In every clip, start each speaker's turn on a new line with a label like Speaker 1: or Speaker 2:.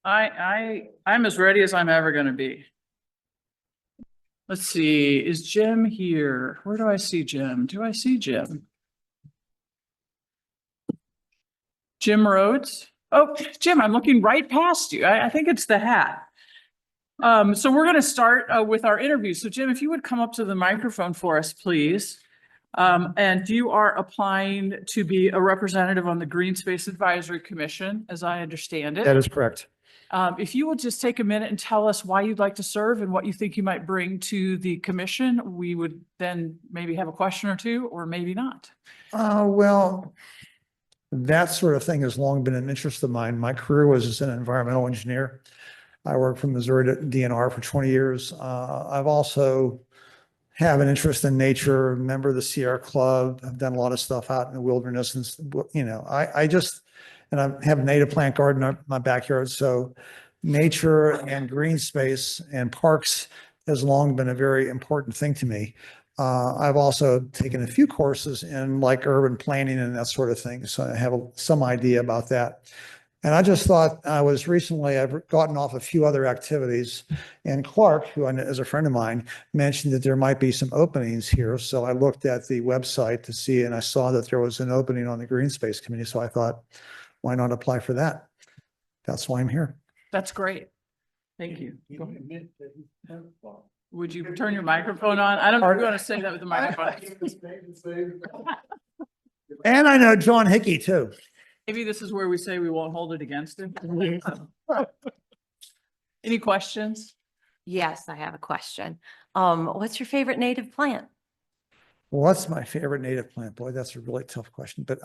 Speaker 1: I'm as ready as I'm ever going to be. Let's see, is Jim here? Where do I see Jim? Do I see Jim? Jim Rhodes? Oh, Jim, I'm looking right past you. I think it's the hat. So we're going to start with our interview. So Jim, if you would come up to the microphone for us, please. And you are applying to be a representative on the Green Space Advisory Commission, as I understand it.
Speaker 2: That is correct.
Speaker 1: If you will just take a minute and tell us why you'd like to serve and what you think you might bring to the commission, we would then maybe have a question or two, or maybe not.
Speaker 2: Well, that sort of thing has long been an interest of mine. My career was as an environmental engineer. I worked for Missouri DNR for 20 years. I've also have an interest in nature, member of the Sierra Club. I've done a lot of stuff out in the wilderness and, and I have a native plant garden in my backyard. So nature and green space and parks has long been a very important thing to me. I've also taken a few courses in like urban planning and that sort of thing. So I have some idea about that. And I just thought I've gotten off a few other activities, and Clark, who is a friend of mine, mentioned that there might be some openings here. So I looked at the website to see, and I saw that there was an opening on the Green Space Committee. So I thought, why not apply for that? That's why I'm here.
Speaker 1: That's great. Thank you. Would you turn your microphone on? I don't know if you want to say that with the microphone.
Speaker 2: And I know John Hickey too.
Speaker 1: Maybe this is where we say we won't hold it against him. Any questions?
Speaker 3: Yes, I have a question. What's your favorite native plant?
Speaker 2: What's my favorite native plant? Boy, that's a really tough question, but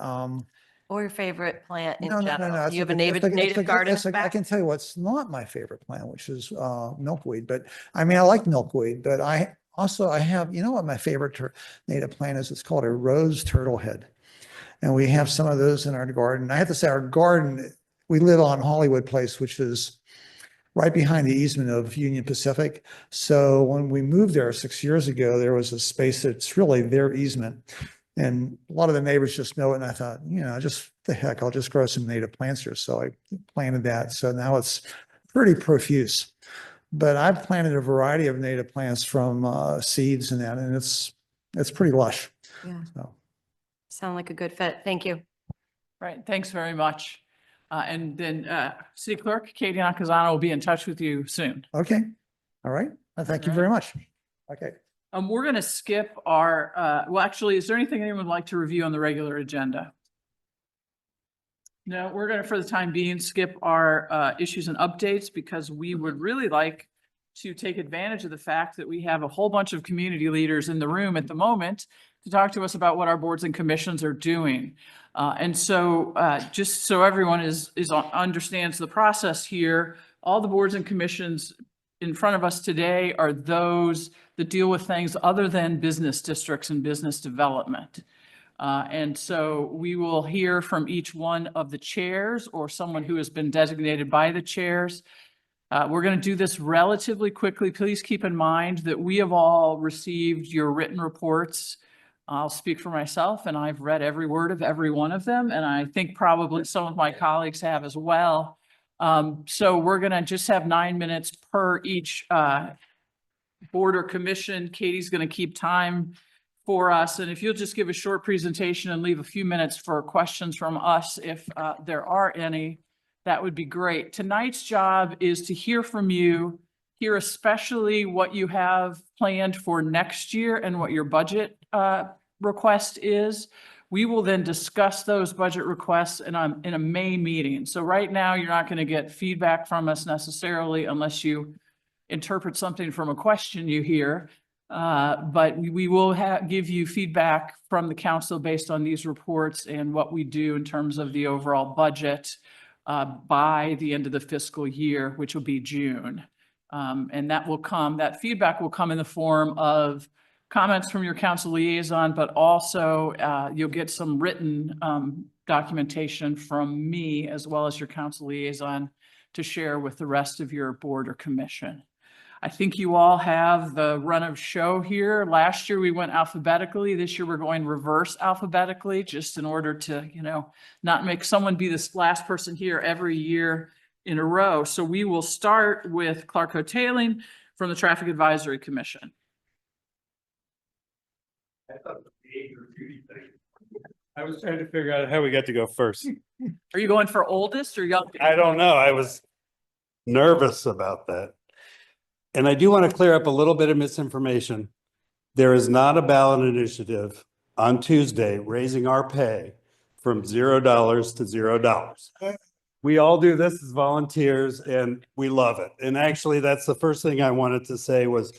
Speaker 3: Or your favorite plant in
Speaker 2: no.
Speaker 3: Do you have a native
Speaker 2: It's
Speaker 3: garden?
Speaker 2: I can tell you what's not my favorite plant, which is milkweed. But I mean, I like milkweed, but I have, you know what my favorite native plant is? It's called a rose turtlehead. And we have some of those in our garden. I have to say our garden, we live on Hollywood Place, which is right behind the easement of Union Pacific. So when we moved there 6 years ago, there was a space that's really their easement. And a lot of the neighbors just know it. And I thought, just the heck, I'll just grow some native plants here. So I planted that. So now it's pretty profuse. But I've planted a variety of native plants from seeds and that, and it's pretty lush.
Speaker 3: Yeah.
Speaker 2: So.
Speaker 3: Sound like a good fit. Thank you.
Speaker 1: Right. Thanks very much. And then City Clerk Katie Nakazano will be in touch with you soon.
Speaker 2: Okay. All right. Thank you very much. Okay.
Speaker 1: We're going to skip our, well, actually, is there anything anyone would like to review on the regular agenda? No, we're going to, for the time being, skip our issues and updates because we would really like to take advantage of the fact that we have a whole bunch of community leaders in the room at the moment to talk to us about what our boards and commissions are doing. And so just so everyone understands the process here, all the boards and commissions in front of us today are those that deal with things other than business districts and business development. And so we will hear from each one of the chairs or someone who has been designated by the chairs. We're going to do this relatively quickly. Please keep in mind that we have all received your written reports. I'll speak for myself, and I've read every word of every one of them, and I think probably some of my colleagues have as well. So we're going to just have 9 minutes per each board or commission. Katie's going to keep time for us, and if you'll just give a short presentation and leave a few minutes for questions from us, if there are any, that would be great. Tonight's job is to hear from you, hear especially what you have planned for next year and what your budget request is. We will then discuss those budget requests in a May meeting. So right now, you're not going to get feedback from us necessarily unless you interpret something from a question you hear. But we will give you feedback from the council based on these reports and what we do in terms of the overall budget by the end of the fiscal year, which will be June. And that feedback will come in the form of comments from your council liaison, but also you'll get some written documentation from me as well as your council liaison to share with the rest of your board or commission. I think you all have the run of show here. Last year we went alphabetically. This year we're going reverse alphabetically, just in order to, not make someone be this last person here every year in a row. So we will start with Clark Hoteling from the Traffic Advisory Commission.
Speaker 4: I was trying to figure out how we got to go first.
Speaker 1: Are you going for oldest or youngest?
Speaker 4: I don't know. I was nervous about that. And I do want to clear up a little bit of misinformation. There is not a ballot initiative on Tuesday raising our pay from $0 to $0. We all do this as volunteers and we love it. And actually, that's the first thing I wanted to say was,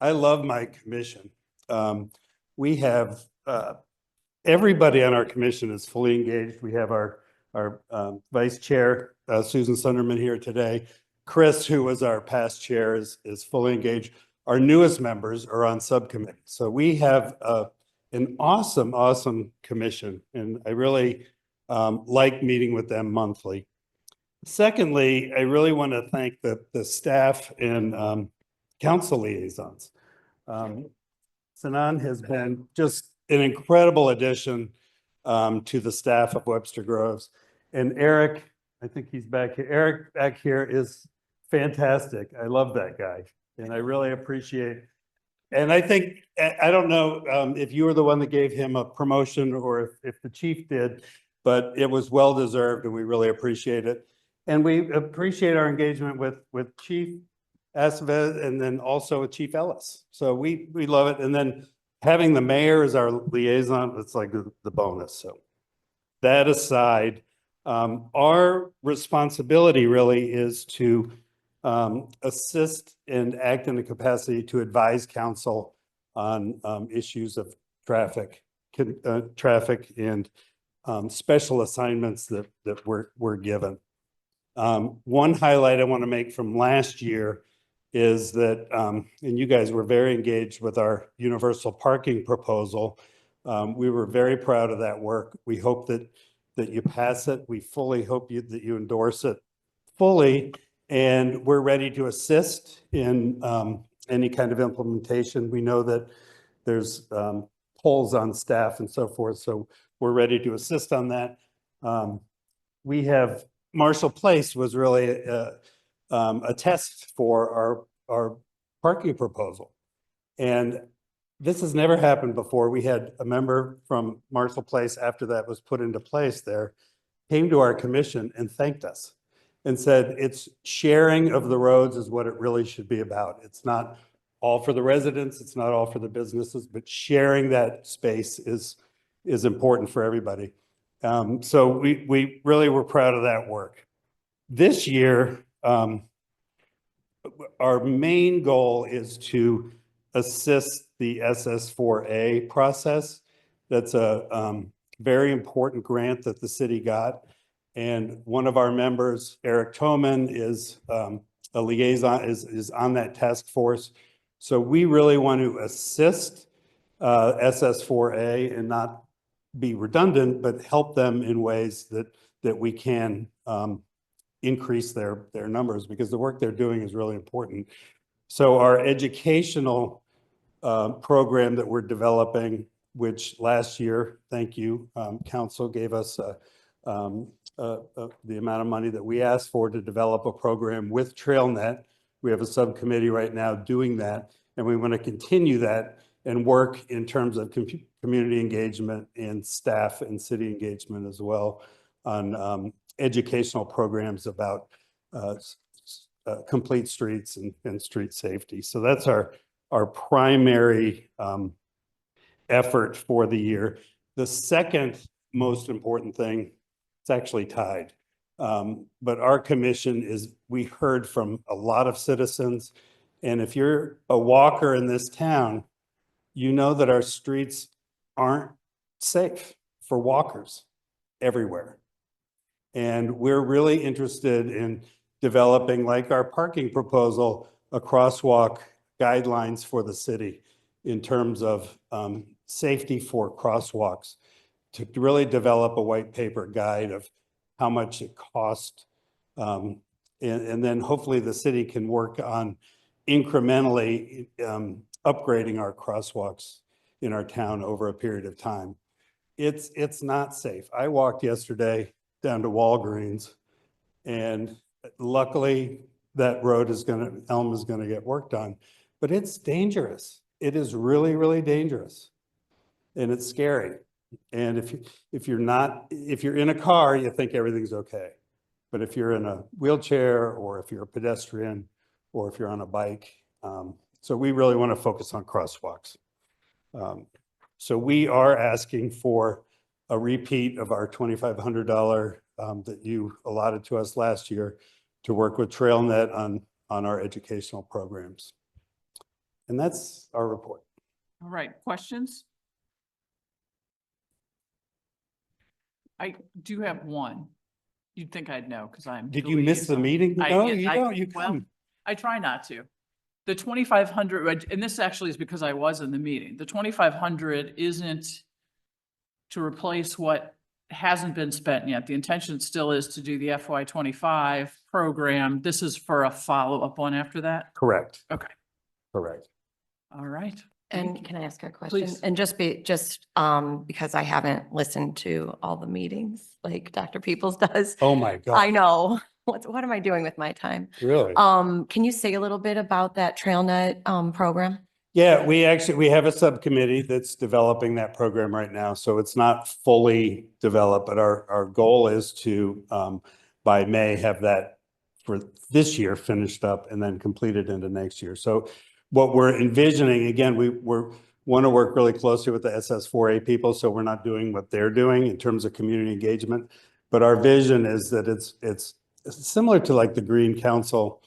Speaker 4: I love my commission. We have, everybody on our commission is fully engaged. We have our vice chair, Susan Sunderman, here today. Chris, who was our past chair, is fully engaged. Our newest members are on subcommittee. So we have an awesome commission, and I really like meeting with them monthly. Secondly, I really want to thank the staff and council liaisons. Sanan has been just an incredible addition to the staff of Webster Groves. And Eric, I think he's back here. Eric back here is fantastic. I love that guy and I really appreciate. And I think, I don't know if you were the one that gave him a promotion or if the chief did, but it was well-deserved and we really appreciate it. And we appreciate our engagement with Chief Aceves and then also with Chief Ellis. So we love it. And then having the mayor as our liaison, it's like the bonus. So that aside, our responsibility really is to assist and act in the capacity to advise council on issues of traffic and special assignments that we're given. One highlight I want to make from last year is that, and you guys were very engaged with our universal parking proposal. We were very proud of that work. We hope that you pass it. We fully hope that you endorse it fully. And we're ready to assist in any kind of implementation. We know that there's polls on staff and so forth. So we're ready to assist on that. We have Marshall Place was really a test for our parking proposal. And this has never happened before. We had a member from Marshall Place, after that was put into place there, came to our commission and thanked us and said, it's sharing of the roads is what it really should be about. It's not all for the residents, it's not all for the businesses, but sharing that space is important for everybody. So we really were proud of that work. This year, our main goal is to assist the SS4A process. That's a very important grant that the city got. And one of our members, Eric Toman, is a liaison, is on that task force. So we really want to assist SS4A and not be redundant, but help them in ways that we can increase their numbers, because the work they're doing is really important. So our educational program that we're developing, which last year, thank you, council gave us the amount of money that we asked for to develop a program with TrailNet. We have a subcommittee right now doing that, and we want to continue that and work in terms of community engagement and staff and city engagement as well on educational programs about complete streets and street safety. So that's our primary effort for the year. The second most important thing, it's actually tied, but our commission is, we heard from a lot of citizens, and if you're a walker in this town, you know that our streets aren't safe for walkers everywhere. And we're really interested in developing, like our parking proposal, a crosswalk guidelines for the city in terms of safety for crosswalks, to really develop a white paper guide of how much it costs. And then hopefully the city can work on incrementally upgrading our crosswalks in our town over a period of time. It's not safe. I walked yesterday down to Walgreens, and luckily, that road is Elm is gonna get worked on, but it's dangerous. It is really, really dangerous. And it's scary. And if you're in a car, you think everything's okay. But if you're in a wheelchair, or if you're a pedestrian, or if you're on a bike, so we really want to focus on crosswalks. So we are asking for a repeat of our $2,500 that you allotted to us last year to work with TrailNet on our educational programs. And that's our report.
Speaker 1: All right, questions? I do have one. You'd think I'd know because I'm.
Speaker 4: Did you miss the
Speaker 1: liaison.
Speaker 4: meeting?
Speaker 1: I-
Speaker 4: No,
Speaker 1: I-
Speaker 4: you
Speaker 1: I-
Speaker 4: don't. You
Speaker 1: well,
Speaker 4: come.
Speaker 1: I try not to. The 2,500, and this actually is because I was in the meeting. The 2,500 isn't to replace what hasn't been spent yet. The intention still is to do the FY 25 program. This is for a follow-up one after that.
Speaker 4: Correct.
Speaker 1: Okay.
Speaker 4: Correct.
Speaker 1: All right. Thank you.
Speaker 3: And can I ask a question?
Speaker 1: Please.
Speaker 3: And just because I haven't listened to all the meetings like Dr. Peoples does.
Speaker 4: Oh, my
Speaker 3: I
Speaker 4: God.
Speaker 3: know. What am I doing with my time?
Speaker 4: Really?
Speaker 3: Can you say a little bit about that TrailNet program?
Speaker 4: Yeah, we have a subcommittee that's developing that program right now. So it's not fully developed, but our goal is to, by May, have that for this year finished up and then completed into next year. So what we're envisioning, again, we're want to work really closely with the SS4A people. So we're not doing what they're doing in terms of community engagement. But our vision is that it's similar to like the Green Council.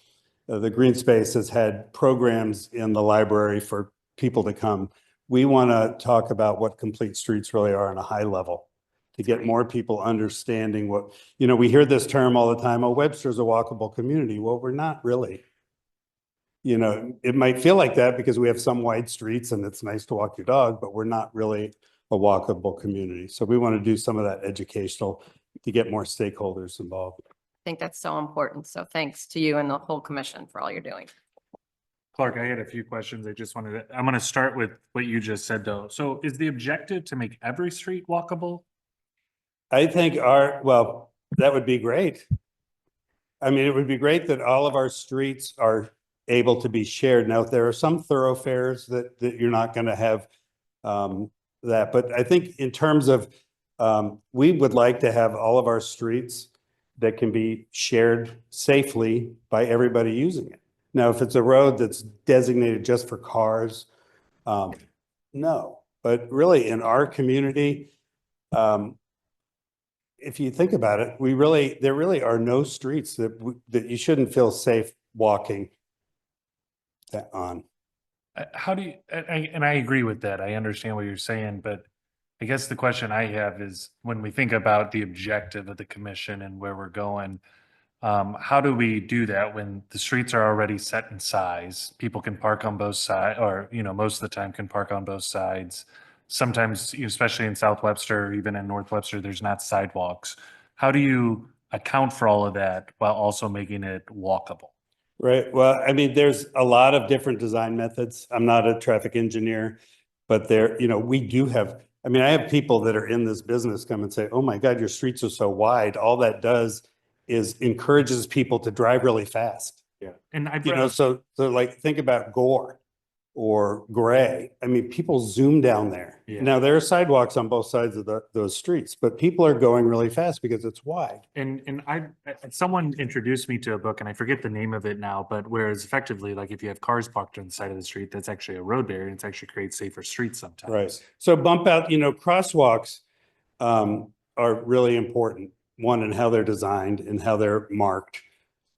Speaker 4: The Green Space has had programs in the library for people to come. We want to talk about what complete streets really are on a high level to get more people understanding what, we hear this term all the time, oh, Webster's a walkable community. Well, we're not really. It might feel like that because we have some wide streets and it's nice to walk your dog, but we're not really a walkable community. So we want to do some of that educational to get more stakeholders involved.
Speaker 3: I think that's so important. So thanks to you and the whole commission for all you're doing.
Speaker 5: Clark, I had a few questions. I'm going to start with what you just said though. So is the objective to make every street walkable?
Speaker 4: I think that would be great. I mean, it would be great that all of our streets are able to be shared. Now, there are some thoroughfares that you're not going to have that, but I think in terms of, we would like to have all of our streets that can be shared safely by everybody using it. Now, if it's a road that's designated just for cars, no. But really, in our community, if you think about it, there really are no streets that you shouldn't feel safe walking on.
Speaker 5: How do you, and I agree with that. I understand what you're saying, but I guess the question I have is when we think about the objective of the commission and where we're going, how do we do that when the streets are already set in size? People can park on both sides, or, most of the time can park on both sides. Sometimes, especially in South Webster, or even in North Webster, there's not sidewalks. How do you account for all of that while also making it walkable?
Speaker 4: Right. Well, I mean, there's a lot of different design methods. I'm not a traffic engineer, but we do have, I have people that are in this business come and say, oh my God, your streets are so wide. All that does is encourages people to drive really fast.
Speaker 5: Yeah. And
Speaker 4: So like think about Gore or Gray. I mean, people zoom down there.
Speaker 5: Yeah.
Speaker 4: Now there are sidewalks on both sides of those streets, but people are going really fast because it's wide.
Speaker 5: And someone introduced me to a book and I forget the name of it now, but whereas effectively, like if you have cars parked on the side of the street, that's actually a road barrier and it's actually creates safer streets sometimes.
Speaker 4: Right. So bump out, crosswalks are really important. One, in how they're designed and how they're marked.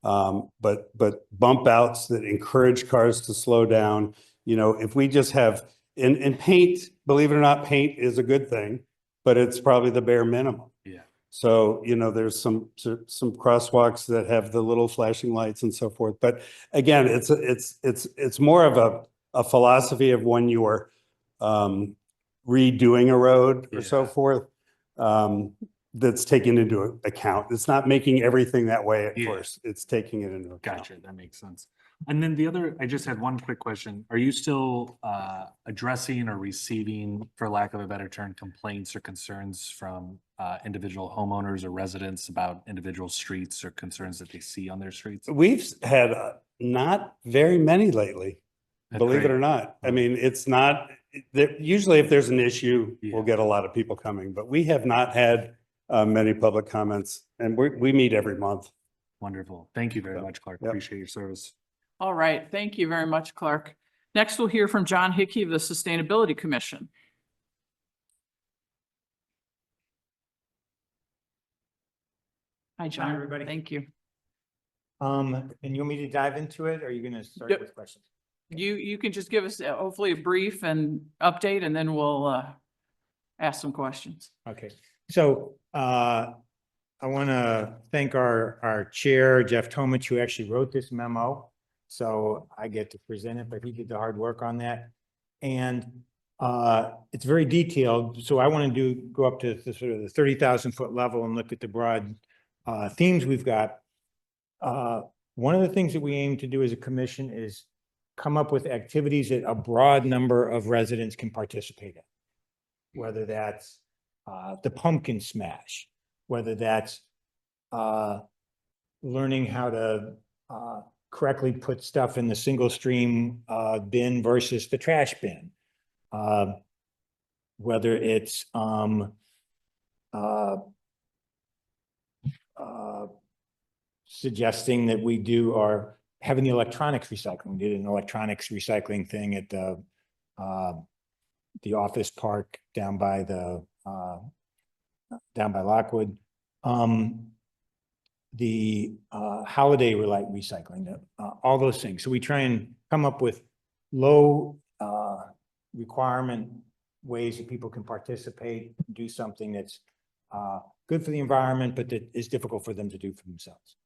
Speaker 4: But bump outs that encourage cars to slow down. If we just have, and paint, believe it or not, paint is a good thing, but it's probably the bare minimum.
Speaker 5: Yeah.
Speaker 4: So, there's some crosswalks that have the little flashing lights and so forth. But again, it's more of a philosophy of when you are redoing a road or so
Speaker 5: Yeah.
Speaker 4: forth. That's taken into account. It's not making everything that way at
Speaker 5: Yeah.
Speaker 4: first. It's taking it into account.
Speaker 5: Gotcha. That makes sense. And then I just had one quick question. Are you still addressing or receiving, for lack of a better term, complaints or concerns from individual homeowners or residents about individual streets or concerns that they see on their streets?
Speaker 4: We've had not very many lately,
Speaker 5: That's
Speaker 4: believe it
Speaker 5: great.
Speaker 4: or not. I
Speaker 5: Wow.
Speaker 4: mean, it's not, usually if there's an issue,
Speaker 5: Yeah.
Speaker 4: we'll get a lot of people coming, but we have not had many public comments, and we meet every month.
Speaker 5: Wonderful. Thank you very
Speaker 4: Yep.
Speaker 5: much, Clark.
Speaker 4: Yep.
Speaker 5: Appreciate your service.
Speaker 1: All right, thank you very much, Clark. Next, we'll hear from John Hickey of the Sustainability Commission. Hi, John.
Speaker 6: everybody.
Speaker 1: Thank you.
Speaker 6: And you want me to dive into it, or are you gonna start
Speaker 1: Yep.
Speaker 6: with questions?
Speaker 1: You can just give us hopefully a brief and update, and then we'll ask some questions.
Speaker 6: Okay, so I want to thank our chair, Jeff Tomich, who actually wrote this memo. So I get to present it, but he did the hard work on that. And it's very detailed. So I want to go up to the sort of the 30,000-foot level and look at the broad themes we've got. One of the things that we aim to do as a commission is come up with activities that a broad number of residents can participate in. Whether that's the pumpkin smash, whether that's learning how to correctly put stuff in the single stream bin versus the trash bin. Whether it's suggesting that we do or having the electronics recycling. We did an electronics recycling thing at the office park down by Lockwood. The holiday recycling, all those things. So we try and come up with low requirement ways that people can participate, do something that's good for the environment, but that is difficult for them to do for themselves.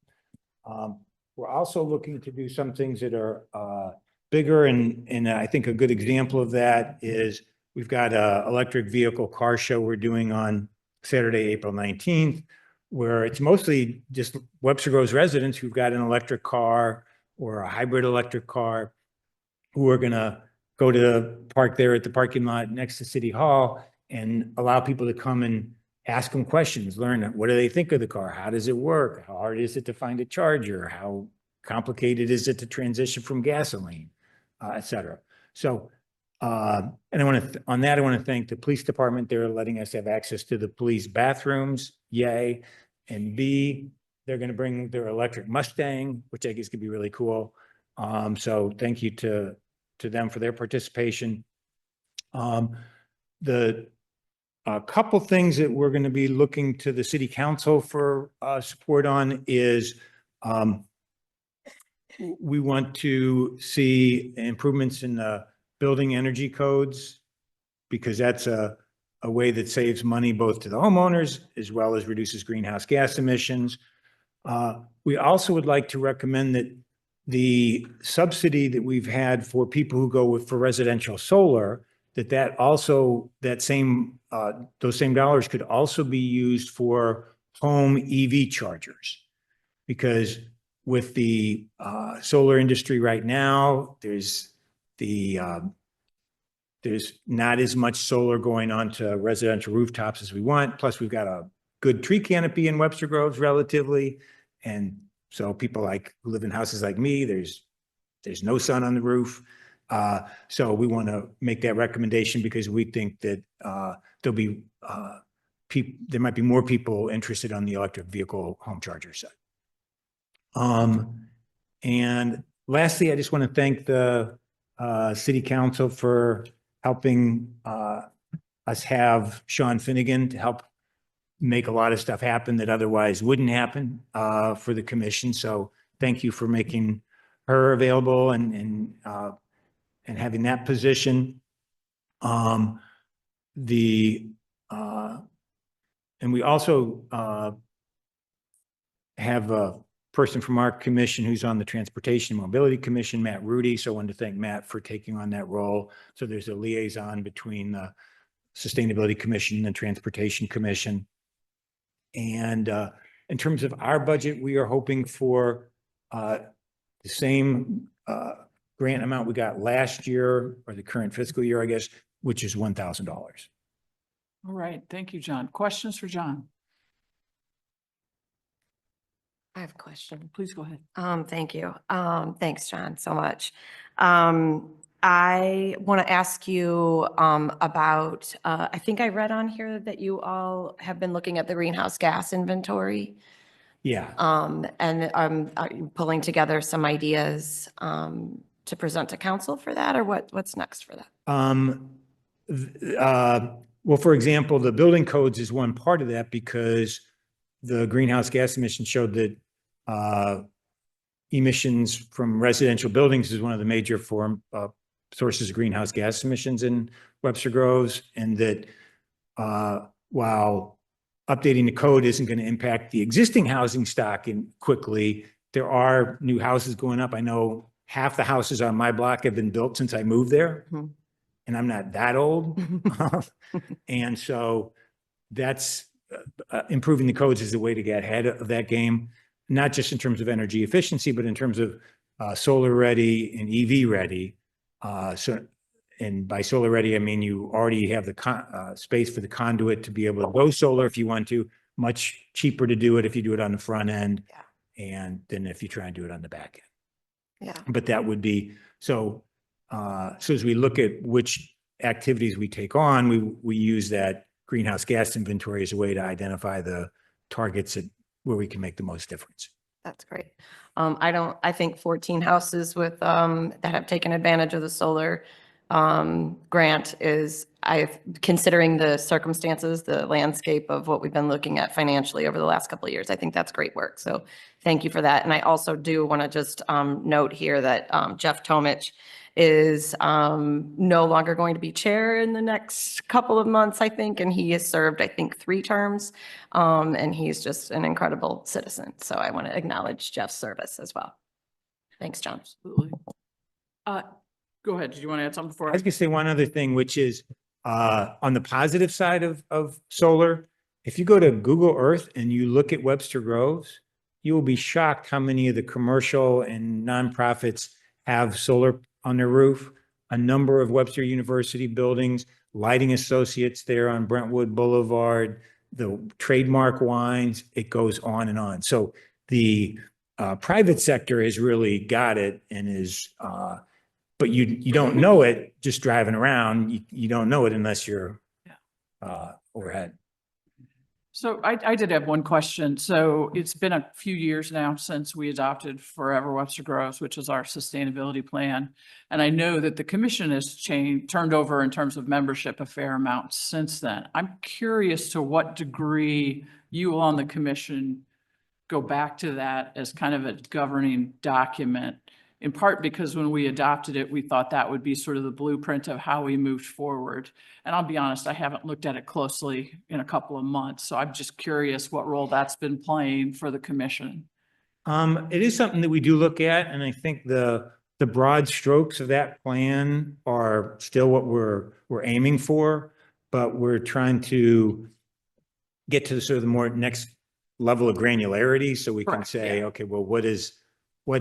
Speaker 6: We're also looking to do some things that are bigger, and I think a good example of that is we've got an electric vehicle car show we're doing on Saturday, April 19th, where it's mostly just Webster Groves residents who've got an electric car or a hybrid electric car who are gonna go to park there at the parking lot next to City Hall and allow people to come and ask them questions, learn what do they think of the car? How does it work? How hard is it to find a charger? How complicated is it to transition from gasoline, et cetera. So, and I want to, on that, I want to thank the police department. They're letting us have access to the police bathrooms. Yay. And B, they're going to bring their electric Mustang, which I guess could be really cool. So thank you to them for their participation. A couple things that we're going to be looking to the city council for support on is we want to see improvements in the building energy codes, because that's a way that saves money both to the homeowners as well as reduces greenhouse gas emissions. We also would like to recommend that the subsidy that we've had for people who go for residential solar, those same dollars could also be used for home EV chargers. Because with the solar industry right now, there's not as much solar going on to residential rooftops as we want. Plus, we've got a good tree canopy in Webster Groves relatively. And so people who live in houses like me, there's no sun on the roof. So we want to make that recommendation because we think that there might be more people interested on the electric vehicle home charger side. And lastly, I just want to thank the city council for helping us have Sean Finnegan to help make a lot of stuff happen that otherwise wouldn't happen for the commission. So thank you for making her available and having that position. And we also have a person from our commission who's on the Transportation and Mobility Commission, Matt Rudy. So I wanted to thank Matt for taking on that role. So there's a liaison between the Sustainability Commission and the Transportation Commission. And in terms of our budget, we are hoping for the same grant amount we got last year, or the current fiscal year, I guess, which is $1,000.
Speaker 1: All right, thank you, John. Questions for John?
Speaker 3: I have a question.
Speaker 1: Please go ahead.
Speaker 3: Thank you. Thanks, John, so much. I want to ask you, about, I think I read on here that you all have been looking at the greenhouse gas inventory.
Speaker 6: Yeah.
Speaker 3: And, are you pulling together some ideas, to present to council for that, or what's next for that?
Speaker 6: Well, for example, the building codes is one part of that because the greenhouse gas emissions showed that emissions from residential buildings is one of the major sources of greenhouse gas emissions in Webster Groves, and that while updating the code isn't going to impact the existing housing stock quickly, there are new houses going up. I know half the houses on my block have been built since I moved there,
Speaker 3: Mhm.
Speaker 6: and I'm not that old. And so that's improving the codes is the way to get ahead of that game, not just in terms of energy efficiency, but in terms of solar ready and EV ready. And by solar ready, I mean you already have the space for the conduit to be able to go solar if you want to. Much cheaper to do it if you do it on the front end, and then if you try and do it on the back end.
Speaker 3: Yeah.
Speaker 6: But that would be so. So as we look at which activities we take on, we use that greenhouse gas inventory as a way to identify the targets where we can make the most difference.
Speaker 3: That's great. I think 14 houses with, that have taken advantage of the solar, grant is, considering the circumstances, the landscape of what we've been looking at financially over the last couple of years, I think that's great work. So thank you for that. And I also do want to just, note here that, Jeff Tomich is, no longer going to be chair in the next couple of months, I think, and he has served, I think, 3 terms. And he's just an incredible citizen. So I want to acknowledge Jeff's service as well. Thanks, John.
Speaker 1: Absolutely. Go ahead. Did you want to add something before?
Speaker 6: I was going to say one other thing, which is on the positive side of solar, if you go to Google Earth and you look at Webster Groves, you will be shocked how many of the commercial and nonprofits have solar on their roof. A number of Webster University buildings, Lighting Associates there on Brentwood Boulevard, the Trademark Wines, it goes on and on. So the private sector has really got it and is, but you don't know it just driving around. You don't know it unless you're overhead.
Speaker 1: So I did have one question. So it's been a few years now since we adopted Forever Webster Groves, which is our sustainability plan. And I know that the commission has turned over in terms of membership a fair amount since then. I'm curious to what degree you on the commission go back to that as kind of a governing document, in part because when we adopted it, we thought that would be sort of the blueprint of how we moved forward. And I'll be honest, I haven't looked at it closely in a couple of months. So I'm just curious what role that's been playing for the commission.
Speaker 6: It is something that we do look at, and I think the broad strokes of that plan are still what we're aiming for, but we're trying to get to sort of the more next level of granularity so we can
Speaker 1: Correct,
Speaker 6: say,
Speaker 1: yeah.
Speaker 6: okay, well, what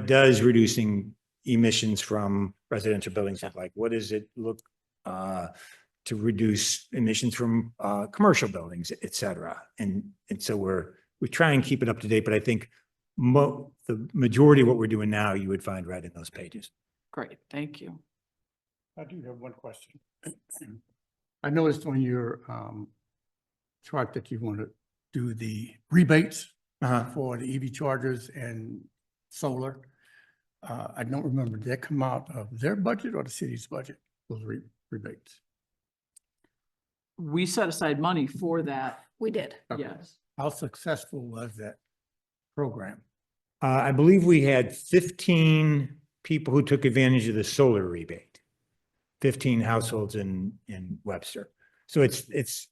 Speaker 6: does reducing emissions from residential buildings look like? What does it look to reduce emissions from commercial buildings, et cetera? And so we try and keep it up to date, but I think the majority of what we're doing now, you would find right in those pages.
Speaker 1: Great, thank you.
Speaker 7: I do have one question. I noticed on your chart that you want to do the rebates for the EV chargers and solar. I don't remember, did that come out of their budget or the city's budget, those rebates?
Speaker 1: We set aside money for that.
Speaker 3: We did.
Speaker 7: Okay.
Speaker 1: Yes.
Speaker 7: How successful was that program?
Speaker 6: I believe we had 15 people who took advantage of the solar rebate, 15 households in Webster. So it's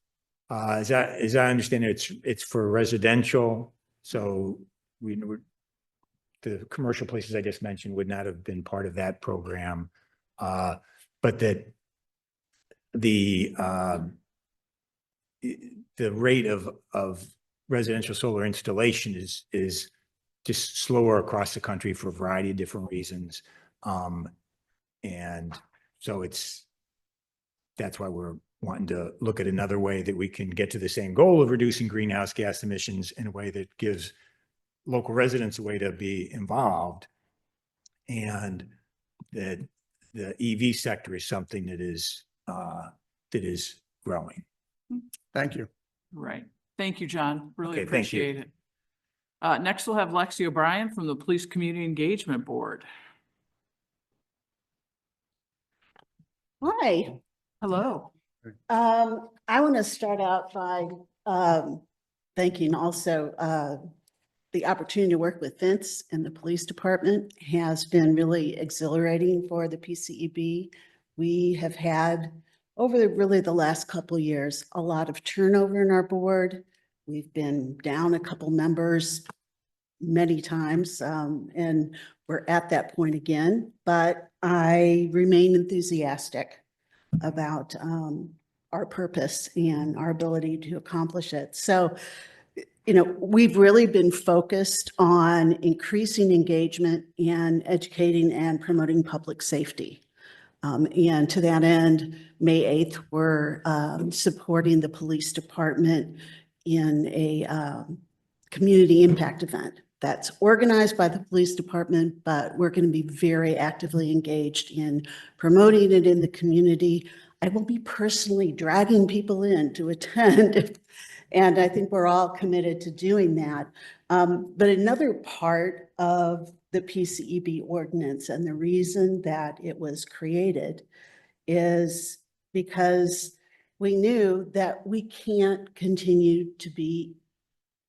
Speaker 6: as I understand it, it's for residential. So the commercial places I just mentioned would not have been part of that program, but that the rate of residential solar installation is just slower across the country for a variety of different reasons. And so that's why we're wanting to look at another way that we can get to the same goal of reducing greenhouse gas emissions in a way that gives local residents a way to be involved. And that the EV sector is something that is growing.
Speaker 7: Thank you.
Speaker 1: Right. Thank you, John. Really
Speaker 6: Okay, thank you.
Speaker 1: appreciate it. Next we'll have Lexi O'Brien from the Police Community Engagement Board.
Speaker 8: Hi,
Speaker 1: Hello.
Speaker 8: I want to start out by thanking also the opportunity to work with Vince and the police department has been really exhilarating for the PCEB. We have had over really the last couple of years, a lot of turnover in our board. We've been down a couple members many times, and we're at that point again, but I remain enthusiastic about our purpose and our ability to accomplish it. So, you know, we've really been focused on increasing engagement and educating and promoting public safety. And to that end, May 8th, we're supporting the police department in a community impact event that's organized by the police department, but we're going to be very actively engaged in promoting it in the community. I will be personally dragging people in to attend, and I think we're all committed to doing that. But another part of the PCEB ordinance and the reason that it was created is because we knew that we can't continue to be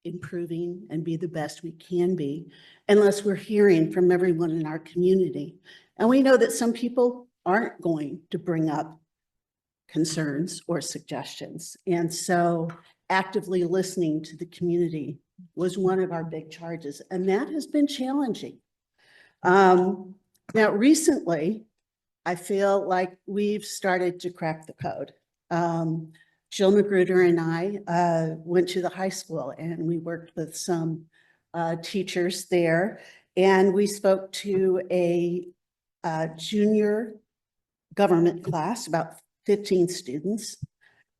Speaker 8: improving and be the best we can be unless we're hearing from everyone in our community. And we know that some people aren't going to bring up concerns or suggestions. And so actively listening to the community was one of our big charges, and that has been challenging. Now, recently, I feel like we've started to crack the code. Jill Magruder and I went to the high school and we worked with some teachers there, and we spoke to a junior government class, about 15 students.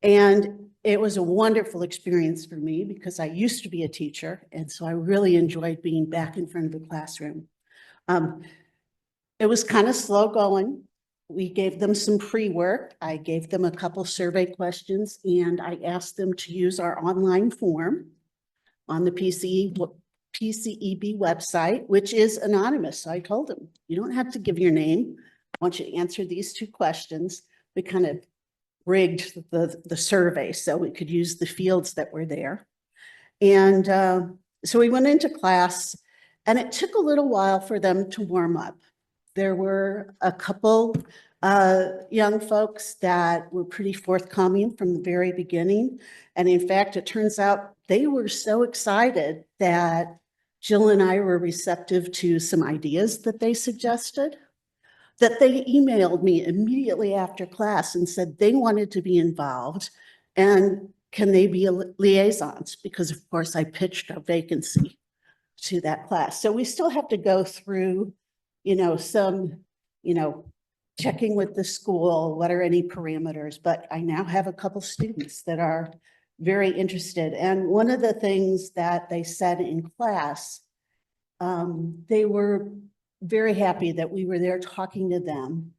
Speaker 8: And it was a wonderful experience for me because I used to be a teacher. And so I really enjoyed being back in front of the classroom. It was kind of slow going. We gave them some pre-work. I gave them a couple survey questions and I asked them to use our online form on the PCEB website, which is anonymous. So I told them, you don't have to give your name. I want you to answer these two questions. We kind of rigged the survey so we could use the fields that were there. And so we went into class and it took a little while for them to warm up. There were a couple young folks that were pretty forthcoming from the very beginning. And in fact, it turns out they were so excited that Jill and I were receptive to some ideas that they suggested, that they emailed me immediately after class and said they wanted to be involved and can they be liaisons? Because of course I pitched our vacancy to that class. So we still have to go through, some, checking with the school, what are any parameters, but I now have a couple students that are very interested. And one of the things that they said in class, they were very happy that we were there talking to them.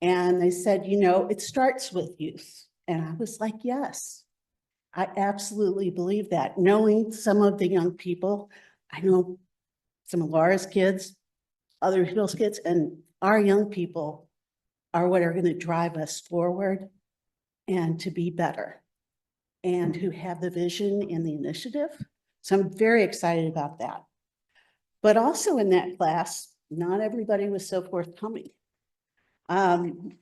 Speaker 8: And they said, it starts with youth. And I was like, yes, I absolutely believe that. Knowing some of the young people, I know some of Laura's kids, other people's kids, and our young people are what are going to drive us forward and to be better and who have the vision and the initiative. So I'm very excited about that. But also in that class, not everybody was so forthcoming. One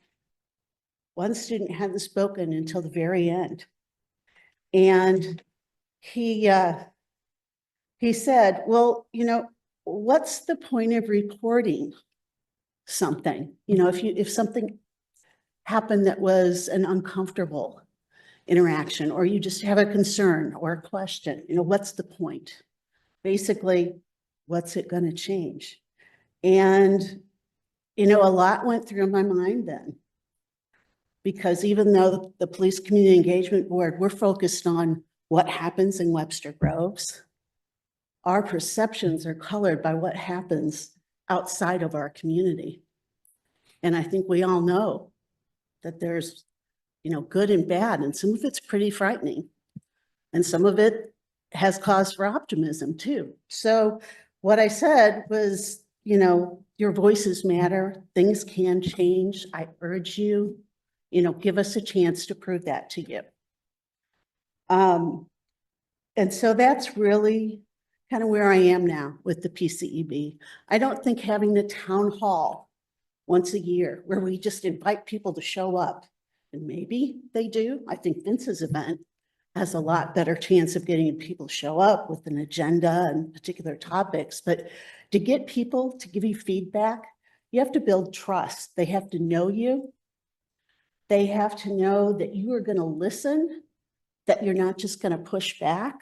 Speaker 8: student hadn't spoken until the very end. And he said, well, what's the point of reporting something? If something happened that was an uncomfortable interaction, or you just have a concern or a question, what's the point? Basically, what's it going to change? And, a lot went through my mind then. Because even though the Police Community Engagement Board, we're focused on what happens in Webster Groves, our perceptions are colored by what happens outside of our community. And I think we all know that there's, good and bad, and some of it's pretty frightening. And some of it has cause for optimism too. So what I said was, your voices matter, things can change. I urge you, give us a chance to prove that to you. And so that's really kind of where I am now with the PCEB. I don't think having the town hall once a year where we just invite people to show up, and maybe they do. I think Vince's event has a lot better chance of getting people to show up with an agenda and particular topics. But to get people to give you feedback, you have to build trust. They have to know you. They have to know that you are going to listen, that you're not just going to push back,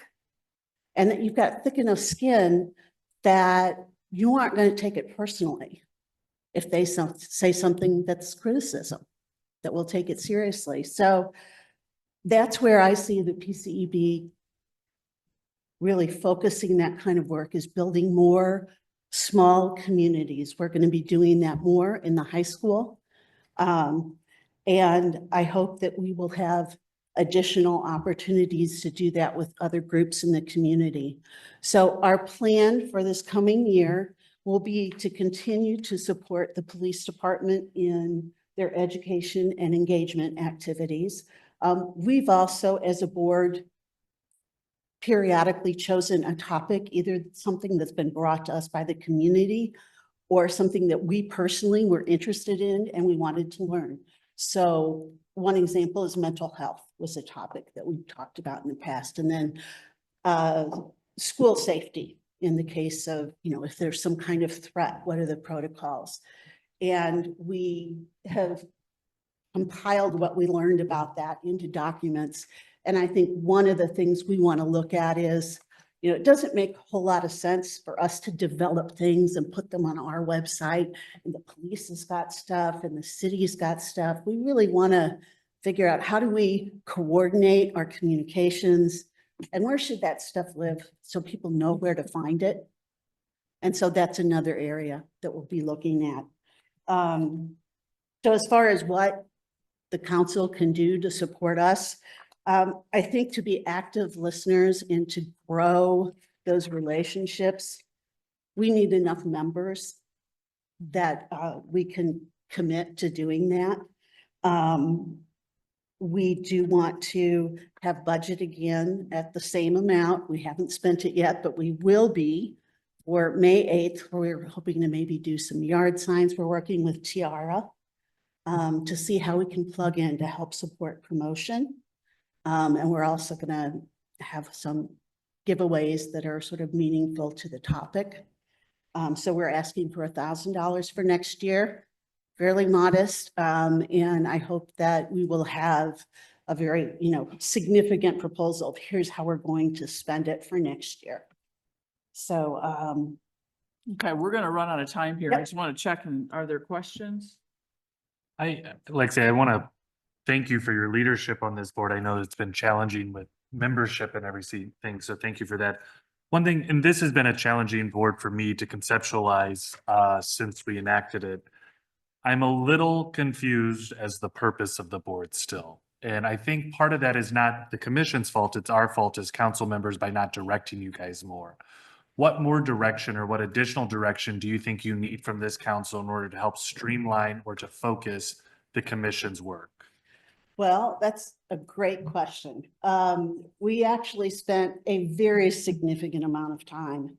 Speaker 8: and that you've got thick enough skin that you aren't going to take it personally if they say something that's criticism, that we'll take it seriously. So that's where I see the PCEB really focusing that kind of work, is building more small communities. We're going to be doing that more in the high school. And I hope that we will have additional opportunities to do that with other groups in the community. So our plan for this coming year will be to continue to support the police department in their education and engagement activities. We've also, as a board, periodically chosen a topic, either something that's been brought to us by the community or something that we personally were interested in and we wanted to learn. So one example is mental health was a topic that we've talked about in the past. And then school safety in the case of, if there's some kind of threat, what are the protocols? And we have compiled what we learned about that into documents. And I think one of the things we want to look at is, it doesn't make a whole lot of sense for us to develop things and put them on our website, and the police has got stuff and the city's got stuff. We really want to figure out, how do we coordinate our communications and where should that stuff live so people know where to find it? And so that's another area that we'll be looking at. So as far as what the council can do to support us, I think to be active listeners and to grow those relationships, we need enough members that we can commit to doing that. We do want to have budget again at the same amount. We haven't spent it yet, but we will be for May 8th, where we're hoping to maybe do some yard signs. We're working with Tiara to see how we can plug in to help support promotion. And we're also going to have some giveaways that are sort of meaningful to the topic. So we're asking for $1,000 for next year, fairly modest. And I hope that we will have a very, significant proposal of here's how we're going to spend it for next year. So,
Speaker 1: Okay, we're going to run out of time here. I
Speaker 8: Yep.
Speaker 1: just want to check, and are there questions?
Speaker 5: I want to thank you for your leadership on this board. I know it's been challenging with membership and everything, so thank you for that. One thing, and this has been a challenging board for me to conceptualize since we enacted it. I'm a little confused as the purpose of the board still. And I think part of that is not the commission's fault, it's our fault as council members by not directing you guys more. What more direction or what additional direction do you think you need from this council in order to help streamline or to focus the commission's work?
Speaker 8: well, that's a great question. We actually spent a very significant amount of time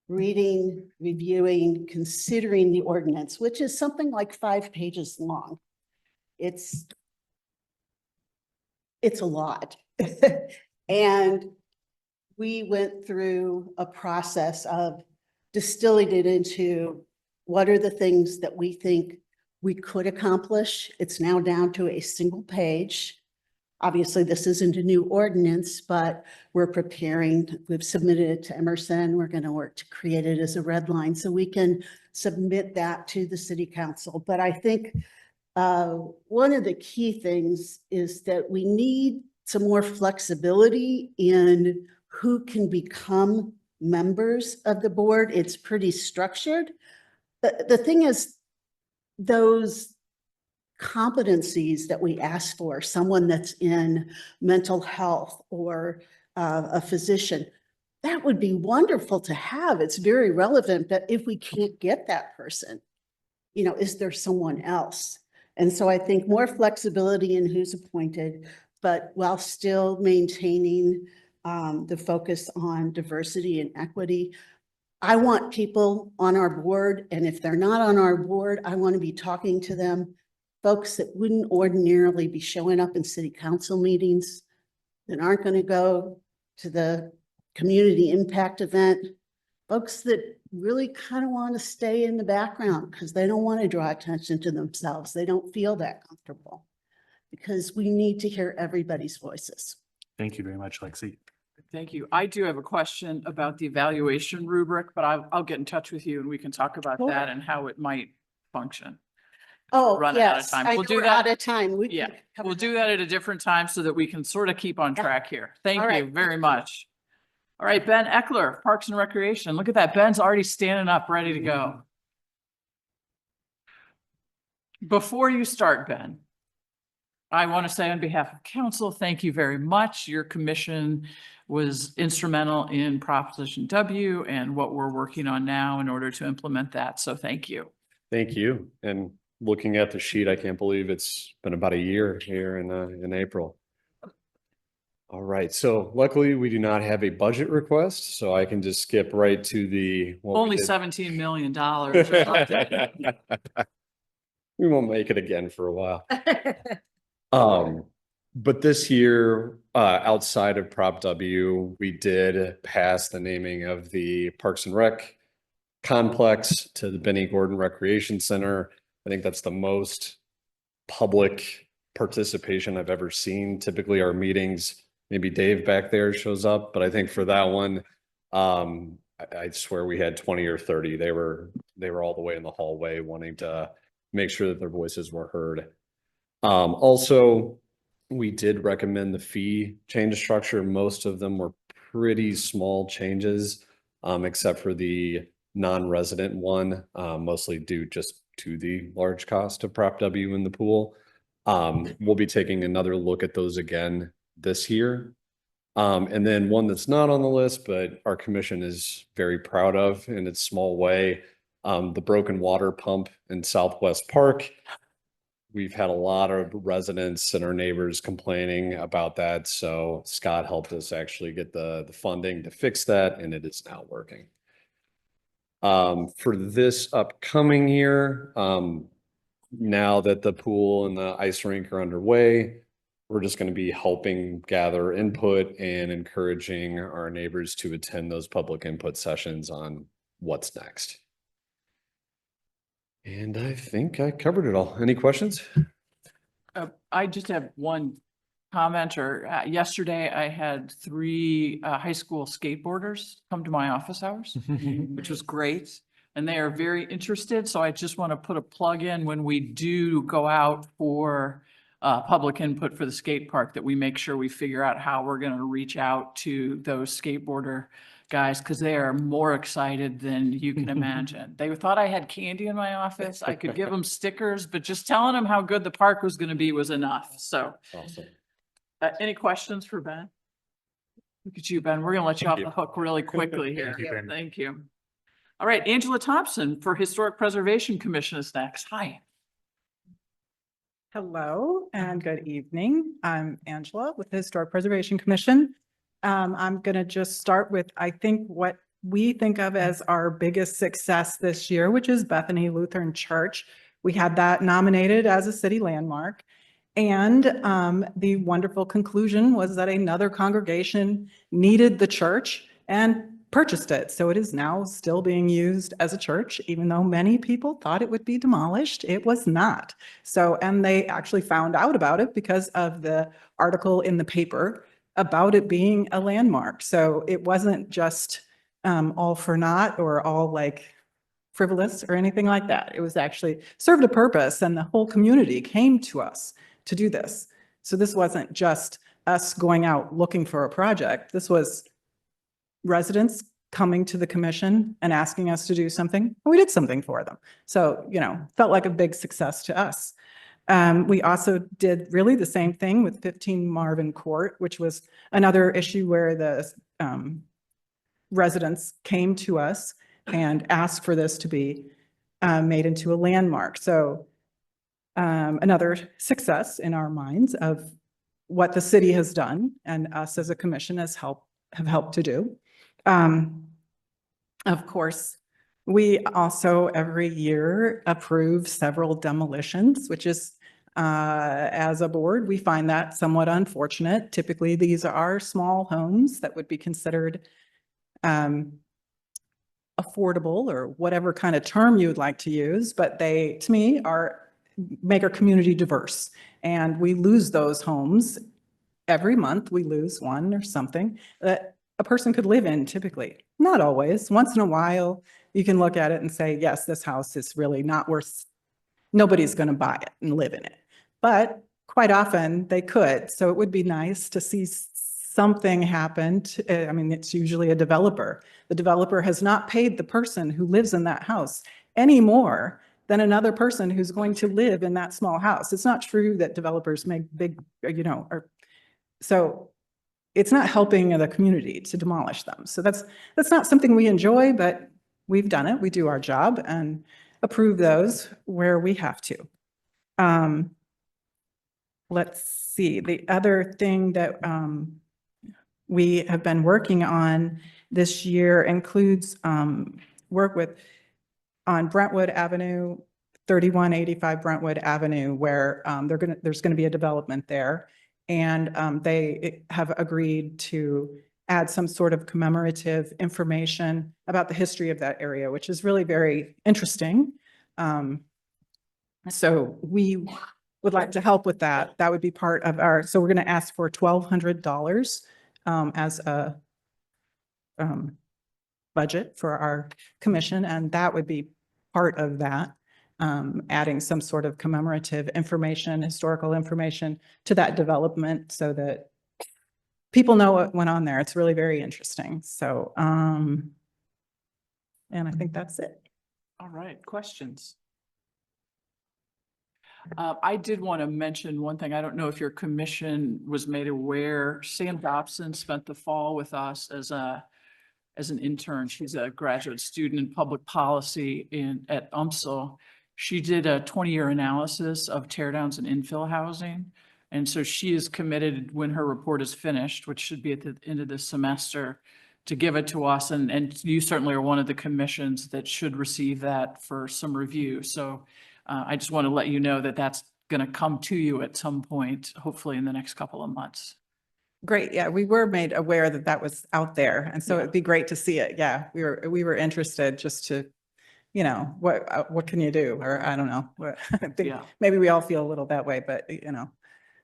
Speaker 8: reading, reviewing, considering the ordinance, which is something like 5 pages long. It's a lot. And we went through a process of distilling it into what are the things that we think we could accomplish. It's now down to a single page. Obviously, this isn't a new ordinance, but we're preparing, we've submitted it to Emerson. We're going to work to create it as a red line so we can submit that to the city council. But I think one of the key things is that we need some more flexibility in who can become members of the board. It's pretty structured. The thing is, those competencies that we ask for, someone that's in mental health or a physician, that would be wonderful to have. It's very relevant, but if we can't get that person, you know, is there someone else? And so I think more flexibility in who's appointed, but while still maintaining the focus on diversity and equity. I want people on our board, and if they're not on our board, I want to be talking to them. Folks that wouldn't ordinarily be showing up in city council meetings, that aren't going to go to the community impact event. Folks that really kind of want to stay in the background because they don't want to draw attention to themselves. They don't feel that comfortable, because we need to hear everybody's voices.
Speaker 5: Thank you very much, Lexi.
Speaker 1: Thank you. I do have a question about the evaluation rubric, but I'll get in touch with you and we can talk about
Speaker 8: Sure.
Speaker 1: that and how it might function.
Speaker 8: Oh,
Speaker 1: Running out of
Speaker 8: yes,
Speaker 1: time.
Speaker 8: I
Speaker 1: We'll
Speaker 8: know
Speaker 1: do
Speaker 8: we're
Speaker 1: that.
Speaker 8: out of time. We
Speaker 1: Yeah,
Speaker 8: can cover
Speaker 1: we'll do that at a different time so that we can sort of keep on
Speaker 8: Yeah.
Speaker 1: track here. Thank
Speaker 8: All
Speaker 1: you
Speaker 8: right.
Speaker 1: very much. All right, Ben Eckler, Parks and Recreation. Look at that. Ben's already standing up, ready to go. Before you start, Ben, I want to say on behalf of council, thank you very much. Your commission was instrumental in Proposition W and what we're working on now in order to implement that. So thank you.
Speaker 9: Thank you. And looking at the sheet, I can't believe it's been about a year here in April. All right, so luckily we do not have a budget request, so I can just skip right to the. what we
Speaker 1: Only
Speaker 9: did.
Speaker 1: $17 million or something.
Speaker 9: We won't make it again for a while. But this year, outside of Prop W, we did pass the naming of the Parks and Rec complex to the Benny Gordon Recreation Center. I think that's the most public participation I've ever seen. Typically our meetings, maybe Dave back there shows up, but I think for that one, I swear we had 20 or 30. They were all the way in the hallway wanting to make sure that their voices were heard. Also, we did recommend the fee change structure. Most of them were pretty small changes, except for the non-resident one, mostly due just to the large cost of Prop W in the pool. We'll be taking another look at those again this year. And then one that's not on the list, but our commission is very proud of in its small way, the broken water pump in Southwest Park. We've had a lot of residents and our neighbors complaining about that. So Scott helped us actually get the funding to fix that, and it is now working. For this upcoming year, now that the pool and the ice rink are underway, we're just going to be helping gather input and encouraging our neighbors to attend those public input sessions on what's next. And I think I covered it all. Any questions?
Speaker 1: I just have one comment. Yesterday I had 3 high school skateboarders come to my office hours, which was great. And they are very interested. So I just want to put a plug in when we do go out for public input for the skate park, that we make sure we figure out how we're going to reach out to those skateboarder guys, because they are more excited than you can imagine. They thought I had candy in my office. I could give them stickers, but just telling them how good the park was going to be was enough. So
Speaker 9: Awesome.
Speaker 1: any questions for Ben? Look at you, Ben. We're going to let you off the hook really quickly here.
Speaker 5: Thank you, Ben.
Speaker 1: Thank you. All right, Angela Thompson for Historic Preservation Commission is next. Hi.
Speaker 10: Hello and good evening. I'm Angela with the Historic Preservation Commission. I'm going to just start with, I think, what we think of as our biggest success this year, which is Bethany Lutheran Church. We had that nominated as a city landmark. And the wonderful conclusion was that another congregation needed the church and purchased it. So it is now still being used as a church, even though many people thought it would be demolished. It was not. So, and they actually found out about it because of the article in the paper about it being a landmark. So it wasn't just all for naught or all like frivolous or anything like that. It was actually served a purpose, and the whole community came to us to do this. So this wasn't just us going out looking for a project. This was residents coming to the commission and asking us to do something, and we did something for them. So, felt like a big success to us. We also did really the same thing with 15 Marvin Court, which was another issue where the residents came to us and asked for this to be made into a landmark. So another success in our minds of what the city has done and us as a commission have helped to do. Of course, we also every year approve several demolitions, which is, as a board, we find that somewhat unfortunate. Typically, these are small homes that would be considered affordable or whatever kind of term you would like to use, but they, to me, make our community diverse. And we lose those homes every month. We lose one or something that a person could live in typically. Not always. Once in a while, you can look at it and say, yes, this house is really not worth, nobody's going to buy it and live in it. But quite often they could. So it would be nice to see something happen. I mean, it's usually a developer. The developer has not paid the person who lives in that house any more than another person who's going to live in that small house. It's not true that developers make big, so it's not helping the community to demolish them. So that's not something we enjoy, but we've done it. We do our job and approve those where we have to. Let's see. The other thing that we have been working on this year includes work on Brentwood Avenue, 3185 Brentwood Avenue, where there's going to be a development there. And they have agreed to add some sort of commemorative information about the history of that area, which is really very interesting. So we would like to help with that. That would be part of so we're going to ask for $1,200 as a budget for our commission, and that would be part of that. Adding some sort of commemorative information, historical information to that development so that people know what went on there. It's really very interesting. So, and I think that's it.
Speaker 1: All right, questions? I did want to mention one thing. I don't know if your commission was made aware. Sam Dobson spent the fall with us as an intern. She's a graduate student in public policy at UMSL. She did a 20-year analysis of teardowns and infill housing. And so she is committed when her report is finished, which should be at the end of this semester, to give it to us. And you certainly are one of the commissions that should receive that for some review. So I just want to let you know that that's going to come to you at some point, hopefully in the next couple of months.
Speaker 10: Great. Yeah, we were made aware that that was out there. And so it'd be great to see it. Yeah, we were interested just to, what can you do? Or I don't know. I think maybe we all feel a little that way, but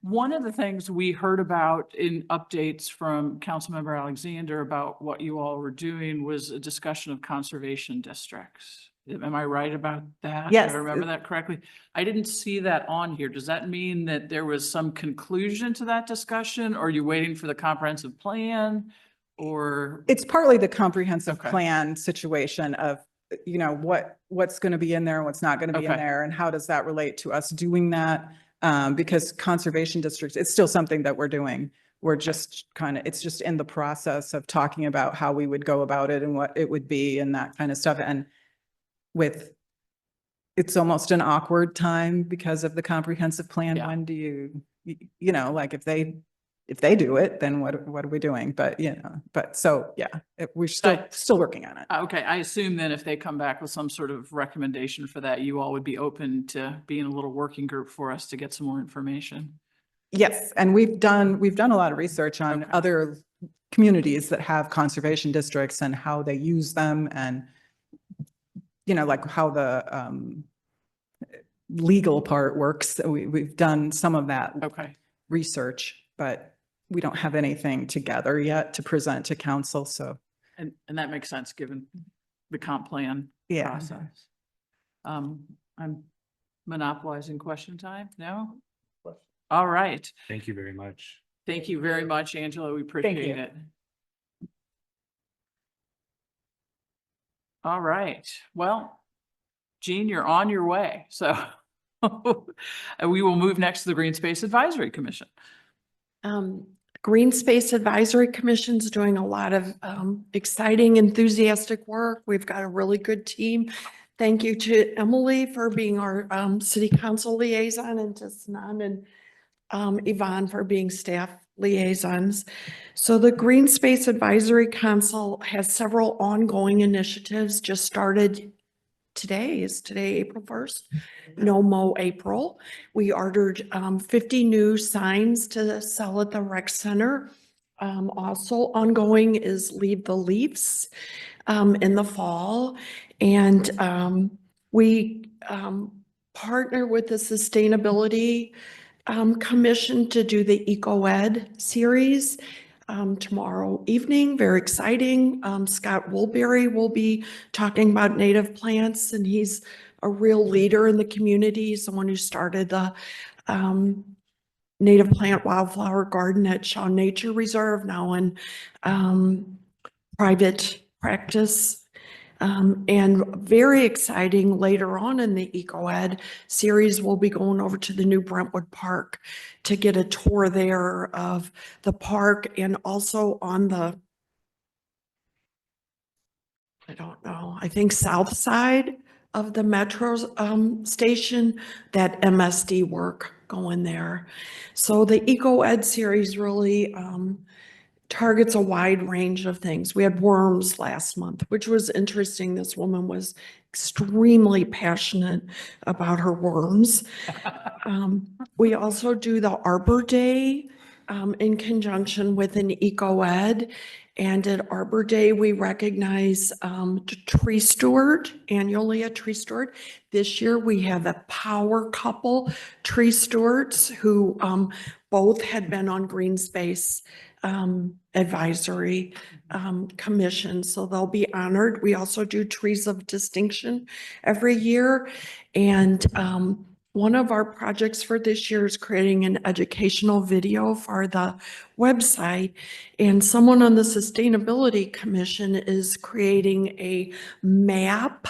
Speaker 1: One of the things we heard about in updates from Councilmember Alexander about what you all were doing was a discussion of conservation districts. Am I right about that?
Speaker 10: Yes.
Speaker 1: Do I remember that correctly? I didn't see that on here. Does that mean that there was some conclusion to that discussion? Or are you waiting for the comprehensive plan? Or
Speaker 10: it's partly the comprehensive
Speaker 1: Okay.
Speaker 10: plan situation of, what's going to be in there and what's not going to be in
Speaker 1: Okay.
Speaker 10: there, and how does that relate to us doing that? Because conservation districts, it's still something that we're doing. We're just it's just in the process of talking about how we would go about it and what it would be and that kind of stuff. And it's almost an awkward time because of the comprehensive plan.
Speaker 1: Yeah.
Speaker 10: When do you like if they do it, then what are we doing? But, so yeah, we're still working on it.
Speaker 1: Okay, I assume then if they come back with some sort of recommendation for that, you all would be open to being a little working group for us to get some more information.
Speaker 10: Yes. And we've done a lot of research on
Speaker 1: Okay.
Speaker 10: other communities that have conservation districts and how they use them, and, like how the legal part works. So we've done some of that
Speaker 1: Okay.
Speaker 10: research, but we don't have anything together yet to present to council. So,
Speaker 1: And that makes sense, given the comp plan
Speaker 10: Yeah.
Speaker 1: process. I'm monopolizing question time, no? All right.
Speaker 5: Thank you very much.
Speaker 1: Thank you very much, Angela. We appreciate
Speaker 10: you.
Speaker 1: it. All right. Well, Jean, you're on your way. So and we will move next to the Green Space Advisory Commission.
Speaker 11: Green Space Advisory Commission's doing a lot of exciting, enthusiastic work. We've got a really good team. Thank you to Emily for being our city council liaison, and to Sanan and Yvonne for being staff liaisons. So the Green Space Advisory Council has several ongoing initiatives, just started today. Is today April 1st? No Mo April. We ordered 50 new signs to sell at the rec center. Also ongoing is Leave the Leafs in the fall. And we partner with the Sustainability Commission to do the EcoEd series tomorrow evening. Very exciting. Scott Woolberry will be talking about native plants, and he's a real leader in the community. He's the one who started the native plant wildflower garden at Shaw Nature Reserve, now in private practice. And very exciting, later on in the EcoEd series, we'll be going over to the new Brentwood Park to get a tour there of the park, and also on the, I don't know, I think south side of the metro station, that MSD work going there. So the EcoEd series really targets a wide range of things. We had worms last month, which was interesting. This woman was extremely passionate about her worms. We also do the Arbor Day in conjunction with an EcoEd. And at Arbor Day, we recognize tree steward, annually a tree steward. This year, we have a power couple tree stewards who both had been on Green Space Advisory Commission, so they'll be honored. We also do trees of distinction every year. And one of our projects for this year is creating an educational video for the website. And someone on the Sustainability Commission is creating a map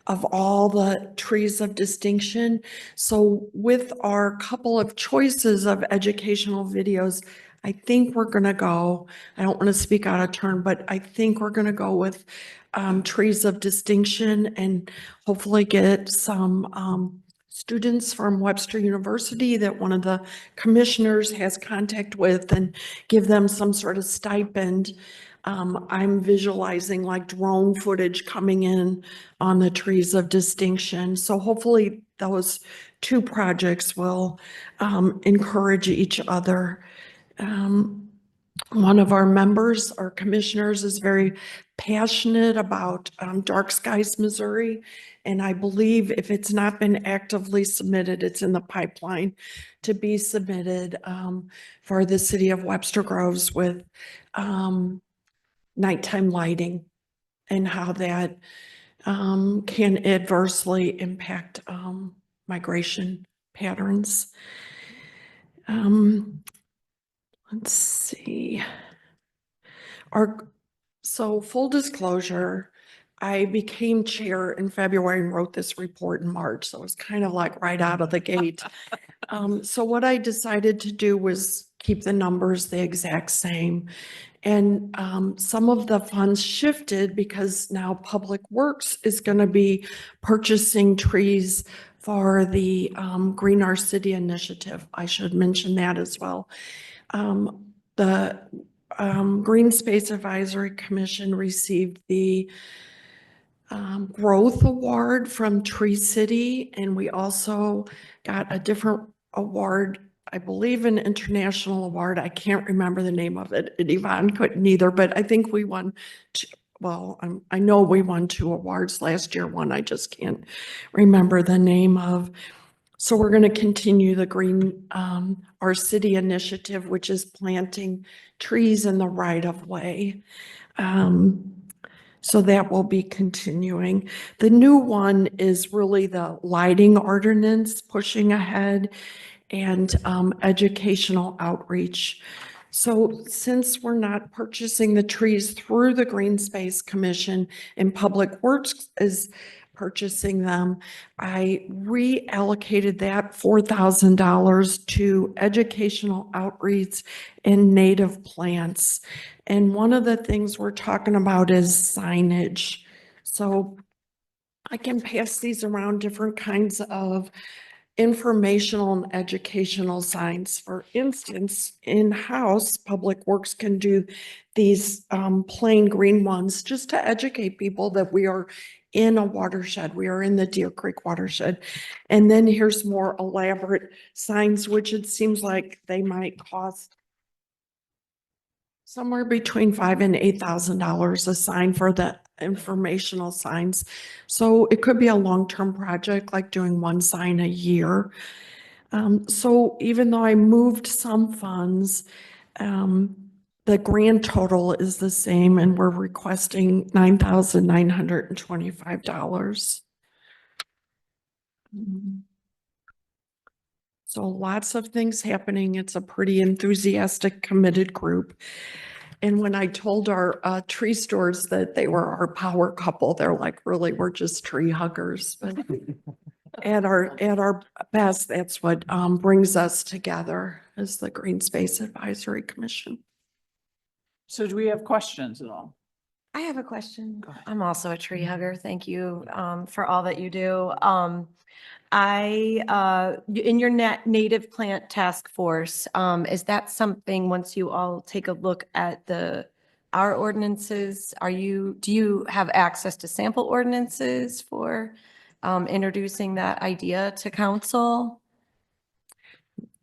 Speaker 11: of all the trees of distinction. So with our couple of choices of educational videos, I think we're going to go, I don't want to speak out of turn, but I think we're going to go with trees of distinction, and hopefully get some students from Webster University that one of the commissioners has contact with, and give them some sort of stipend. I'm visualizing like drone footage coming in on the trees of distinction. So hopefully those two projects will encourage each other. One of our members, our commissioners, is very passionate about Dark Skies, Missouri. And I believe if it's not been actively submitted, it's in the pipeline to be submitted for the city of Webster Groves with nighttime lighting, and how that can adversely impact migration patterns. Let's see. So full disclosure, I became chair in February and wrote this report in March. So it was kind of like right out of the gate. So what I decided to do was keep the numbers the exact same. And some of the funds shifted because now Public Works is going to be purchasing trees for the Green Our City initiative. I should mention that as well. The Green Space Advisory Commission received the Growth Award from Tree City, and we also got a different award, I believe an international award. I can't remember the name of it. And Yvonne couldn't either, but I think we won, I know we won 2 awards last year. One I just can't remember the name of. So we're going to continue the Green Our City initiative, which is planting trees in the right of way. So that will be continuing. The new one is really the lighting ordinance pushing ahead and educational outreach. So since we're not purchasing the trees through the Green Space Commission and Public Works is purchasing them, I reallocated that $4,000 to educational outreach and native plants. And one of the things we're talking about is signage. So I can pass these around, different kinds of informational and educational signs. For instance, in-house, Public Works can do these plain green ones just to educate people that we are in a watershed. We are in the Deer Creek watershed. And then here's more elaborate signs, which it seems like they might cost somewhere between $5,000 and $8,000 a sign for the informational signs. So it could be a long-term project, like doing one sign a year. So even though I moved some funds, the grand total is the same, and we're requesting $9,925. So lots of things happening. It's a pretty enthusiastic, committed group. And when I told our tree stores that they were our power couple, they're like, really, we're just tree huggers. But at our best, that's what brings us together as the Green Space Advisory Commission.
Speaker 1: So do we have questions at all?
Speaker 3: I have a question.
Speaker 1: Go ahead.
Speaker 3: I'm also a tree hugger. Thank you for all that you do. In your native plant task force, is that something, once you all take a look at our ordinances, do you have access to sample ordinances for introducing that idea to council?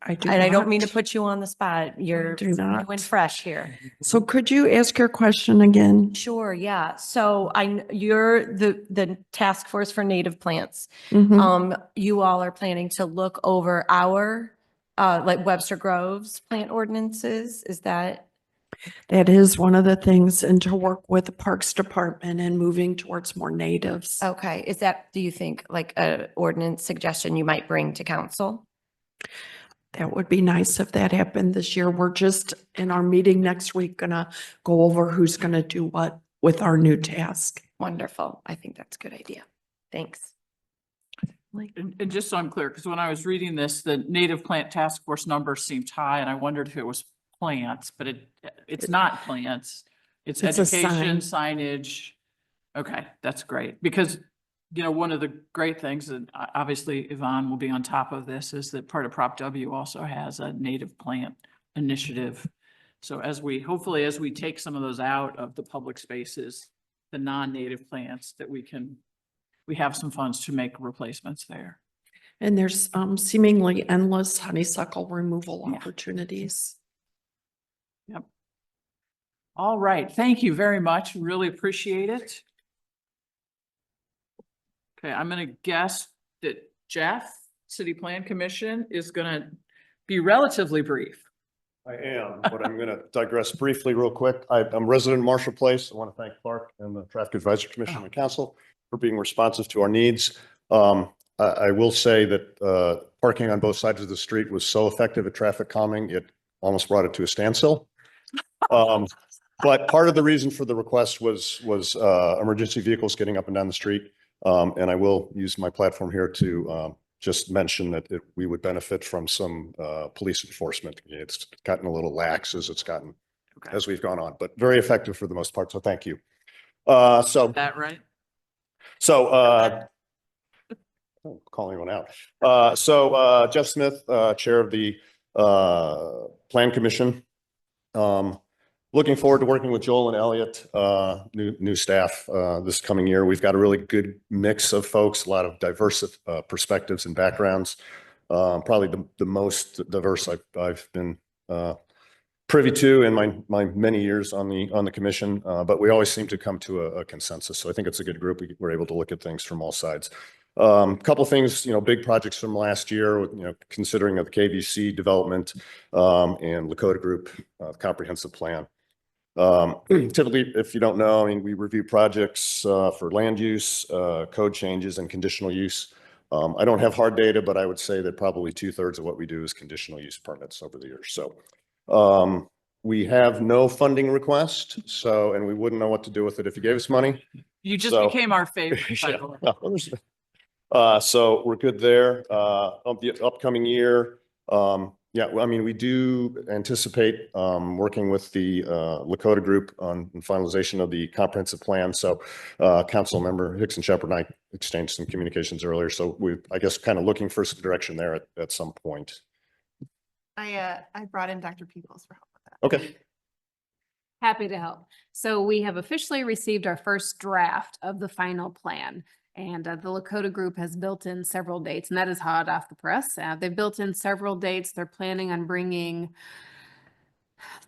Speaker 11: I do
Speaker 3: And I don't mean to
Speaker 11: not.
Speaker 3: put you on the spot. You're
Speaker 11: do
Speaker 3: new
Speaker 11: not.
Speaker 3: and fresh here.
Speaker 11: So could you ask your question again?
Speaker 3: Sure, yeah. So you're the task force for native plants.
Speaker 11: Mhm.
Speaker 3: You all are planning to look over our, like Webster Grove's plant ordinances, is that?
Speaker 11: That is one of the things, and to work with the Parks Department and moving towards more natives.
Speaker 3: Okay, is that, do you think, like a ordinance suggestion you might bring to council?
Speaker 11: That would be nice if that happened this year. We're just in our meeting next week gonna go over who's gonna do what with our new task.
Speaker 3: Wonderful. I think that's a good idea. Thanks.
Speaker 1: And just so I'm clear, because when I was reading this, the native plant task force number seemed high and I wondered if it was plants, but it's not plants. It's
Speaker 11: It's a
Speaker 1: education, signage. Okay, that's great. Because, one of the great things, and obviously Yvonne will be on top of this, is that part of Prop W also has a native plant initiative. So hopefully as we take some of those out of the public spaces, the non-native plants, that we have some funds to make replacements there.
Speaker 11: And there's seemingly endless honeysuckle removal
Speaker 1: Yeah.
Speaker 11: opportunities.
Speaker 1: Yep. All right. Thank you very much. Really appreciate it. Okay, I'm going to guess that Jeff, City Plan Commission, is going to be relatively brief.
Speaker 12: I am, but I'm going to digress briefly real quick. I'm resident of Marshall Place. I want to thank Clark and the Traffic Advisory Commission and Council for being responsive to our needs. I will say that parking on both sides of the street was so effective at traffic calming, it almost brought it to a standstill. But part of the reason for the request was emergency vehicles getting up and down the street. And I will use my platform here to just mention that we would benefit from some police enforcement. It's gotten a little lax as it's gotten as we've gone on, but very effective for the most part. So thank you. So
Speaker 1: That right?
Speaker 12: Calling one out. Jeff Smith, Chair of the Plan Commission. Looking forward to working with Joel and Elliot, new staff this coming year. We've got a really good mix of folks, a lot of diverse perspectives and backgrounds. Probably the most diverse I've been privy to in my many years on the commission, but we always seem to come to a consensus. So I think it's a good group. We're able to look at things from all sides. Couple things, big projects from last year, considering of the KVC development and Lakota Group comprehensive plan. Typically, if you don't know, I mean, we review projects for land use, code changes and conditional use. I don't have hard data, but I would say that probably 2/3 of what we do is conditional use permits over the years. So we have no funding request, so, and we wouldn't know what to do with it if you gave us money.
Speaker 1: You just
Speaker 12: So-
Speaker 1: became our favorite. by the way.
Speaker 12: So we're good there. Of the upcoming year, yeah, well, I mean, we do anticipate working with the Lakota group on finalization of the comprehensive plan. So Council Member Hickson Shepherd and I exchanged some communications earlier. So I guess, kind of looking for some direction there at some point.
Speaker 13: I brought in Dr. Peoples for help with that.
Speaker 12: Okay.
Speaker 13: Happy to help. So we have officially received our first draft of the final plan. And the Lakota group has built in several dates, and that is hot off the press. They've built in several dates. They're planning on bringing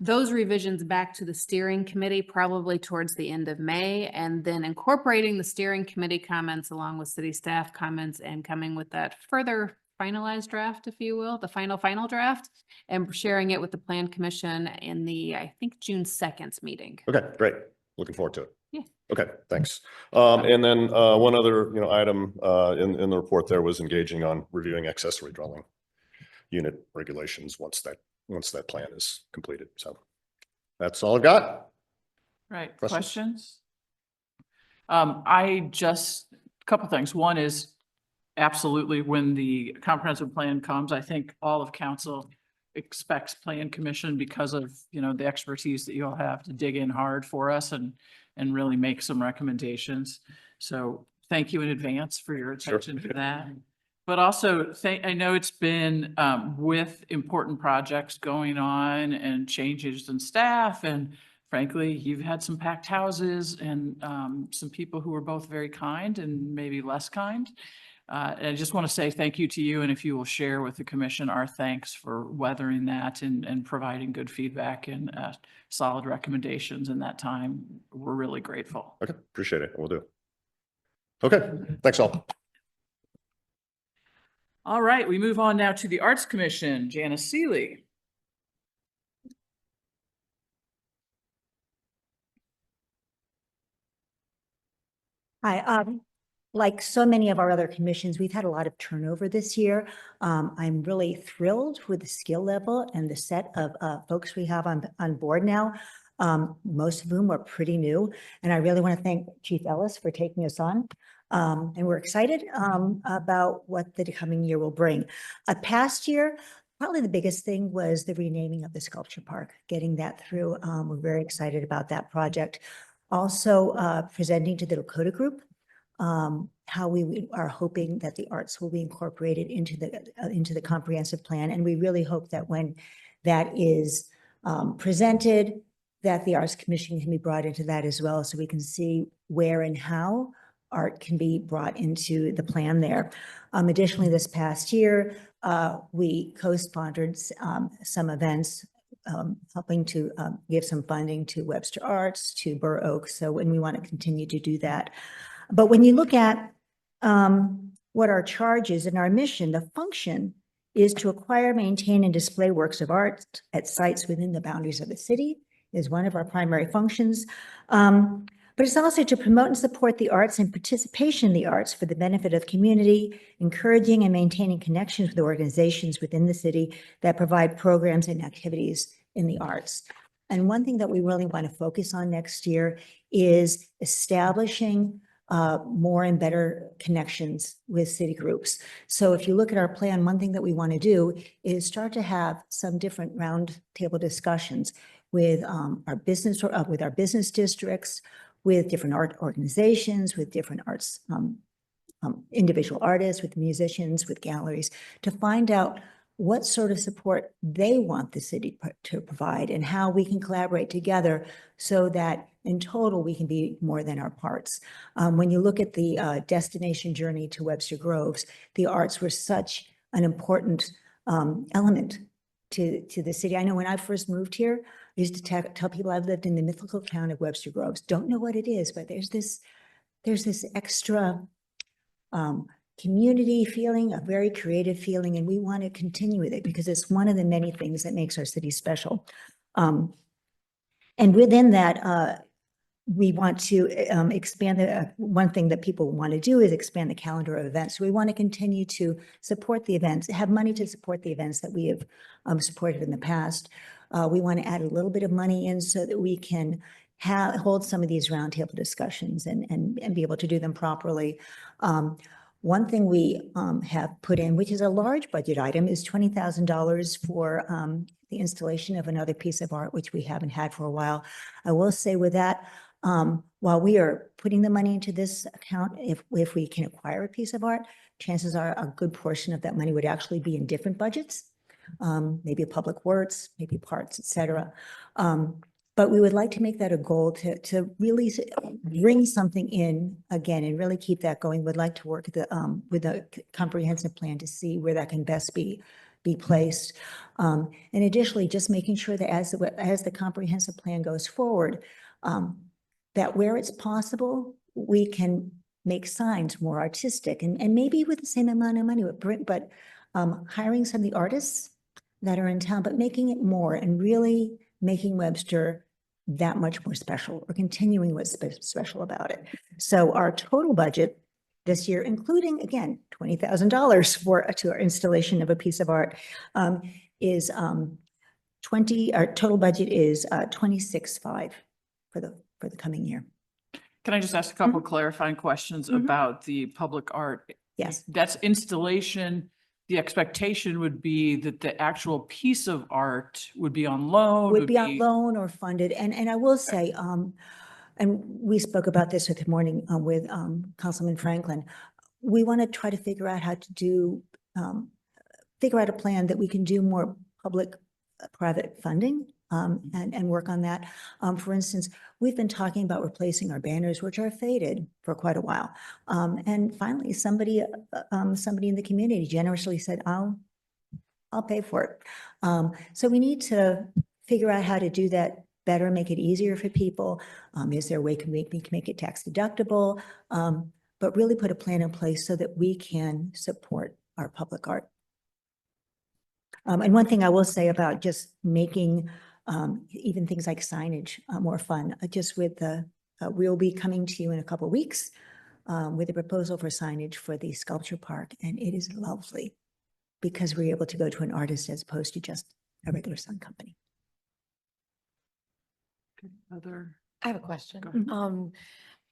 Speaker 13: those revisions back to the steering committee probably towards the end of May, and then incorporating the steering committee comments along with city staff comments and coming with that further finalized draft, if you will, the final draft, and sharing it with the Plan Commission in the, I think, June 2nd meeting.
Speaker 12: Okay, great. Looking forward to it.
Speaker 13: Yeah.
Speaker 12: Okay, thanks. And then one other, item in the report there was engaging on reviewing accessory dwelling unit regulations once that plan is completed. So that's all I've got.
Speaker 1: Right,
Speaker 12: Questions?
Speaker 1: questions? A couple things. One is absolutely when the comprehensive plan comes, I think all of council expects Plan Commission because of, the expertise that you all have to dig in hard for us and really make some recommendations. So thank you in advance for your attention to that. But also, I know it's been with important projects going on and changes in staff, and frankly, you've had some packed houses and some people who were both very kind and maybe less kind. And I just want to say thank you to you, and if you will share with the commission our thanks for weathering that and providing good feedback and solid recommendations in that time. We're really grateful.
Speaker 12: Okay, appreciate it. We'll do. Okay, thanks all.
Speaker 1: All right, we move on now to the Arts Commission. Janice Seeley.
Speaker 14: Hi, like so many of our other commissions, we've had a lot of turnover this year. I'm really thrilled with the skill level and the set of folks we have on board now, most of whom are pretty new. And I really want to thank Chief Ellis for taking us on. And we're excited about what the coming year will bring. Past year, probably the biggest thing was the renaming of the sculpture park, getting that through. We're very excited about that project. Also, presenting to the Lakota group how we are hoping that the arts will be incorporated into the comprehensive plan. And we really hope that when that is presented, that the Arts Commission can be brought into that as well, so we can see where and how art can be brought into the plan there. Additionally, this past year, we co-sponsored some events helping to give some funding to Webster Arts, to Burr Oak. So, and we want to continue to do that. But when you look at what our charge is and our mission, the function is to acquire, maintain, and display works of art at sites within the boundaries of the city is one of our primary functions. But it's also to promote and support the arts and participation in the arts for the benefit of community, encouraging and maintaining connections with organizations within the city that provide programs and activities in the arts. And one thing that we really want to focus on next year is establishing more and better connections with city groups. So if you look at our plan, one thing that we want to do is start to have some different roundtable discussions with our business districts, with different art organizations, with different arts, individual artists, with musicians, with galleries, to find out what sort of support they want the city to provide and how we can collaborate together so that in total we can be more than our parts. When you look at the destination journey to Webster Groves, the arts were such an important element to the city. I know when I first moved here, I used to tell people I've lived in the mythical town of Webster Groves. Don't know what it is, but there's this extra community feeling, a very creative feeling, and we want to continue with it because it's one of the many things that makes our city special. And within that, we want to expand one thing that people want to do is expand the calendar of events. We want to continue to support the events, have money to support the events that we have supported in the past. We want to add a little bit of money in so that we can hold some of these roundtable discussions and be able to do them properly. One thing we have put in, which is a large budget item, is $20,000 for the installation of another piece of art, which we haven't had for a while. I will say with that, while we are putting the money into this account, if we can acquire a piece of art, chances are a good portion of that money would actually be in different budgets, maybe public works, maybe parts, et cetera. But we would like to make that a goal to really bring something in again and really keep that going. We'd like to work with a comprehensive plan to see where that can best be placed. And additionally, just making sure that as the comprehensive plan goes forward, that where it's possible, we can make signs more artistic and maybe with the same amount of money, but hiring some of the artists that are in town, but making it more and really making Webster that much more special or continuing what's special about it. So our total budget this year, including, again, $20,000 to our installation of a piece of art, is our total budget is 26.5 for the coming year.
Speaker 1: Can I just ask a couple clarifying questions about the public art?
Speaker 14: Yes.
Speaker 1: That's installation. The expectation would be that the actual piece of art would be on loan.
Speaker 14: Would be on loan or funded. And I will say, and we spoke about this this morning with Councilman Franklin, we want to try to figure out how to do, figure out a plan that we can do more public-private funding and work on that. For instance, we've been talking about replacing our banners, which are faded for quite a while. And finally, somebody in the community generously said, I'll pay for it. So we need to figure out how to do that better, make it easier for people. Is there a way we can make it tax deductible? But really put a plan in place so that we can support our public art. And one thing I will say about just making even things like signage more fun, just with we'll be coming to you in a couple of weeks with a proposal for signage for the sculpture park. And it is lovely because we're able to go to an artist as opposed to just a regular sign company.
Speaker 3: I have a question.
Speaker 1: Go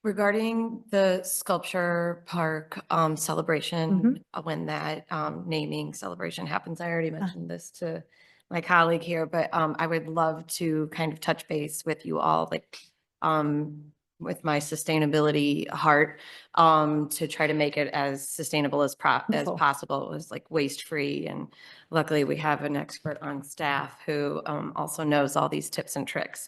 Speaker 3: Regarding the sculpture park celebration, when that naming celebration happens, I already mentioned this to my colleague here, but I would love to kind of touch base with you all, like with my sustainability heart, to try to make it as sustainable as possible, as like waste free. And luckily we have an expert on staff who also knows all these tips and tricks.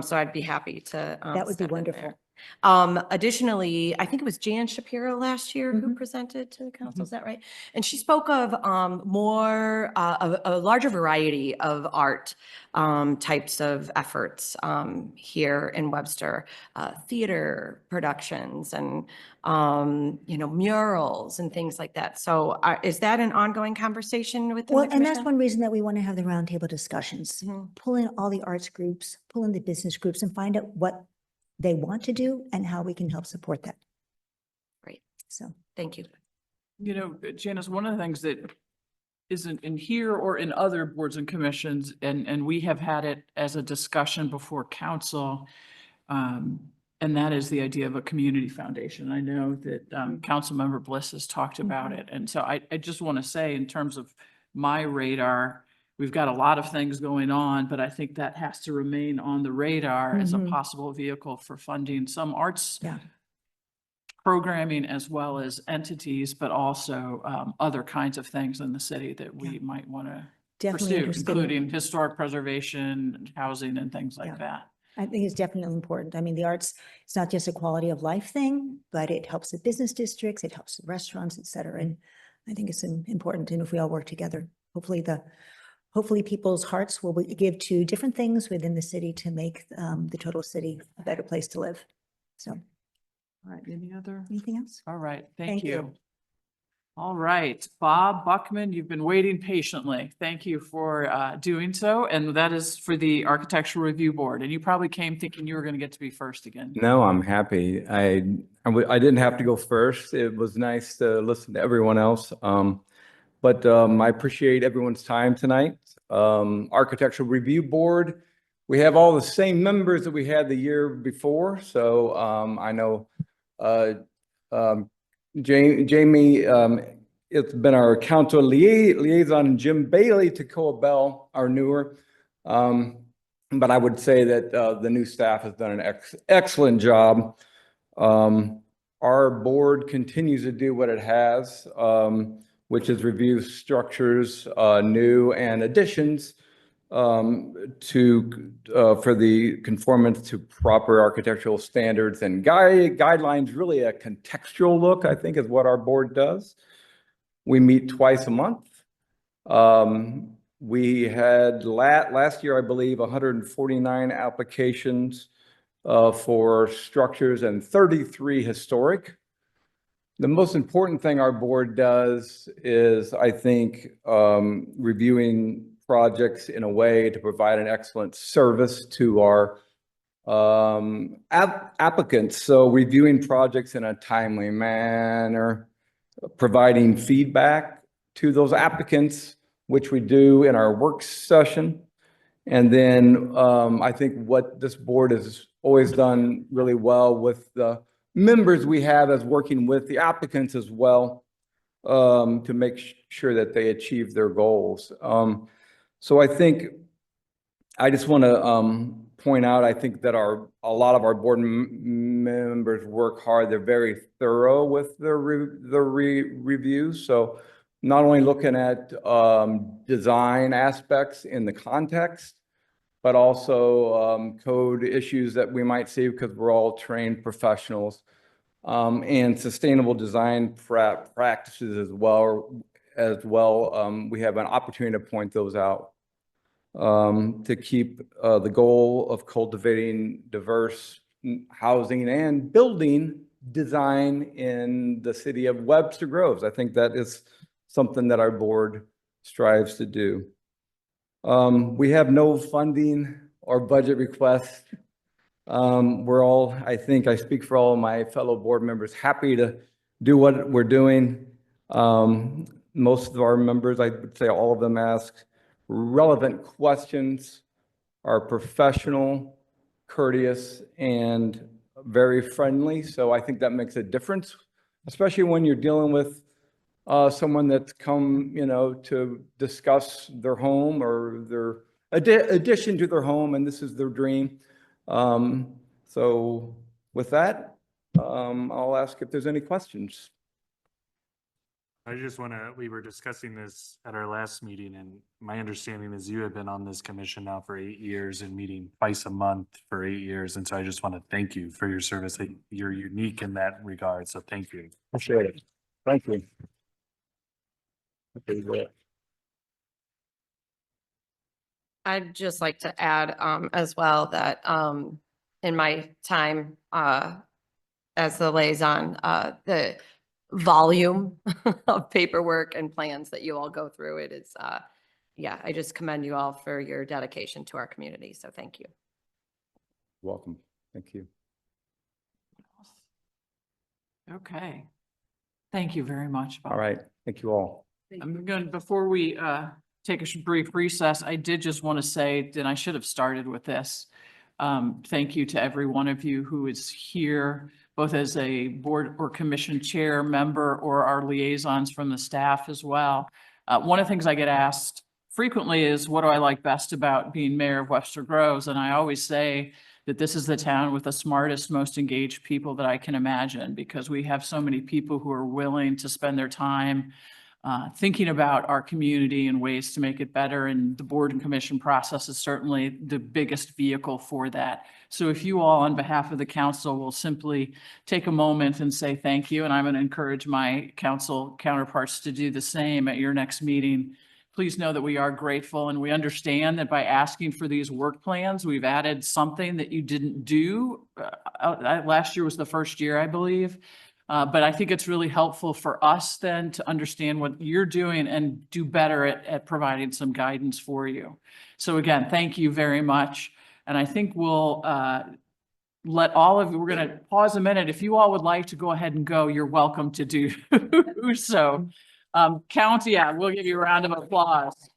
Speaker 3: So I'd be happy to
Speaker 14: That would be
Speaker 3: step in
Speaker 14: wonderful.
Speaker 3: there. Additionally, I think it was Jan Shapiro last year who presented to the council, is that right? And she spoke of a larger variety of art types of efforts here in Webster, theater productions and, murals and things like that. So is that an ongoing conversation with the
Speaker 14: Well, and that's
Speaker 3: commission?
Speaker 14: one reason that we want to have the roundtable discussions,
Speaker 3: Mhm.
Speaker 14: pull in all the arts groups, pull in the business groups and find out what they want to do and how we can help support that.
Speaker 3: Great.
Speaker 14: So,
Speaker 3: Thank you.
Speaker 1: Janice, one of the things that isn't in here or in other boards and commissions, and we have had it as a discussion before council, and that is the idea of a community foundation. I know that Councilmember Bliss has talked about it. And so I just want to say, in terms of my radar, we've got a lot of things going on, but I think that has to remain on the radar as a possible vehicle for funding some arts programming as well as entities, but also other kinds of things in the city that we might want to
Speaker 14: definitely
Speaker 1: pursue, including historic preservation, housing, and things like that.
Speaker 14: I think it's definitely important. I mean, the arts, it's not just a quality of life thing, but it helps the business districts, it helps the restaurants, et cetera. And I think it's important. And if we all work together, hopefully people's hearts will give to different things within the city to make the total city a better place to live. So,
Speaker 1: All right, anything else?
Speaker 14: Anything else?
Speaker 1: All right, thank
Speaker 14: Thank you.
Speaker 1: you. All right, Bob Buckman, you've been waiting patiently. Thank you for doing so. And that is for the Architectural Review Board. And you probably came thinking you were going to get to be first again.
Speaker 15: No, I'm happy. I didn't have to go first. It was nice to listen to everyone else. But I appreciate everyone's time tonight. Architectural Review Board, we have all the same members that we had the year before. So I know Jamie, it's been our council liaison, and Jim Bailey to Bell, our newer. But I would say that the new staff has done an excellent job. Our board continues to do what it has, which is review structures, new and additions for the conformance to proper architectural standards and guidelines. Really a contextual look, I think, is what our board does. We meet twice a month. We had last year, I believe, 149 applications for structures and 33 historic. The most important thing our board does is, I think, reviewing projects in a way to provide an excellent service to our applicants. So reviewing projects in a timely manner, providing feedback to those applicants, which we do in our work session. And then I think what this board has always done really well with the members we have as working with the applicants as well, to make sure that they achieve their goals. So I think I just want to point out, I think that a lot of our board members work hard. They're very thorough with their reviews. So not only looking at design aspects in the context, but also code issues that we might see, because we're all trained professionals, and sustainable design practices as well. We have an opportunity to point those out, to keep the goal of cultivating diverse housing and building design in the city of Webster Groves. I think that is something that our board strives to do. We have no funding or budget requests. We're all, I think I speak for all of my fellow board members, happy to do what we're doing. Most of our members, I would say all of them, ask relevant questions, are professional, courteous, and very friendly. So I think that makes a difference, especially when you're dealing with someone that's come, to discuss their home or their addition to their home, and this is their dream. So with that, I'll ask if there's any questions.
Speaker 5: I just we were discussing this at our last meeting, and my understanding is you have been on this commission now for 8 years and meeting twice a month for 8 years. And so I just want to thank you for your service. You're unique in that regard. So thank you.
Speaker 15: Appreciate it. Thank you.
Speaker 3: I'd just like to add as well that in my time as the liaison, the volume of paperwork and plans that you all go through, it is, I just commend you all for your dedication to our community. So thank you.
Speaker 15: Welcome. Thank you.
Speaker 1: Okay. Thank you very much, Bob.
Speaker 15: All right. Thank you all.
Speaker 1: I'm going to, before we take a brief recess, I did just want to say that I should have started with this. Thank you to every one of you who is here, both as a board or commission chair member or our liaisons from the staff as well. One of the things I get asked frequently is, what do I like best about being mayor of Webster Groves? And I always say that this is the town with the smartest, most engaged people that I can imagine, because we have so many people who are willing to spend their time thinking about our community and ways to make it better. And the board and commission process is certainly the biggest vehicle for that. So if you all, on behalf of the council, will simply take a moment and say thank you, and I'm going to encourage my council counterparts to do the same at your next meeting. Please know that we are grateful, and we understand that by asking for these work plans, we've added something that you didn't do. Last year was the first year, I believe. But I think it's really helpful for us then to understand what you're doing and do better at providing some guidance for you. So again, thank you very much. And I think we'll let all of you, we're going to pause a minute. If you all would like to go ahead and go, you're welcome to do so. County, yeah, we'll give you a round of applause.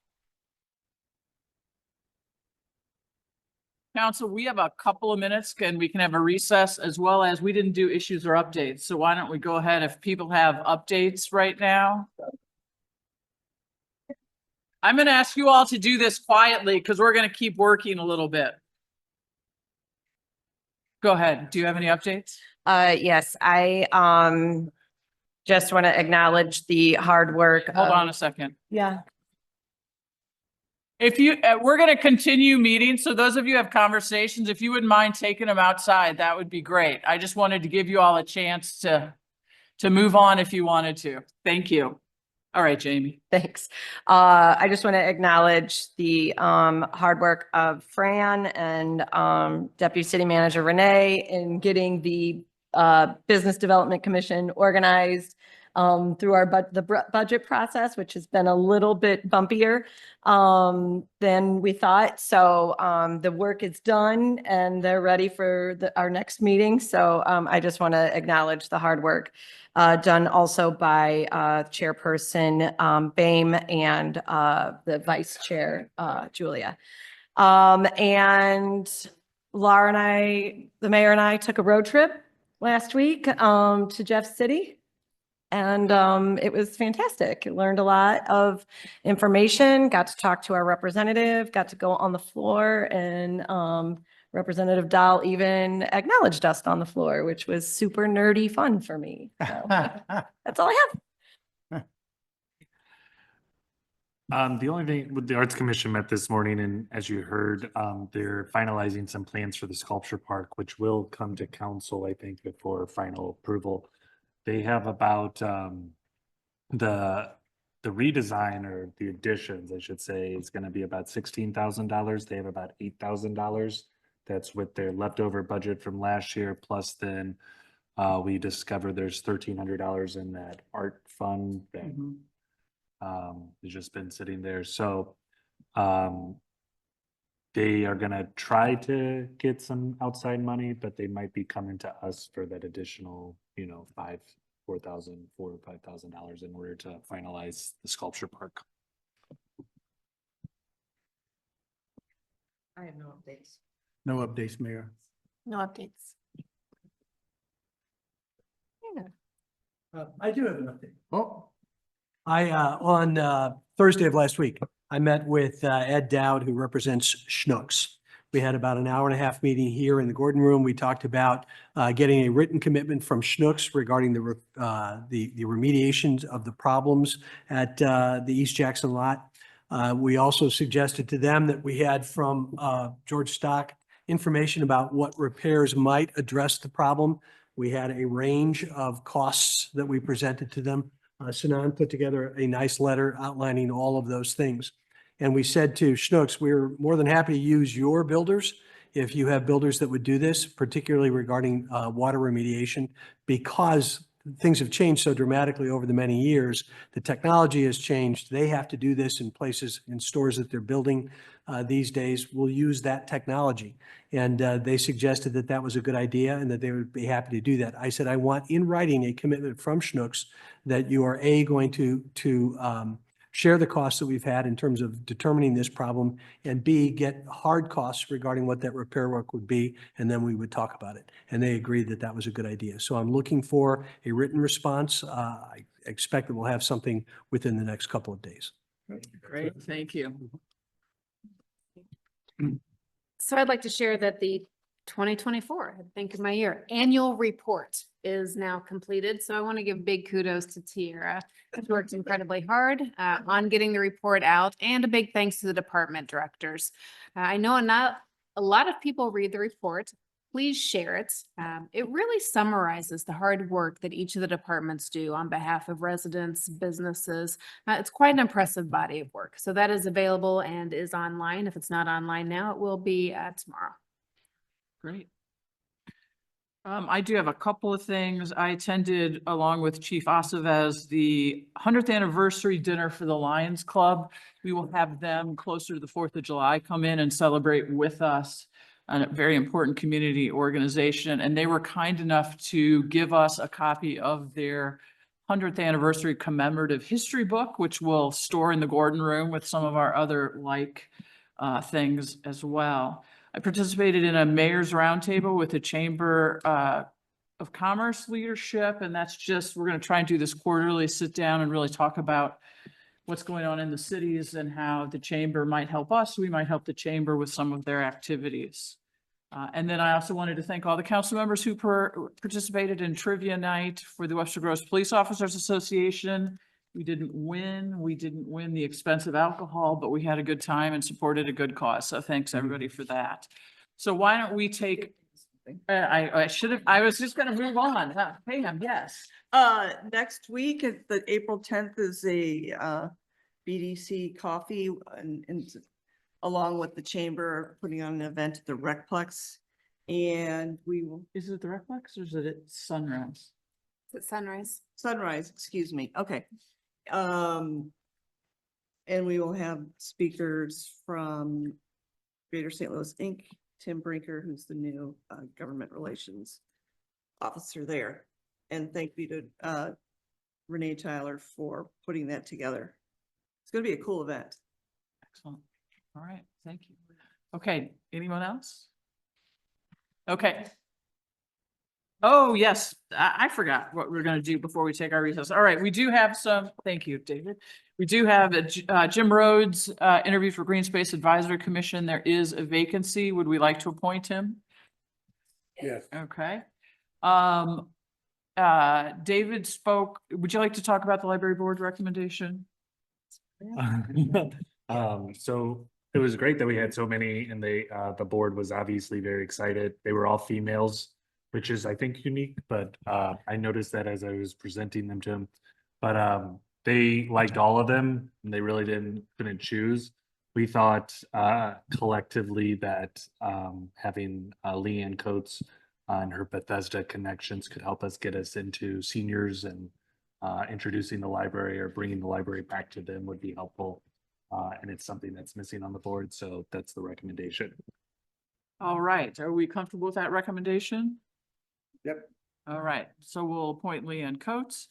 Speaker 1: Council, we have a couple of minutes and we can have a recess, as well as we didn't do issues or updates. So why don't we go ahead if people have updates right now? I'm going to ask you all to do this quietly because we're going to keep working a little bit. Go ahead. Do you have any updates?
Speaker 3: Yes, I just want to acknowledge the hard work.
Speaker 1: Hold on a second.
Speaker 3: Yeah.
Speaker 1: If you, we're going to continue meeting. So those of you who have conversations, if you wouldn't mind taking them outside, that would be great. I just wanted to give you all a chance to move on if you wanted to. Thank you. All right, Jamie.
Speaker 3: Thanks. I just want to acknowledge the hard work of Fran and Deputy City Manager Renee in getting the Business Development Commission organized through our budget process, which has been a little bit bumpier than we thought. So the work is done and they're ready for our next meeting. So I just want to acknowledge the hard work done also by Chairperson Boehm and the Vice Chair Julia. And Laura and I, the mayor and I, took a road trip last week to Jeff City. And it was fantastic. Learned a lot of information, got to talk to our representative, got to go on the floor, and Representative Dahl even acknowledged us on the floor, which was super nerdy fun for me. So that's all I have.
Speaker 5: The only thing with the Arts Commission met this morning, and as you heard, they're finalizing some plans for the sculpture park, which will come to council, I think, before final approval. They have about the redesign, or the additions, I should say, is going to be about $16,000. They have about $8,000. That's with their leftover budget from last year. Plus, then we discovered there's $1,300 in that art fund that has just been sitting there. So they are going to try to get some outside money, but they might be coming to us for that additional, $4,000 or $5,000 in order to finalize the sculpture park.
Speaker 3: I have no updates.
Speaker 7: No updates, Mayor.
Speaker 3: No updates. Yeah.
Speaker 16: I do have an update. Oh, on Thursday of last week, I met with Ed Dowd, who represents Schnucks. We had about an hour and a half meeting here in the Gordon Room. We talked about getting a written commitment from Schnucks regarding the remediations of the problems at the East Jackson lot. We also suggested to them that we had from George Stock information about what repairs might address the problem. We had a range of costs that we presented to them. Sinan put together a nice letter outlining all of those things. And we said to Schnucks, we're more than happy to use your builders if you have builders that would do this, particularly regarding water remediation, because things have changed so dramatically over the many years. The technology has changed. They have to do this in places, in stores that they're building these days. We'll use that technology. And they suggested that that was a good idea and that they would be happy to do that. I said, I want in writing a commitment from Schnucks that you are going to share the costs that we've had in terms of determining this problem, and B, get hard costs regarding what that repair work would be, and then we would talk about it. And they agreed that that was a good idea. So I'm looking for a written response. I expect that we'll have something within the next couple of days.
Speaker 1: Great, thank you.
Speaker 13: So I'd like to share that the 2024, I think of my year, annual report is now completed. So I want to give big kudos to Tiara. She's worked incredibly hard on getting the report out, and a big thanks to the department directors. I know not a lot of people read the report. Please share it. It really summarizes the hard work that each of the departments do on behalf of residents, businesses. It's quite an impressive body of work. So that is available and is online. If it's not online now, it will be tomorrow.
Speaker 1: Great. I do have a couple of things. I attended, along with Chief Aceves, the 100th anniversary dinner for the Lions Club. We will have them closer to the 4th of July come in and celebrate with us, a very important community organization. And they were kind enough to give us a copy of their 100th anniversary commemorative history book, which we'll store in the Gordon Room with some of our other things as well. I participated in a mayor's roundtable with the Chamber of Commerce leadership, and that's just, we're going to try and do this quarterly, sit down and really talk about what's going on in the cities and how the chamber might help us. We might help the chamber with some of their activities. And then I also wanted to thank all the council members who participated in trivia night for the Webster Groves Police Officers Association. We didn't win the expensive alcohol, but we had a good time and supported a good cause. So thanks everybody for that. So why don't we take, I was just gonna move on. Pam, yes.
Speaker 17: Next week, the April 10th is a BDC coffee and along with the chamber putting on an event at the Recplex. And we will.
Speaker 1: Is it the Recplex or is it at Sunrise?
Speaker 13: It's at Sunrise.
Speaker 17: Sunrise, excuse me. Okay. And we will have speakers from Greater St. Louis Inc., Tim Brinker, who's the new government relations officer there. And thank you to Renee Tyler for putting that together. It's going to be a cool event.
Speaker 1: Excellent. All right, thank you. Okay, anyone else? Okay. Oh, yes, I forgot what we're going to do before we take our recess. All right, we do have some, thank you, David. We do have a Jim Rhodes interview for Green Space Advisory Commission. There is a vacancy. Would we like to appoint him?
Speaker 7: Yes.
Speaker 1: Okay. David spoke. Would you like to talk about the library board recommendation?
Speaker 5: So it was great that we had so many, and the board was obviously very excited. They were all females, which is, I think, unique, but I noticed that as I was presenting them to him. But they liked all of them, and they really couldn't choose. We thought collectively that having Leanne Coates and her Bethesda connections could help us get us into seniors, and introducing the library or bringing the library back to them would be helpful. And it's something that's missing on the board, so that's the recommendation.
Speaker 1: All right, are we comfortable with that recommendation?
Speaker 7: Yep.
Speaker 1: All right, so we'll appoint Leanne Coates.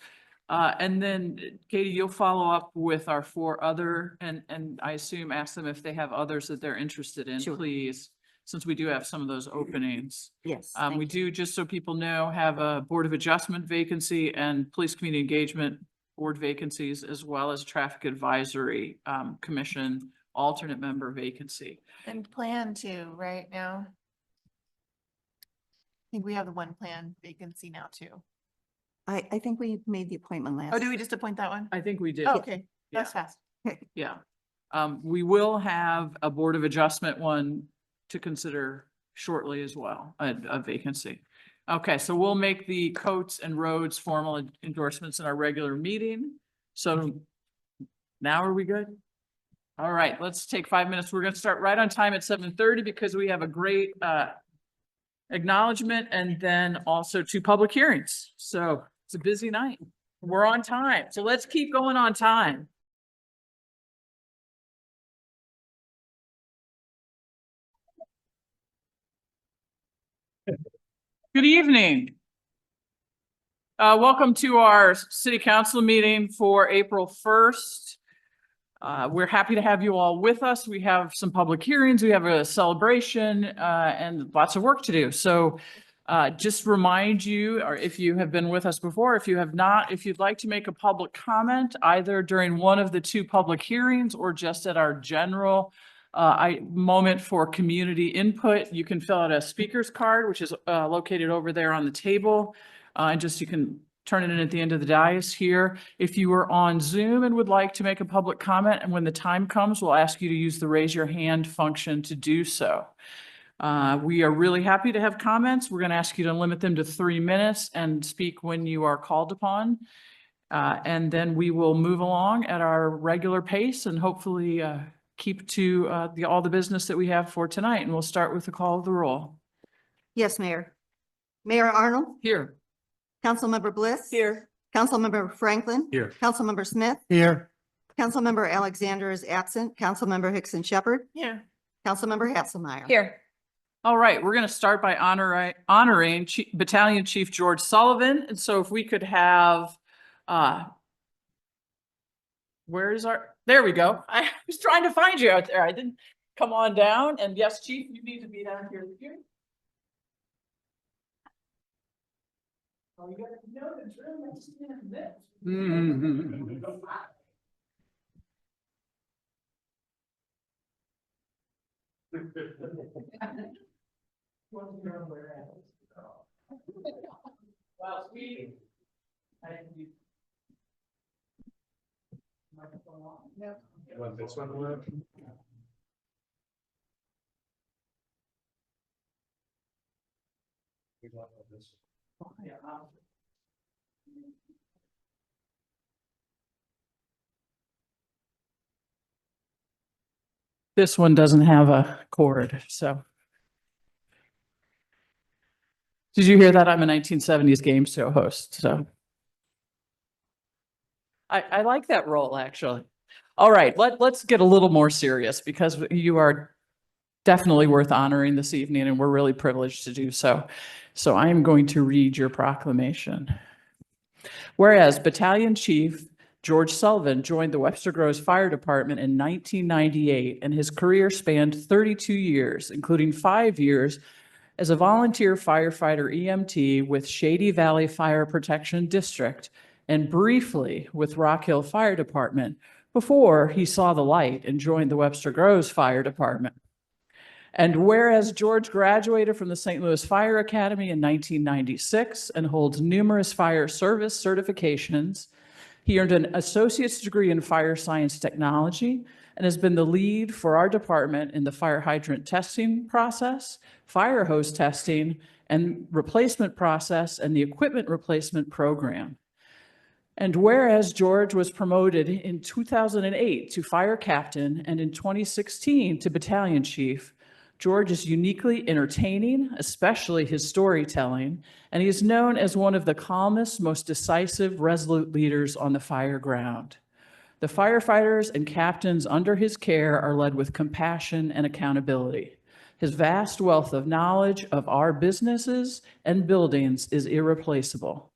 Speaker 1: And then Katie, you'll follow up with our 4 other, and I assume ask them if they have others that they're interested in,
Speaker 3: Sure.
Speaker 1: please, since we do have some of those openings.
Speaker 3: Yes.
Speaker 1: We do, just so people know, have a Board of Adjustment vacancy and Police Community Engagement Board vacancies, as well as Traffic Advisory Commission alternate member vacancy.
Speaker 18: And plan to right now. I think we have the one plan vacancy now too.
Speaker 8: I think we made the appointment last.
Speaker 18: Oh, did we just appoint that one?
Speaker 1: I think we did.
Speaker 18: Oh, okay,
Speaker 1: Yeah.
Speaker 18: that's fast.
Speaker 1: Yeah. We will have a Board of Adjustment one to consider shortly as well, a vacancy. Okay, so we'll make the Coates and Rhodes formal endorsements in our regular meeting. So now are we good? All right, let's take 5 minutes. We're going to start right on time at 7:30 because we have a great acknowledgement and then also 2 public hearings. So it's a busy night. We're on time. So let's keep going on time. Good evening. Welcome to our city council meeting for April 1st. We're happy to have you all with us. We have some public hearings, we have a celebration, and lots of work to do. So just remind you, or if you have been with us before, if you have not, if you'd like to make a public comment, either during one of the 2 public hearings or just at our general moment for community input, you can fill out a speaker's card, which is located over there on the table. And just you can turn it in at the end of the dais here. If you are on Zoom and would like to make a public comment, and when the time comes, we'll ask you to use the raise your hand function to do so. We are really happy to have comments. We're going to ask you to limit them to 3 minutes and speak when you are called upon. And then we will move along at our regular pace and hopefully keep to all the business that we have for tonight. And we'll start with the call of the roll.
Speaker 8: Yes, Mayor.
Speaker 17: Mayor Arnold,
Speaker 1: Here.
Speaker 17: Councilmember Bliss.
Speaker 10: Here.
Speaker 17: Councilmember Franklin.
Speaker 5: Here.
Speaker 17: Councilmember Smith.
Speaker 7: Here.
Speaker 17: Councilmember Alexander is absent. Councilmember Hickson Shepherd.
Speaker 10: Here.
Speaker 17: Councilmember Hatzelmeyer.
Speaker 3: Here.
Speaker 1: All right, we're going to start by honoring Battalion Chief George Sullivan. And so if we could have, where is there we go. I was trying to find you out there. I didn't come on down. And yes, Chief, you need to be down here with you. Oh, you gotta know the drill, I just can't miss. Well, sweetie.
Speaker 5: Want this one to work?
Speaker 1: This one doesn't have a cord, so. Did you hear that? I'm a 1970s game show host, so. I like that role, actually. All right, let's get a little more serious because you are definitely worth honoring this evening and we're really privileged to do so. So I am going to read your proclamation. Whereas Battalion Chief George Sullivan joined the Webster Groves Fire Department in 1998 and his career spanned 32 years, including 5 years as a volunteer firefighter EMT with Shady Valley Fire Protection District and briefly with Rock Hill Fire Department before he saw the light and joined the Webster Groves Fire Department. And whereas George graduated from the St. Louis Fire Academy in 1996 and holds numerous fire service certifications, he earned an associate's degree in fire science technology and has been the lead for our department in the fire hydrant testing process, fire hose testing, and replacement process, and the equipment replacement program. And whereas George was promoted in 2008 to fire captain and in 2016 to battalion chief, George is uniquely entertaining, especially his storytelling, and he is known as one of the calmest, most decisive, resolute leaders on the fire ground. The firefighters and captains under his care are led with compassion and accountability. His vast wealth of knowledge of our businesses and buildings is irreplaceable.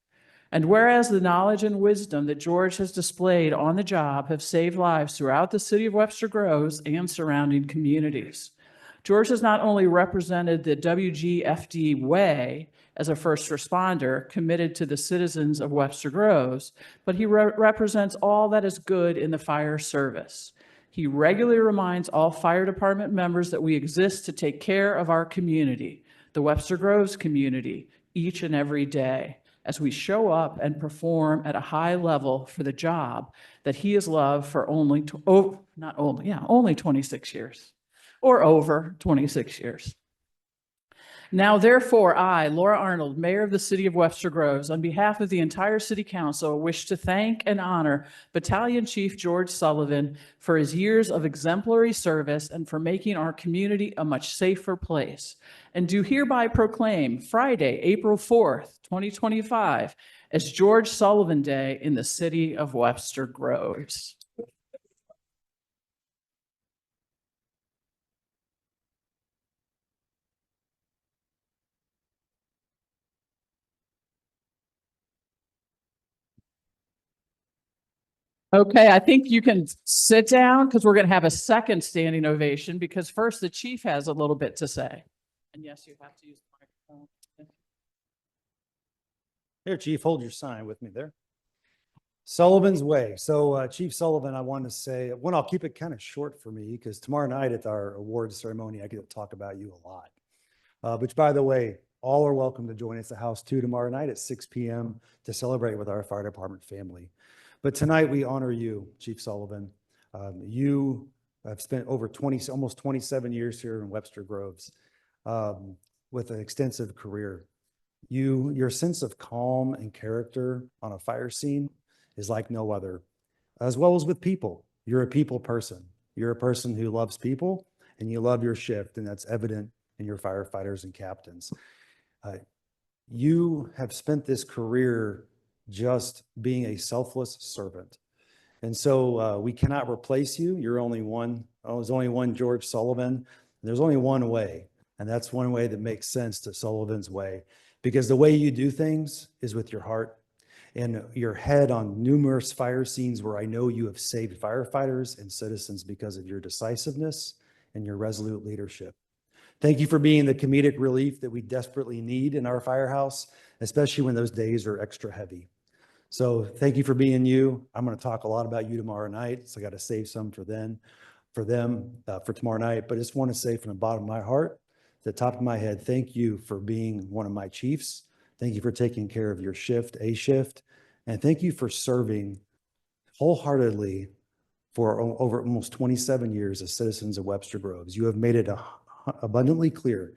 Speaker 1: And whereas the knowledge and wisdom that George has displayed on the job have saved lives throughout the city of Webster Groves and surrounding communities, George has not only represented the WGFD way as a first responder committed to the citizens of Webster Groves, but he represents all that is good in the fire service. He regularly reminds all fire department members that we exist to take care of our community, the Webster Groves community, each and every day, as we show up and perform at a high level for the job that he has loved for only 26 years. Or over 26 years. Now, therefore, I, Laura Arnold, Mayor of the City of Webster Groves, on behalf of the entire City Council, wish to thank and honor Battalion Chief George Sullivan for his years of exemplary service and for making our community a much safer place, and do hereby proclaim Friday, April 4th, 2025, as George Sullivan Day in the City of Webster Groves. Okay, I think you can sit down because we're going to have a second standing ovation because first the chief has a little bit to say. And yes, you have to use the microphone.
Speaker 19: Here, Chief, hold your sign with me there. Sullivan's Way. So Chief Sullivan, I want to say, one, I'll keep it kind of short for me because tomorrow night at our awards ceremony, I get to talk about you a lot. Which, by the way, all are welcome to join us at House 2 tomorrow night at 6 p.m. to celebrate with our fire department family. But tonight we honor you, Chief Sullivan. You have spent over almost 27 years here in Webster Groves with an extensive career. Your sense of calm and character on a fire scene is like no other, as well as with people. You're a people person. You're a person who loves people and you love your shift, and that's evident in your firefighters and captains. You have spent this career just being a selfless servant. And so we cannot replace you. You're only one. Oh, there's only one George Sullivan. There's only one way. And that's one way that makes sense to Sullivan's way. Because the way you do things is with your heart and your head on numerous fire scenes where I know you have saved firefighters and citizens because of your decisiveness and your resolute leadership. Thank you for being the comedic relief that we desperately need in our firehouse, especially when those days are extra heavy. So thank you for being you. I'm going to talk a lot about you tomorrow night, so I got to save some for them for tomorrow night. But I just want to say from the bottom of my heart, the top of my head, thank you for being one of my chiefs. Thank you for taking care of your shift, and thank you for serving wholeheartedly for over almost 27 years as citizens of Webster Groves. You have made it abundantly clear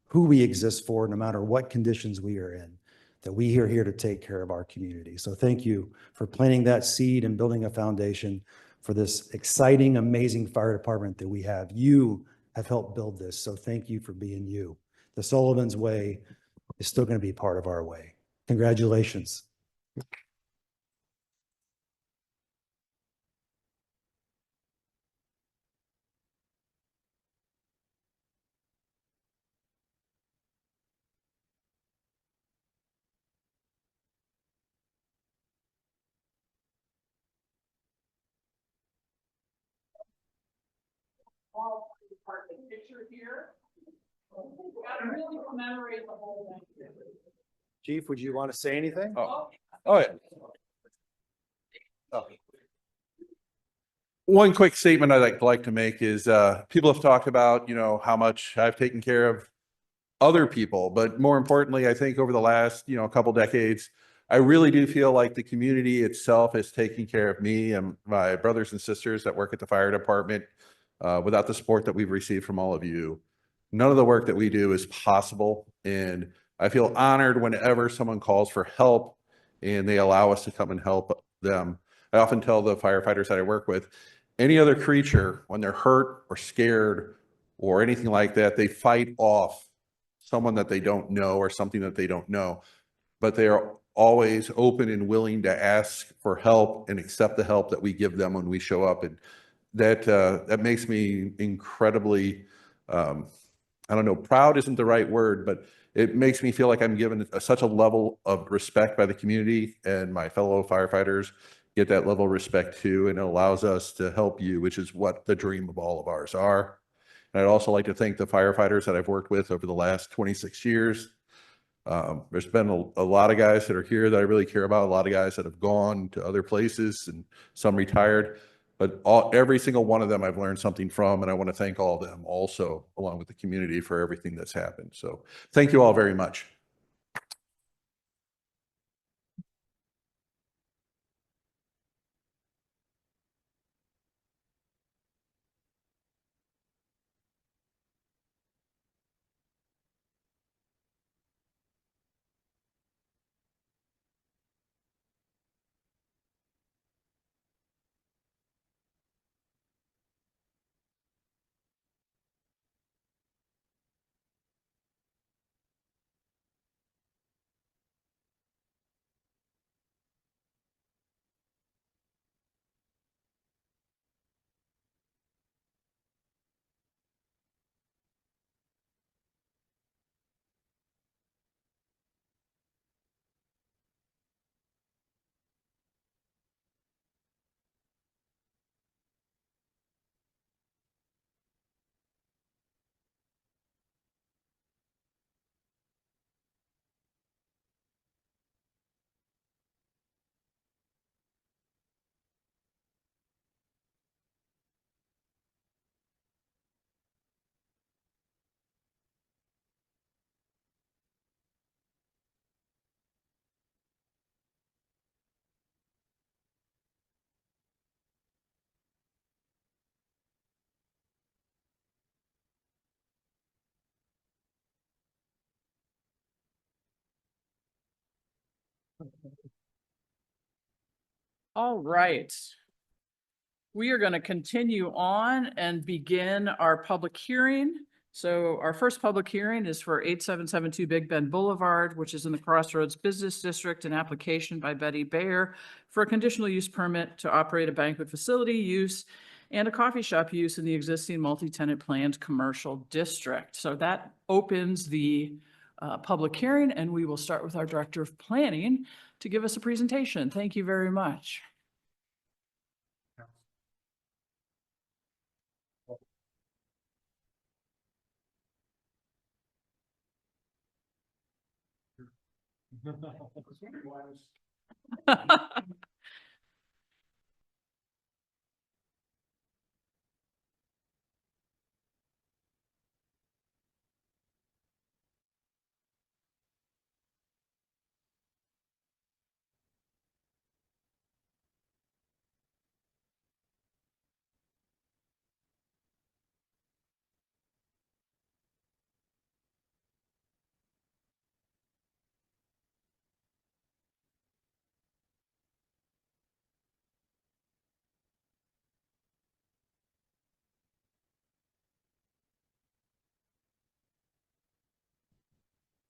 Speaker 19: who we exist for, no matter what conditions we are in, that we are here to take care of our community. So thank you for planting that seed and building a foundation for this exciting, amazing fire department that we have. You have helped build this, so thank you for being you. The Sullivan's way is still going to be part of our way. Congratulations.
Speaker 1: Picture here. Gotta really commemorate the whole thing.
Speaker 19: Chief, would you want to say anything?
Speaker 20: Oh, yeah. Oh. One quick statement I'd like to make is people have talked about, how much I've taken care of other people, but more importantly, I think over the last, couple decades, I really do feel like the community itself is taking care of me and my brothers and sisters that work at the fire department. Without the support that we've received from all of you, none of the work that we do is possible. And I feel honored whenever someone calls for help and they allow us to come and help them. I often tell the firefighters that I work with, any other creature, when they're hurt or scared or anything like that, they fight off someone that they don't know or something that they don't know. But they are always open and willing to ask for help and accept the help that we give them when we show up. And that makes me incredibly, I don't know, proud isn't the right word, but it makes me feel like I'm given such a level of respect by the community, and my fellow firefighters get that level of respect too. And it allows us to help you, which is what the dream of all of ours are. And I'd also like to thank the firefighters that I've worked with over the last 26 years. There's been a lot of guys that are here that I really care about, a lot of guys that have gone to other places and some retired, but every single one of them I've learned something from, and I want to thank all of them also, along with the community, for everything that's happened. So thank you all very much.
Speaker 1: All right. We are going to continue on and begin our public hearing So our first public hearing is for 8772 Big Bend Boulevard, which is in the Crossroads Business District, an application by Betty Bayer for a conditional use permit to operate a banquet facility use and a coffee shop use in the existing multi-tenant planned commercial district. So that opens the public hearing, and we will start with our Director of Planning to give us a presentation. Thank you very much.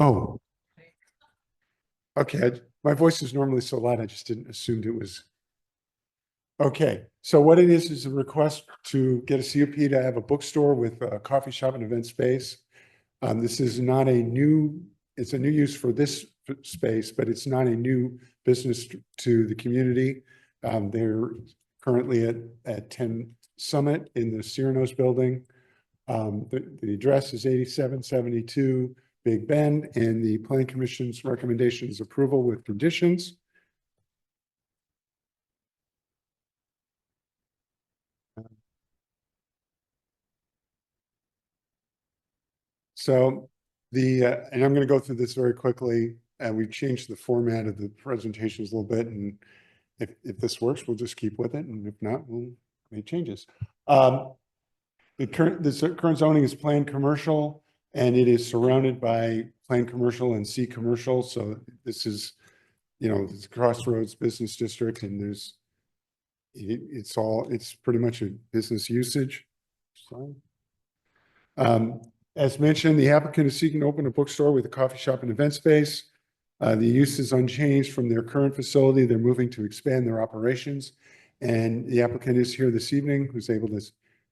Speaker 19: Oh. Okay, my voice is normally so loud, I just didn't assume it was. Okay, so what it is a request to get a CUP to have a bookstore with a coffee shop and event space. This is not a new, it's a new use for this space, but it's not a new business to the community. They're currently at 10 Summit in the Cyrano's building. The address is 8772 Big Bend, and the Planning Commission's recommendation is approval with conditions. So and I'm going to go through this very quickly, and we've changed the format of the presentations a little bit, and if this works, we'll just keep with it, and if not, we'll make changes. The current zoning is planned commercial, and it is surrounded by planned commercial and C commercial. So this is, this Crossroads Business District, and it's pretty much a business usage. As mentioned, the applicant is seeking to open a bookstore with a coffee shop and event space. The use is unchanged from their current facility. They're moving to expand their operations. And the applicant is here this evening, who's able to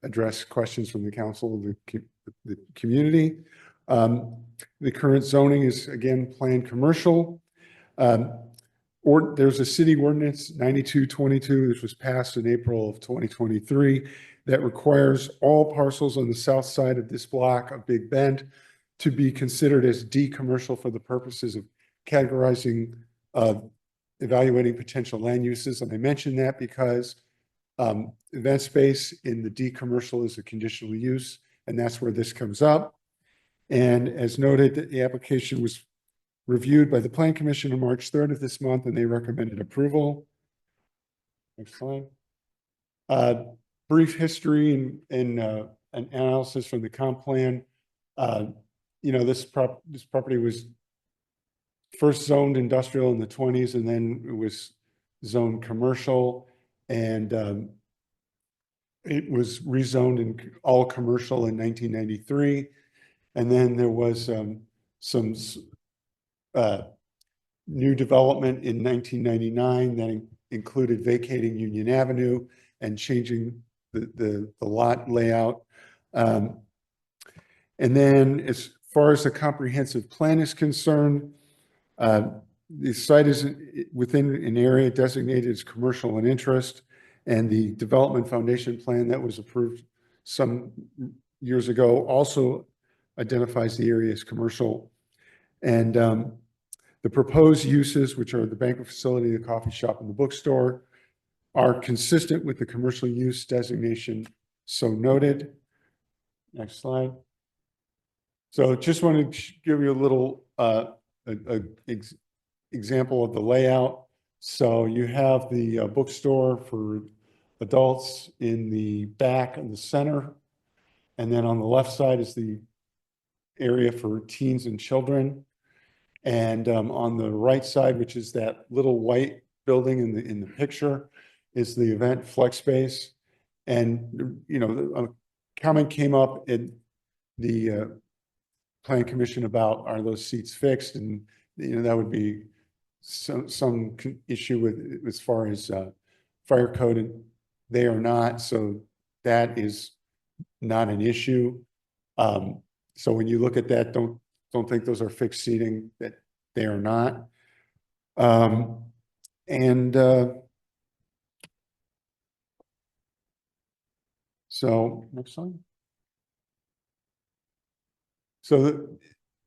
Speaker 19: address questions from the council, the community. The current zoning is, again, planned commercial. There's a city ordinance 9222, which was passed in April of 2023, that requires all parcels on the south side of this block of Big Bend to be considered as D-commercial for the purposes of categorizing, evaluating potential land uses. And I mention that because event space in the D-commercial is a conditional use, and that's where this comes up. And as noted, the application was reviewed by the Plan Commission on March 3rd of this month, and they recommended approval. Next slide. Brief history and an analysis from the comp plan. This property was first zoned industrial in the 20s, and then it was zoned commercial, and it was rezoned in all commercial in 1993. And then there was some new development in 1999 that included vacating Union Avenue and changing the lot layout. And then as far as the comprehensive plan is concerned, the site is within an area designated as commercial in interest, and the development foundation plan that was approved some years ago also identifies the area as commercial. And the proposed uses, which are the banquet facility, the coffee shop, and the bookstore, are consistent with the commercial use designation so noted. Next slide. So just wanted to give you a little example of the layout. So you have the bookstore for adults in the back and the center. And then on the left side is the area for teens and children. And on the right side, which is that little white building in the picture, is the event flex space. And, a comment came up
Speaker 4: plan commission about, are those seats fixed? And, that would be some issue with, as far as, fire code, and they are not, so that is not an issue. So when you look at that, don't think those are fixed seating, that they are not. And, so next slide. So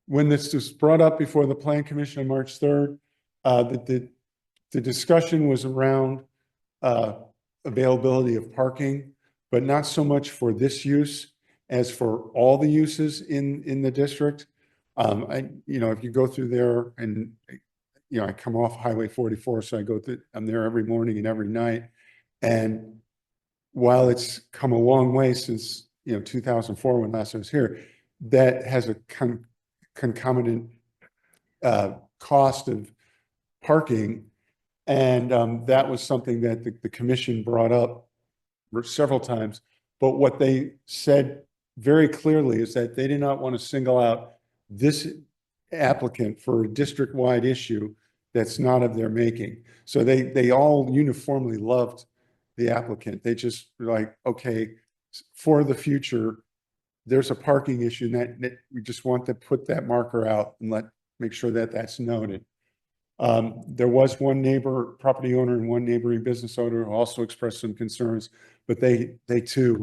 Speaker 4: when this was brought up before the Plan Commission on March 3rd, the discussion was around availability of parking, but not so much for this use as for all the uses in the district. If you go through there and, I come off Highway 44, so I'm there every morning and every night. And while it's come a long way since, 2004, when last I was here, that has a concomitant cost of parking. And that was something that the commission brought up several times. But what they said very clearly is that they did not want to single out this applicant for a district-wide issue that's not of their making. So they all uniformly loved the applicant. They just were like, okay, for the future, there's a parking issue that we just want to put that marker out and make sure that that's noted. There was one neighbor, property owner, and one neighboring business owner who also expressed some concerns, but they too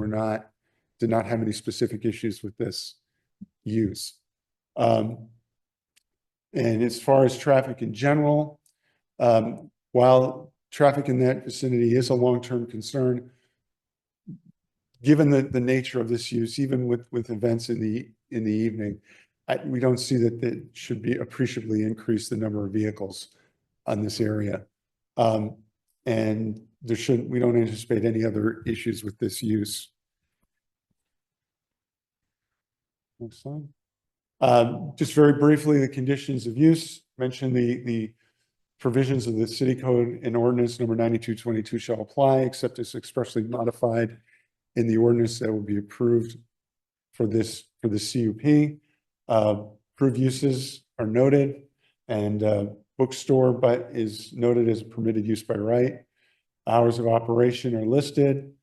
Speaker 4: did not have any specific issues with this use. And as far as traffic in general, while traffic in that vicinity is a long-term concern, given the nature of this use, even with events in the evening, we don't see that should be appreciably increase the number of vehicles on this area. And we don't anticipate any other issues with this use. Next slide. Just very briefly, the conditions of use, mention the provisions of the city code and ordinance number 9222 shall apply, except as expressly modified in the ordinance that will be approved for the CUP. Approved uses are noted, and bookstore is noted as a permitted use by right. Hours of operation are listed.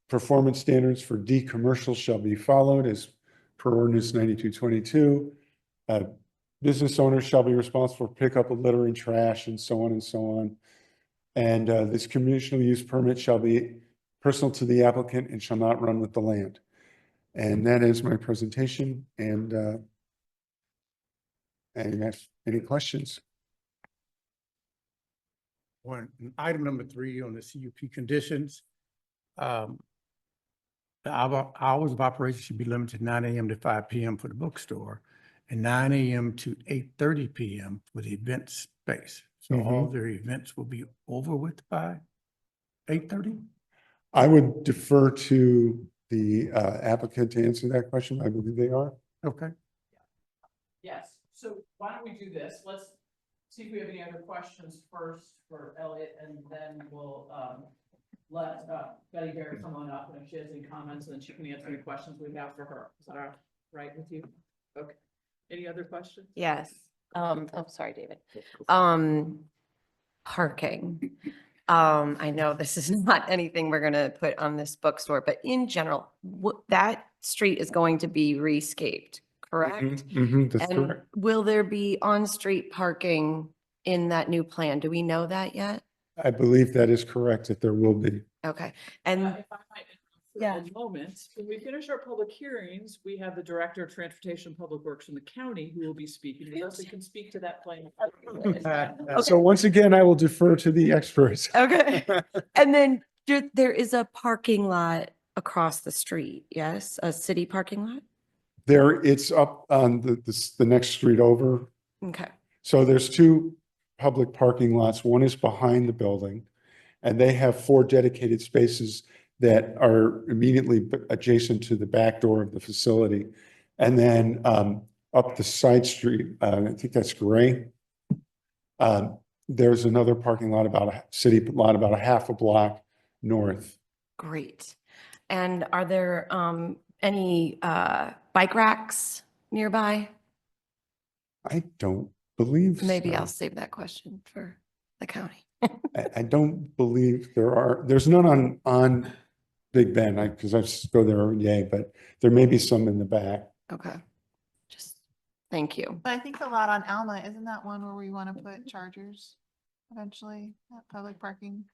Speaker 4: Performance standards for D-commercial shall be followed as per ordinance 9222. Business owners shall be responsible for pickup of litter and trash, and so on and so on. And this conditional use permit shall be personal to the applicant and shall not run with the land. And that is my presentation. And any questions?
Speaker 7: Item number 3 on the CUP conditions. The hours of operation should be limited to 9 a.m. to 5 p.m. for the bookstore and 9 a.m. to 8:30 p.m. for the event space. So all their events will be over with by 8:30?
Speaker 4: I would defer to the applicant to answer that question. I believe they are.
Speaker 7: Okay.
Speaker 1: Yes, so why don't we do this? Let's see if we have any other questions first for Elliot, and then we'll let Betty Bear come on up, and if she has any comments, then she can answer any questions we have for her. Is that all right with you? Okay. Any other questions?
Speaker 3: Yes. I'm sorry, David. Parking. I know this is not anything we're gonna put on this bookstore, but in general, that street is going to be rescaped, correct?
Speaker 4: That's
Speaker 3: And
Speaker 4: correct.
Speaker 3: will there be on-street parking in that new plan? Do we know that yet?
Speaker 4: I believe that is correct, that there will be.
Speaker 3: Okay, and
Speaker 1: If I might interrupt for a moment, when we finish our public hearings, we have the Director of Transportation and Public Works from the county who will be speaking with us and can speak to that plan.
Speaker 4: So once again, I will defer to the experts.
Speaker 3: okay. And then there is a parking lot across the street, yes? A city parking lot?
Speaker 4: It's up on the next street over.
Speaker 3: Okay.
Speaker 4: So there's 2 public parking lots. One is behind the building, and they have 4 dedicated spaces that are immediately adjacent to the back door of the facility. And then up the side street, I think that's Gray. There's another parking lot, about a city lot, about a half a block north.
Speaker 3: Great. And are there any bike racks nearby?
Speaker 19: I don't believe
Speaker 3: Maybe
Speaker 19: so.
Speaker 3: I'll save that question for the county.
Speaker 19: I don't believe there's none on Big Ben, because I just go there every day, but there may be some in the back.
Speaker 3: Okay. Just, thank you.
Speaker 18: But I think the lot on Alma, isn't that one where we want to put chargers eventually at public parking?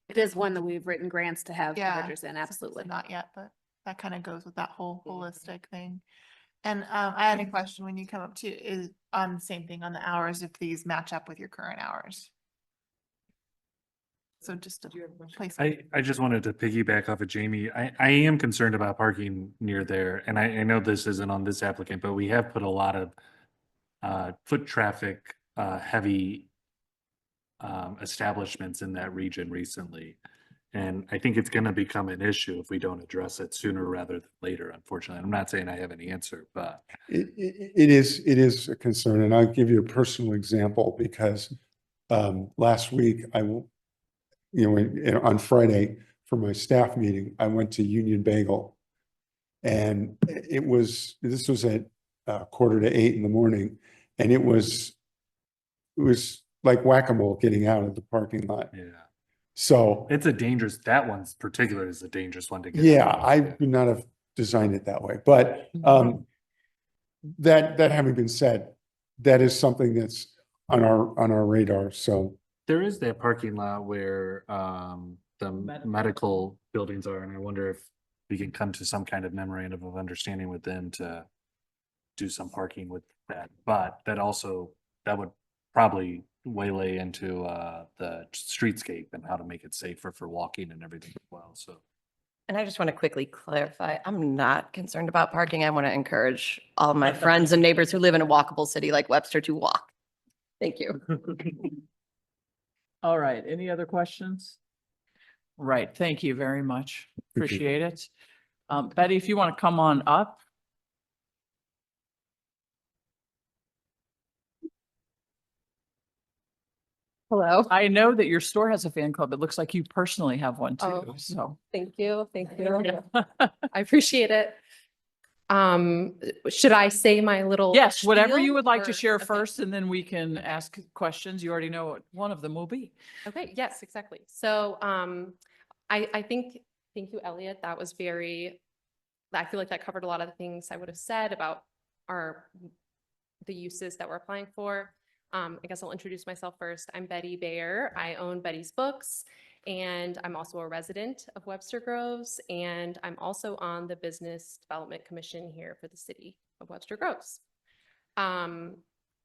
Speaker 13: It is one that we've written grants to have
Speaker 18: Yeah,
Speaker 13: chargers in, absolutely.
Speaker 18: Not yet, but that kind of goes with that whole holistic thing. And I had a question when you come up to, is on the same thing on the hours, if these match up with your current hours. So just a place.
Speaker 5: I just wanted to piggyback off of Jamie. I am concerned about parking near there. And I know this isn't on this applicant, but we have put a lot of foot traffic heavy establishments in that region recently. And I think it's going to become an issue if we don't address it sooner rather than later, unfortunately. I'm not saying I have an answer, but
Speaker 19: It is a concern, and I'll give you a personal example because last week on Friday for my staff meeting, I went to Union Bagel, and this was at 7:45 in the morning, and it was like whack-a-mole getting out of the parking lot.
Speaker 5: yeah,
Speaker 19: So
Speaker 5: it's that one's particular is a dangerous one to get.
Speaker 19: yeah,
Speaker 5: out of.
Speaker 19: I would not have designed it that way, but that having been said, that is something that's on our radar. So
Speaker 5: There is that parking lot where the medical buildings are, and I wonder if we can come to some kind of memorandum of understanding with them to do some parking with that. But that would probably waylay into the streetscape and how to make it safer for walking and everything as well. So
Speaker 3: And I just want to quickly clarify, I'm not concerned about parking. I want to encourage all my friends and neighbors who live in a walkable city like Webster to walk. Thank you.
Speaker 1: All right, any other questions? Right, thank you very much. Appreciate it. Betty, if you want to come on up.
Speaker 3: Hello.
Speaker 1: I know that your store has a fan club. It looks like you personally have one too,
Speaker 3: Oh.
Speaker 1: so.
Speaker 3: Thank you. Thank you. I appreciate it. Should I say my little?
Speaker 1: Yes, whatever you
Speaker 3: spiel,
Speaker 1: would like to
Speaker 3: or-
Speaker 1: share
Speaker 3: okay.
Speaker 1: first, and then we can ask questions. You already know what one of them will be.
Speaker 3: Okay, yes, exactly. So I think, thank you, Elliot. That was I feel like that covered a lot of the things I would have said about the uses that we're applying for. I guess I'll introduce myself first. I'm Betty Bayer. I own Betty's Books, and I'm also a resident of Webster Groves, and I'm also on the Business Development Commission here for the city of Webster Groves.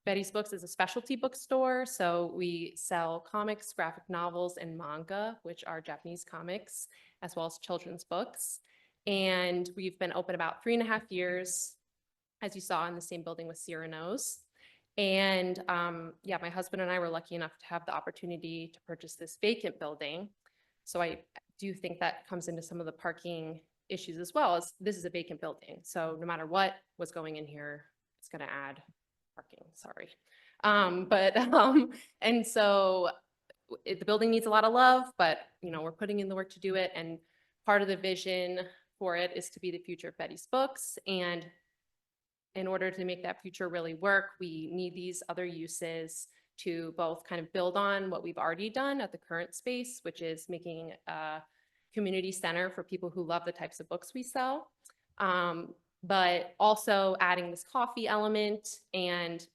Speaker 3: Betty's Books is a specialty bookstore, so we sell comics, graphic novels, and manga, which are Japanese comics, as well as children's books. And we've been open about 3.5 years, as you saw, in the same building with Cyrano's. And yeah, my husband and I were lucky enough to have the opportunity to purchase this vacant building. So I do think that comes into some of the parking issues as well, as this is a vacant building. So no matter what was going in here, it's going to add parking, sorry. And so the building needs a lot of love, but we're putting in the work to do it. And part of the vision for it is to be the future of Betty's Books. And in order to make that future really work, we need these other uses to both kind of build on what we've already done at the current space, which is making a community center for people who love the types of books we sell, but also adding this coffee element and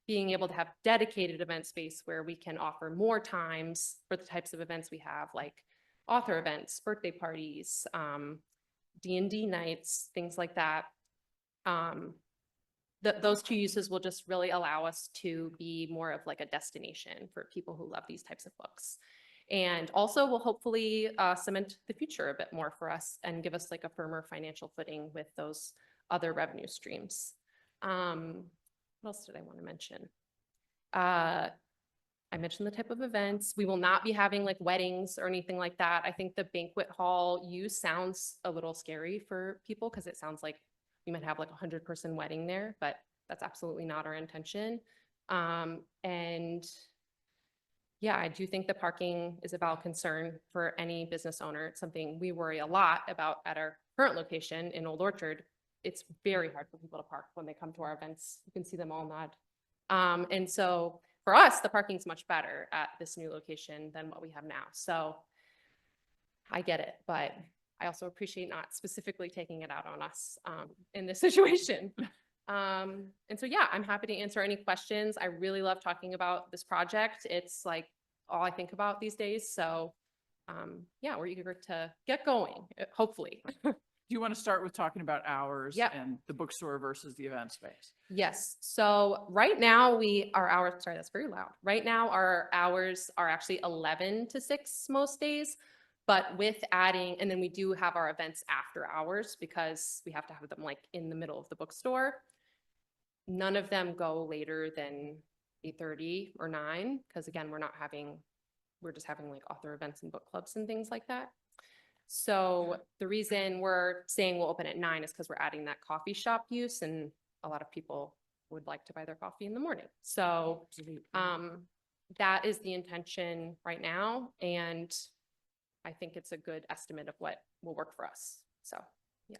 Speaker 3: being able to have dedicated event space where we can offer more times for the types of events we have, like author events, birthday parties, D&D nights, things like that. Those two uses will just really allow us to be more of like a destination for people who love these types of books. And also will hopefully cement the future a bit more for us and give us like a firmer financial footing with those other revenue streams. What else did I want to mention? I mentioned the type of events. We will not be having like weddings or anything like that. I think the banquet hall use sounds a little scary for people because it sounds like we might have like 100-person wedding there, but that's absolutely not our intention. And yeah, I do think the parking is a valid concern for any business owner. It's something we worry a lot about at our current location in Old Orchard
Speaker 21: it's very hard for people to park when they come to our events. You can see them all nod. And so for us, the parking's much better at this new location than what we have now. So I get it, but I also appreciate not specifically taking it out on us in this situation. And so, yeah, I'm happy to answer any questions. I really love talking about this project. It's like all I think about these days. So yeah, we're eager to get going, hopefully.
Speaker 1: Do you want to start with talking about hours
Speaker 21: Yep.
Speaker 1: and the bookstore versus the event space?
Speaker 21: Yes. So right now our hours, sorry, that's very loud. Right now our hours are actually 11 to 6 most days, but with adding, and then we do have our events after hours because we have to have them like in the middle of the bookstore. None of them go later than 8:30 or 9 because again, we're just having like author events and book clubs and things like that. So the reason we're saying we'll open at 9 is because we're adding that coffee shop use, and a lot of people would like to buy their coffee in the morning. So that is the intention right now, and I think it's a good estimate of what will work for us. So yeah.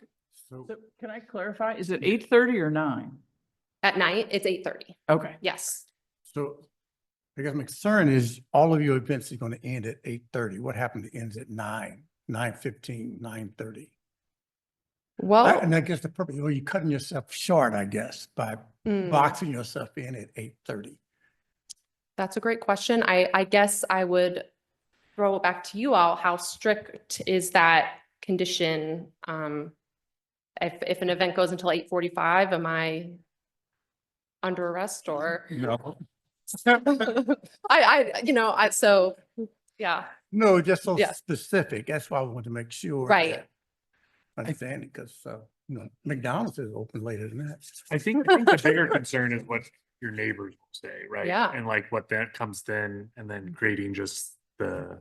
Speaker 1: So can I clarify? Is it 8:30 or 9?
Speaker 21: At night, it's 8:30.
Speaker 1: Okay.
Speaker 21: Yes.
Speaker 7: So I guess my concern is all of your events are going to end at 8:30. What happened to ends at 9, 9:15, 9:30?
Speaker 21: Well,
Speaker 7: And I guess the purpose, well, you're cutting yourself short, I guess, by boxing yourself in at 8:30.
Speaker 21: That's a great question. I guess I would throw it back to you all. How strict is that condition? If an event goes until 8:45, am I under arrest or?
Speaker 7: No.
Speaker 21: So, yeah.
Speaker 7: No, just so
Speaker 21: Yeah.
Speaker 7: specific. That's why I want to make sure.
Speaker 21: Right.
Speaker 7: that I understand it because, McDonald's is open later than that.
Speaker 5: I think the bigger concern is what your neighbors will say, right?
Speaker 21: Yeah.
Speaker 5: And like what that comes then, and then creating just the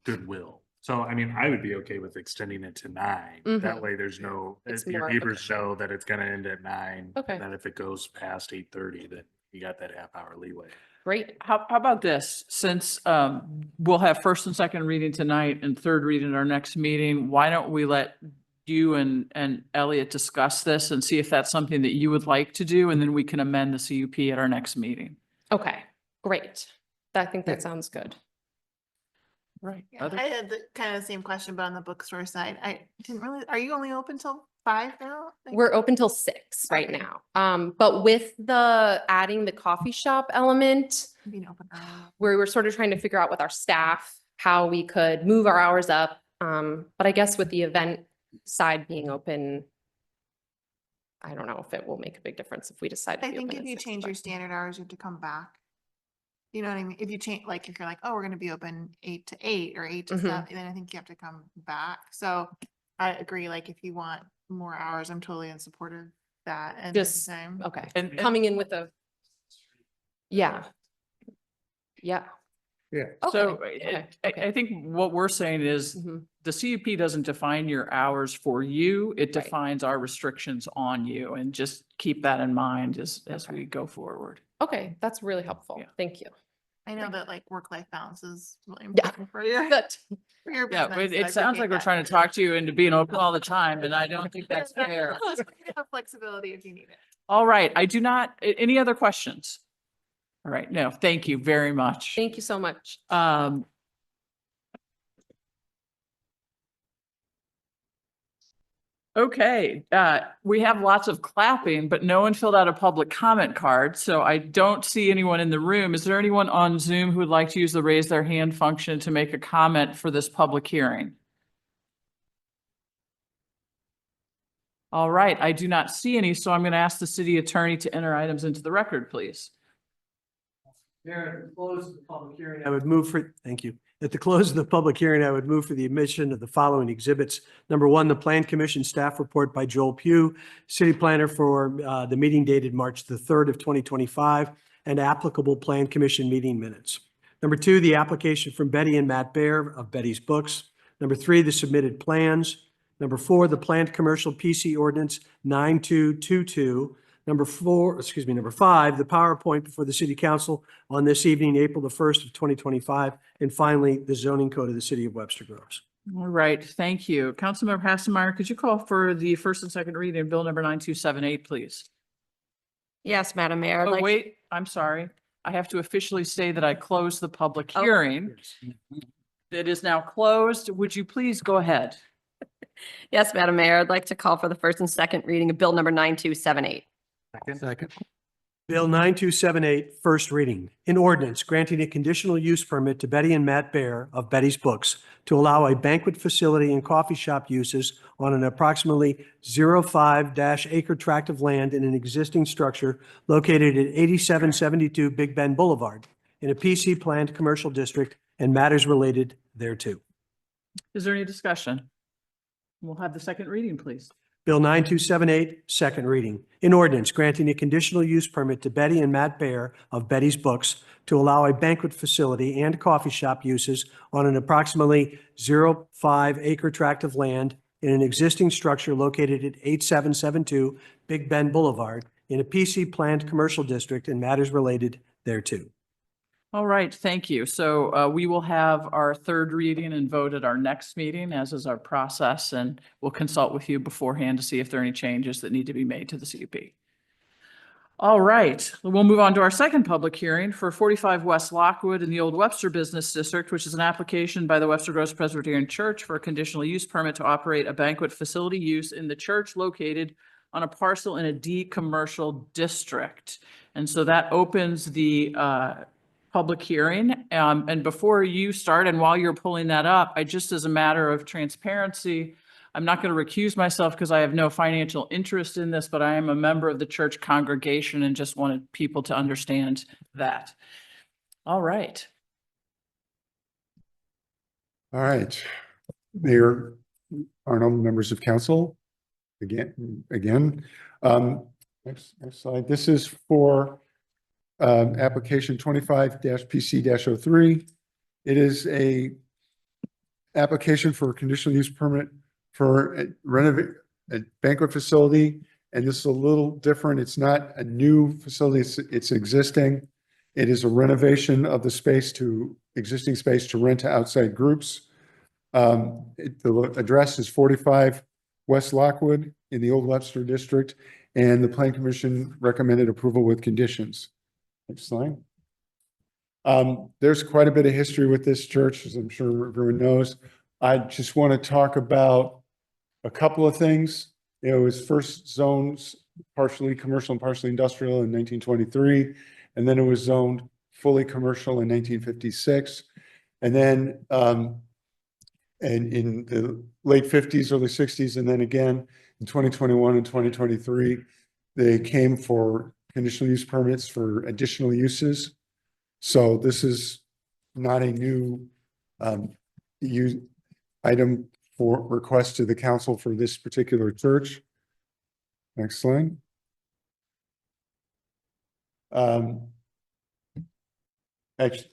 Speaker 5: goodwill. So, I mean, I would be okay with extending it to 9. That
Speaker 21: Mhm.
Speaker 5: way there's no,
Speaker 21: It's
Speaker 5: your
Speaker 21: more
Speaker 5: neighbors
Speaker 21: official.
Speaker 5: know that it's gonna end at 9.
Speaker 21: Okay.
Speaker 5: And then if it goes past 8:30, then you got that half hour leeway.
Speaker 21: Great.
Speaker 1: How about this? Since we'll have first and second reading tonight and third reading at our next meeting, why don't we let you and Elliot discuss this and see if that's something that you would like to do, and then we can amend the CUP at our next meeting.
Speaker 21: Okay, great. I think that sounds good.
Speaker 1: Right.
Speaker 18: Yeah, I had the kind of the same question, but on the bookstore side, I didn't really, are you only open till 5 now? Like-
Speaker 21: We're open till 6 right
Speaker 18: Okay.
Speaker 21: now. But with the adding the coffee shop element,
Speaker 18: Being open early.
Speaker 21: we were sort of trying to figure out with our staff how we could move our hours up. But I guess with the event side being open, I don't know if it will make a big difference if we decide to
Speaker 18: I
Speaker 21: be
Speaker 18: think
Speaker 21: open
Speaker 18: if
Speaker 21: at
Speaker 18: you
Speaker 21: 6,
Speaker 18: change
Speaker 21: but-
Speaker 18: your standard hours, you have to come back. You know what I mean? If you change, like, if you're like, oh, we're gonna be open 8 to 8 or 8 to
Speaker 21: Mhm.
Speaker 18: 7, then I think you have to come back. So I agree, like, if you want more hours, I'm totally in support of that. And at the
Speaker 21: Just,
Speaker 18: same-
Speaker 21: okay,
Speaker 1: And-
Speaker 21: coming in with a, yeah. Yeah.
Speaker 7: Yeah.
Speaker 1: So
Speaker 21: Okay,
Speaker 1: I think what we're saying is
Speaker 21: Mhm.
Speaker 1: the CUP doesn't define your hours for you. It
Speaker 21: Right.
Speaker 1: defines our restrictions on you, and just keep that in mind as we go forward.
Speaker 21: Okay, that's really helpful.
Speaker 1: Yeah.
Speaker 21: Thank you.
Speaker 18: I know that like work-life balance is really
Speaker 21: Yeah.
Speaker 18: important for you.
Speaker 21: Good.
Speaker 18: For your
Speaker 1: Yeah,
Speaker 18: business.
Speaker 1: but
Speaker 18: so
Speaker 1: it
Speaker 18: I
Speaker 1: sounds like
Speaker 18: appreciate
Speaker 1: we're
Speaker 18: that.
Speaker 1: trying to talk to you into being open all the time, and I don't think that's fair.
Speaker 18: You have flexibility if you need it.
Speaker 1: All right, I do not, any other questions? All right, no, thank you very much.
Speaker 21: Thank you so much.
Speaker 1: Okay, we have lots of clapping, but no one filled out a public comment card, so I don't see anyone in the room. Is there anyone on Zoom who would like to use the raise their hand function to make a comment for this public hearing? All right, I do not see any, so I'm going to ask the city attorney to enter items into the record, please.
Speaker 16: Mayor, at the close of the public hearing, I would move for, thank you. At the close of the public hearing, I would move for the admission of the following exhibits. Number 1, the Plan Commission Staff Report by Joel Pugh, City Planner for the meeting dated March the 3rd of 2025, and applicable Plan Commission meeting minutes. Number 2, the application from Betty and Matt Baer of Betty's Books. Number 3, the submitted plans. Number 4, the planned commercial PC ordinance 9222. Number 5, the PowerPoint before the City Council on this evening, April the 1st of 2025. And finally, the zoning code of the City of Webster Groves.
Speaker 1: All right, thank you. Councilmember Hasselmeyer, could you call for the first and second reading of bill number 9278, please?
Speaker 3: Yes, Madam Mayor. I'd
Speaker 1: Oh,
Speaker 3: like to-
Speaker 1: wait, I'm sorry. I have to officially say that I closed the public
Speaker 3: Oh.
Speaker 1: hearing. It is now closed. Would you please go ahead?
Speaker 3: Yes, Madam Mayor. I'd like to call for the first and second reading of Bill number 9278.
Speaker 16: Second. Bill 9278, first reading. An ordinance granting a conditional use permit to Betty and Matt Bear of Betty's Books to allow a banquet facility and coffee shop uses on an approximately 05-acre tract of land in an existing structure located at 8772 Big Bend Boulevard in a PC planned commercial district and matters related thereto.
Speaker 1: Is there any discussion? We'll have the second reading, please.
Speaker 16: Bill 9278, second reading. An ordinance granting a conditional use permit to Betty and Matt Bear of Betty's Books to allow a banquet facility and coffee shop uses on an approximately 05-acre tract of land in an existing structure located at 8772 Big Bend Boulevard in a PC planned commercial district and matters related thereto.
Speaker 1: All right, thank you. So we will have our third reading and vote at our next meeting, as is our process, and we'll consult with you beforehand to see if there are any changes that need to be made to the CUP. All right, we'll move on to our second public hearing for 45 West Lockwood in the Old Webster Business District, which is an application by the Webster Groves Presbyterian Church for a conditional use permit to operate a banquet facility use in the church located on a parcel in a D commercial district. And so that opens the public hearing. And before you start, and while you're pulling that up, just as a matter of transparency, I'm not going to recuse myself because I have no financial interest in this, but I am a member of the church congregation and just wanted people to understand that. All right.
Speaker 2: All right. Mayor Arnold, members of council, again. Next slide. This is for application 25-PC-03. It is a application for a conditional use permit for a banquet facility. And this is a little different. It's not a new facility. It's existing. It is a renovation of the space to existing space to rent to outside groups. The address is 45 West Lockwood in the Old Webster District, and the Plan Commission recommended approval with conditions. Next slide. There's quite a bit of history with this church, as I'm sure everyone knows. I just want to talk about a couple of things. It was first zoned partially commercial and partially industrial in 1923, and then it was zoned fully commercial in 1956. And then and in the late 50s, early 60s, and then again in 2021 and 2023, they came for conditional use permits for additional uses. So this is not a new item for request to the council for this particular church. Next slide. Actually,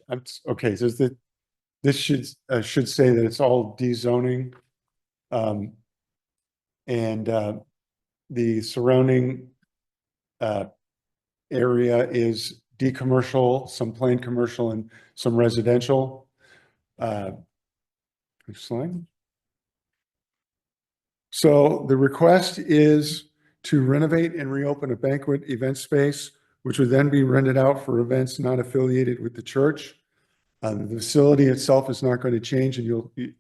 Speaker 2: okay, so this should say that it's all dezoning. And the surrounding area is decommercial, some plain commercial and some residential. Next slide. So the request is to renovate and reopen a banquet event space, which would then be rented out for events not affiliated with the church. The facility itself is not going to change, and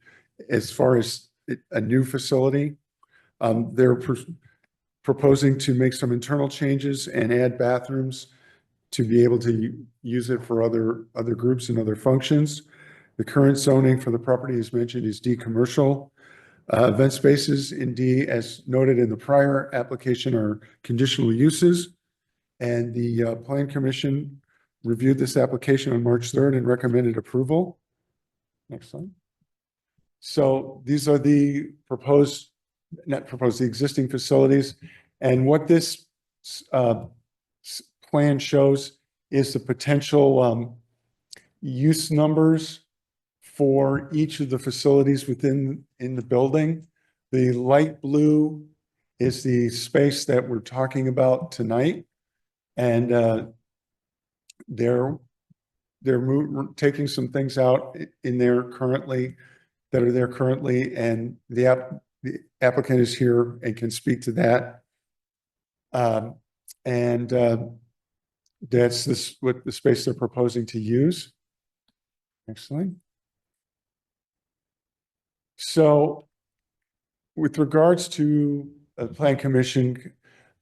Speaker 2: as far as a new facility, they're proposing to make some internal changes and add bathrooms to be able to use it for other groups and other functions. The current zoning for the property, as mentioned, is D commercial. Event spaces in D, as noted in the prior application, are conditional uses. And the Plan Commission reviewed this application on March 3rd and recommended approval. Next slide. So these are the the existing facilities. And what this plan shows is the potential use numbers for each of the facilities in the building. The light blue is the space that we're talking about tonight. And they're taking some things out in there currently that are there currently, and the applicant is here and can speak to that. And that's what the space they're proposing to use. Next slide. So with regards to the Plan Commission,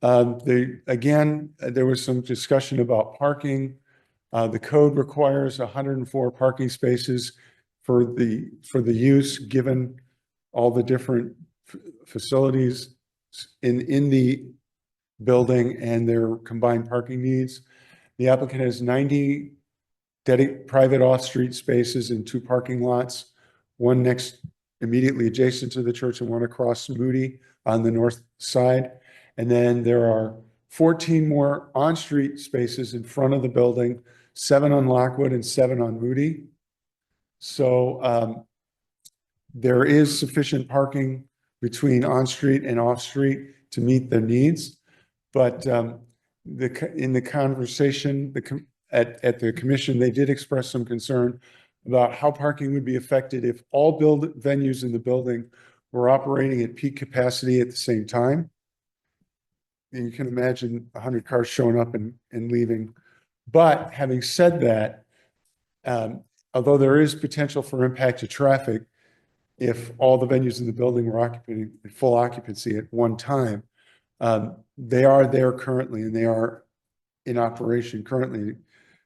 Speaker 2: there was some discussion about parking. The code requires 104 parking spaces for the use, given all the different facilities in the building and their combined parking needs. The applicant has 90 private off-street spaces in 2 parking lots, one immediately adjacent to the church and one across Moody on the north side. And then there are 14 more on-street spaces in front of the building, 7 on Lockwood and 7 on Moody. So there is sufficient parking between on-street and off-street to meet their needs. But in the conversation at the commission, they did express some concern about how parking would be affected if all venues in the building were operating at peak capacity at the same time. And you can imagine 100 cars showing up and leaving. But having said that, although there is potential for impact to traffic, if all the venues in the building were occupied at full occupancy at one time, they are there currently and they are in operation currently.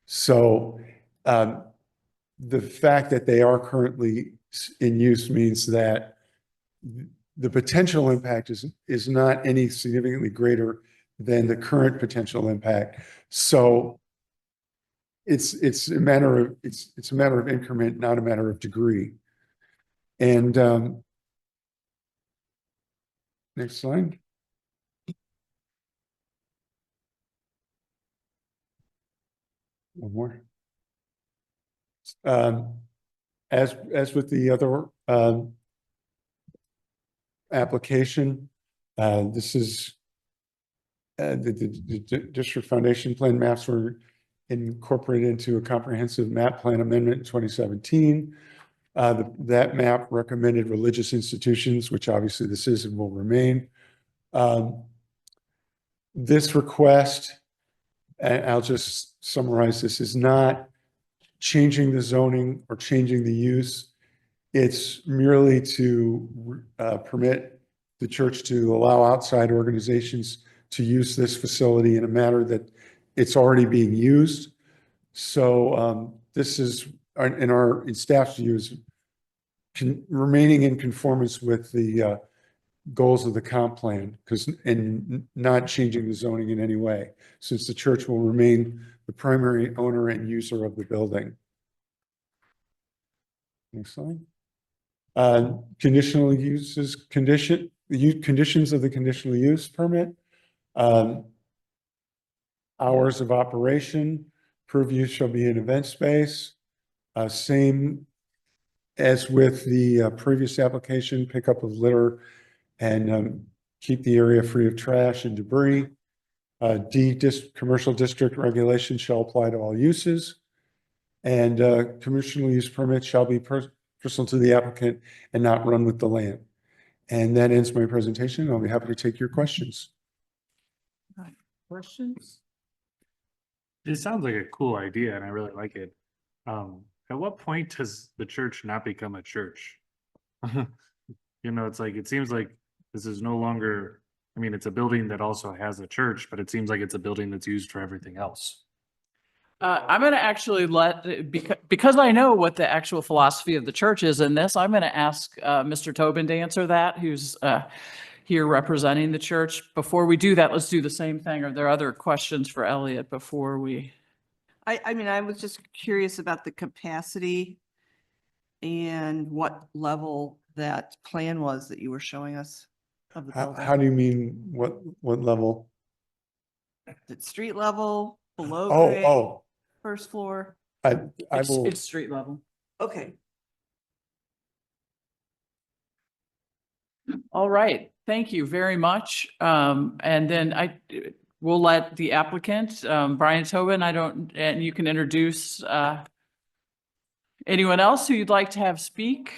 Speaker 2: So the fact that they are currently in use means that the potential impact is not any significantly greater than the current potential impact. So it's a matter of increment, not a matter of degree. And next slide. One more. As with the other application, this is the district foundation plan maps were incorporated into a comprehensive map plan amendment in 2017. That map recommended religious institutions, which obviously this is and will remain. This request, and I'll just summarize this, is not changing the zoning or changing the use. It's merely to permit the church to allow outside organizations to use this facility in a manner that it's already being used. So this is, in staff's view, is remaining in conformance with the goals of the comp plan, and not changing the zoning in any way, since the church will remain the primary owner and user of the building. Next slide. Conditional uses, conditions of the conditional use permit. Hours of operation, approved use shall be an event space. Same as with the previous application, pickup of litter and keep the area free of trash and debris. Commercial district regulations shall apply to all uses. And conditional use permits shall be personal to the applicant and not run with the land. And that ends my presentation. I'll be happy to take your questions.
Speaker 1: Questions?
Speaker 5: It sounds like a cool idea and I really like it. At what point does the church not become a church? You know, it's like, it seems like this is no longer, I mean, it's a building that also has a church, but it seems like it's a building that's used for everything else.
Speaker 1: I'm going to actually because I know what the actual philosophy of the church is in this, I'm going to ask Mr. Tobin to answer that, who's here representing the church. Before we do that, let's do the same thing. Are there other questions for Elliot before we?
Speaker 17: I mean, I was just curious about the capacity and what level that plan was that you were showing us of the building.
Speaker 2: How do you mean, what level?
Speaker 17: Is it street level, below
Speaker 2: Oh,
Speaker 17: grade, first floor?
Speaker 1: It's street level.
Speaker 17: Okay.
Speaker 1: All right, thank you very much. And then we'll let the applicant, Brian Tobin, and you can introduce anyone else who you'd like to have speak.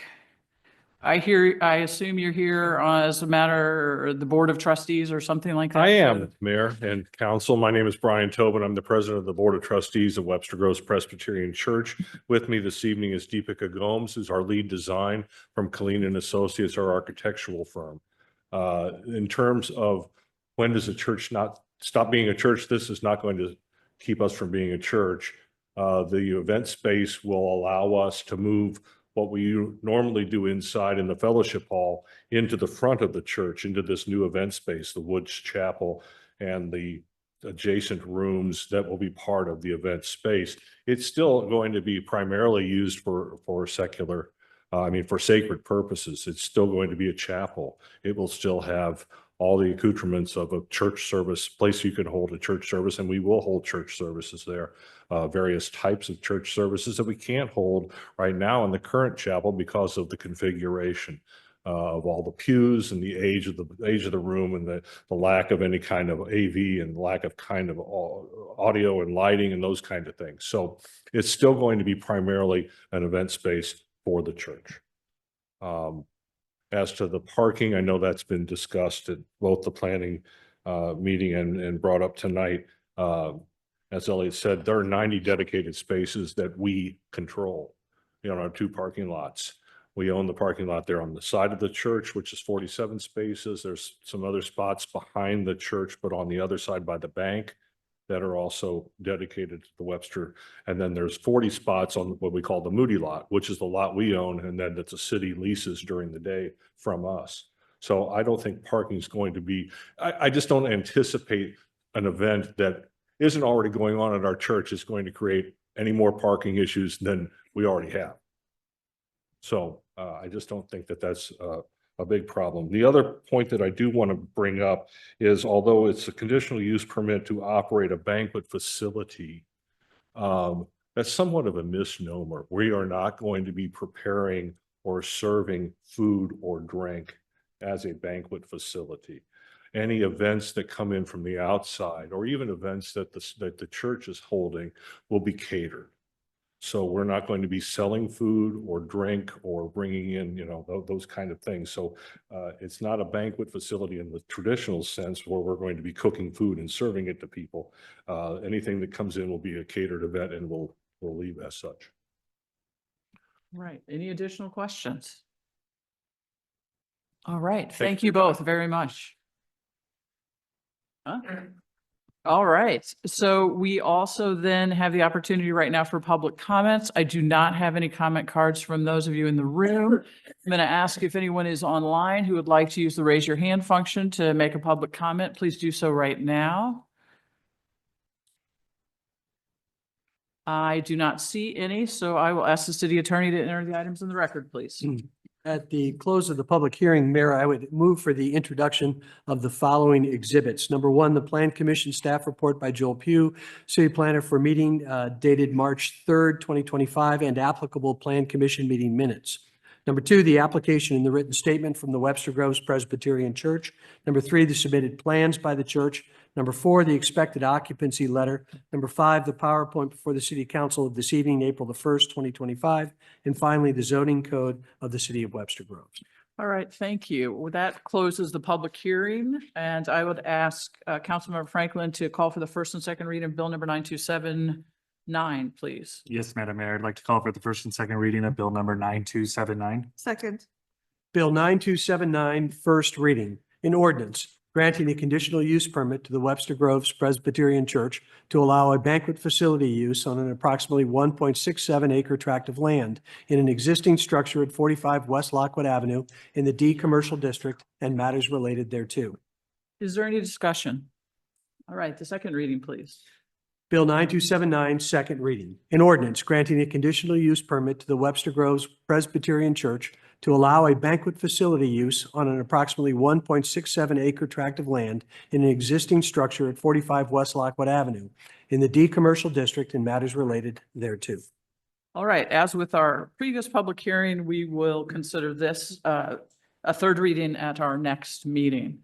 Speaker 1: I assume you're here as a matter, of the Board of Trustees or something like that?
Speaker 6: I am, Mayor and Council. My name is Brian Tobin. I'm the President of the Board of Trustees of Webster Groves Presbyterian Church. With me this evening is Deepika Gomes, who's our lead design from Colleen and Associates, our architectural firm. In terms of when does a church not stop being a church, this is not going to keep us from being a church. The event space will allow us to move what we normally do inside in the fellowship hall into the front of the church, into this new event space, the Woods Chapel and the adjacent rooms that will be part of the event space. It's still going to be primarily used for secular, for sacred purposes. It's still going to be a chapel. It will still have all the accoutrements of a church service, place you can hold a church service, and we will hold church services there. Various types of church services that we can't hold right now in the current chapel because of the configuration of all the pews and the age of the room and the lack of any kind of AV and lack of kind of audio and lighting and those kind of things. So it's still going to be primarily an event space for the church. As to the parking, I know that's been discussed at both the planning meeting and brought up tonight. As Elliot said, there are 90 dedicated spaces that we control, our 2 parking lots. We own the parking lot there on the side of the church, which is 47 spaces. There's some other spots behind the church, but on the other side by the bank that are also dedicated to the Webster. And then there's 40 spots on what we call the Moody lot, which is the lot we own, and then that the city leases during the day from us. So I don't think parking is going to be, I just don't anticipate an event that isn't already going on at our church is going to create any more parking issues than we already have. So I just don't think that that's a big problem. The other point that I do want to bring up is, although it's a conditional use permit to operate a banquet facility, that's somewhat of a misnomer. We are not going to be preparing or serving food or drink as a banquet facility. Any events that come in from the outside, or even events that the church is holding, will be catered. So we're not going to be selling food or drink or bringing in, those kind of things. So it's not a banquet facility in the traditional sense where we're going to be cooking food and serving it to people. Anything that comes in will be a catered event and we'll leave as such.
Speaker 1: Right. Any additional questions? All right. Thank you both very much. All right. So we also then have the opportunity right now for public comments. I do not have any comment cards from those of you in the room. I'm going to ask if anyone is online who would like to use the raise your hand function to make a public comment. Please do so right now. I do not see any, so I will ask the city attorney to enter the items in the record, please.
Speaker 16: At the close of the public hearing, Mayor, I would move for the introduction of the following exhibits. Number 1, the Plan Commission Staff Report by Joel Pugh, City Planner, for meeting dated March 3rd, 2025, and applicable Plan Commission meeting minutes. Number 2, the application and the written statement from the Webster Groves Presbyterian Church. Number 3, the submitted plans by the church. Number 4, the expected occupancy letter. Number 5, the PowerPoint before the City Council of this evening, April the 1st, 2025. And finally, the zoning code of the City of Webster Groves.
Speaker 1: All right, thank you. Well, that closes the public hearing, and I would ask Councilmember Franklin to call for the first and second reading of Bill number 9279, please.
Speaker 5: Yes, Madam Mayor, I'd like to call for the first and second reading of Bill number 9279.
Speaker 18: Second.
Speaker 16: Bill 9279, first reading. An ordinance granting a conditional use permit to the Webster Groves Presbyterian Church to allow a banquet facility use on an approximately 1.67 acre tract of land in an existing structure at 45 West Lockwood Avenue in the D Commercial District and matters related thereto.
Speaker 1: Is there any discussion? All right, the second reading, please.
Speaker 16: Bill 9279, second reading. An ordinance granting a conditional use permit to the Webster Groves Presbyterian Church to allow a banquet facility use on an approximately 1.67 acre tract of land in an existing structure at 45 West Lockwood Avenue in the D Commercial District and matters related thereto.
Speaker 1: All right, as with our previous public hearing, we will consider this a third reading at our next meeting.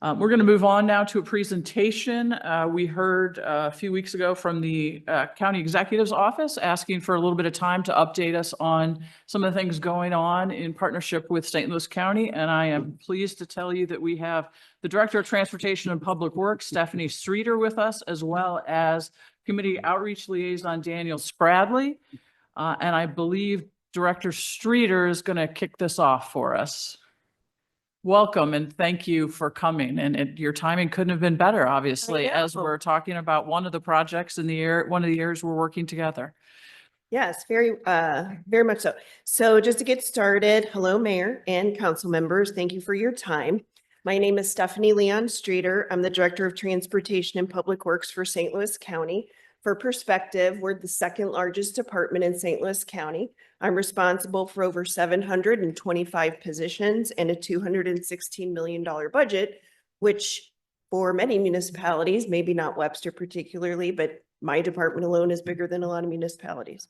Speaker 1: We're going to move on now to a presentation. We heard a few weeks ago from the county executive's office asking for a little bit of time to update us on some of the things going on in partnership with St. Louis County. And I am pleased to tell you that we have the Director of Transportation and Public Works, Stephanie Streeter, with us, as well as Committee Outreach Liaison Daniel Spradley. And I believe Director Streeter is going to kick this off for us. Welcome and thank you for coming. And your timing couldn't have been better, obviously, as we're talking about one of the projects in the year, one of the years we're working together.
Speaker 9: Yes, very much so. So just to get started, hello, Mayor and council members. Thank you for your time. My name is Stephanie Leon Streeter. I'm the Director of Transportation and Public Works for St. Louis County. For perspective, we're the second largest department in St. Louis County. I'm responsible for over 725 positions and a $216 million budget, which for many municipalities, maybe not Webster particularly, but my department alone is bigger than a lot of municipalities.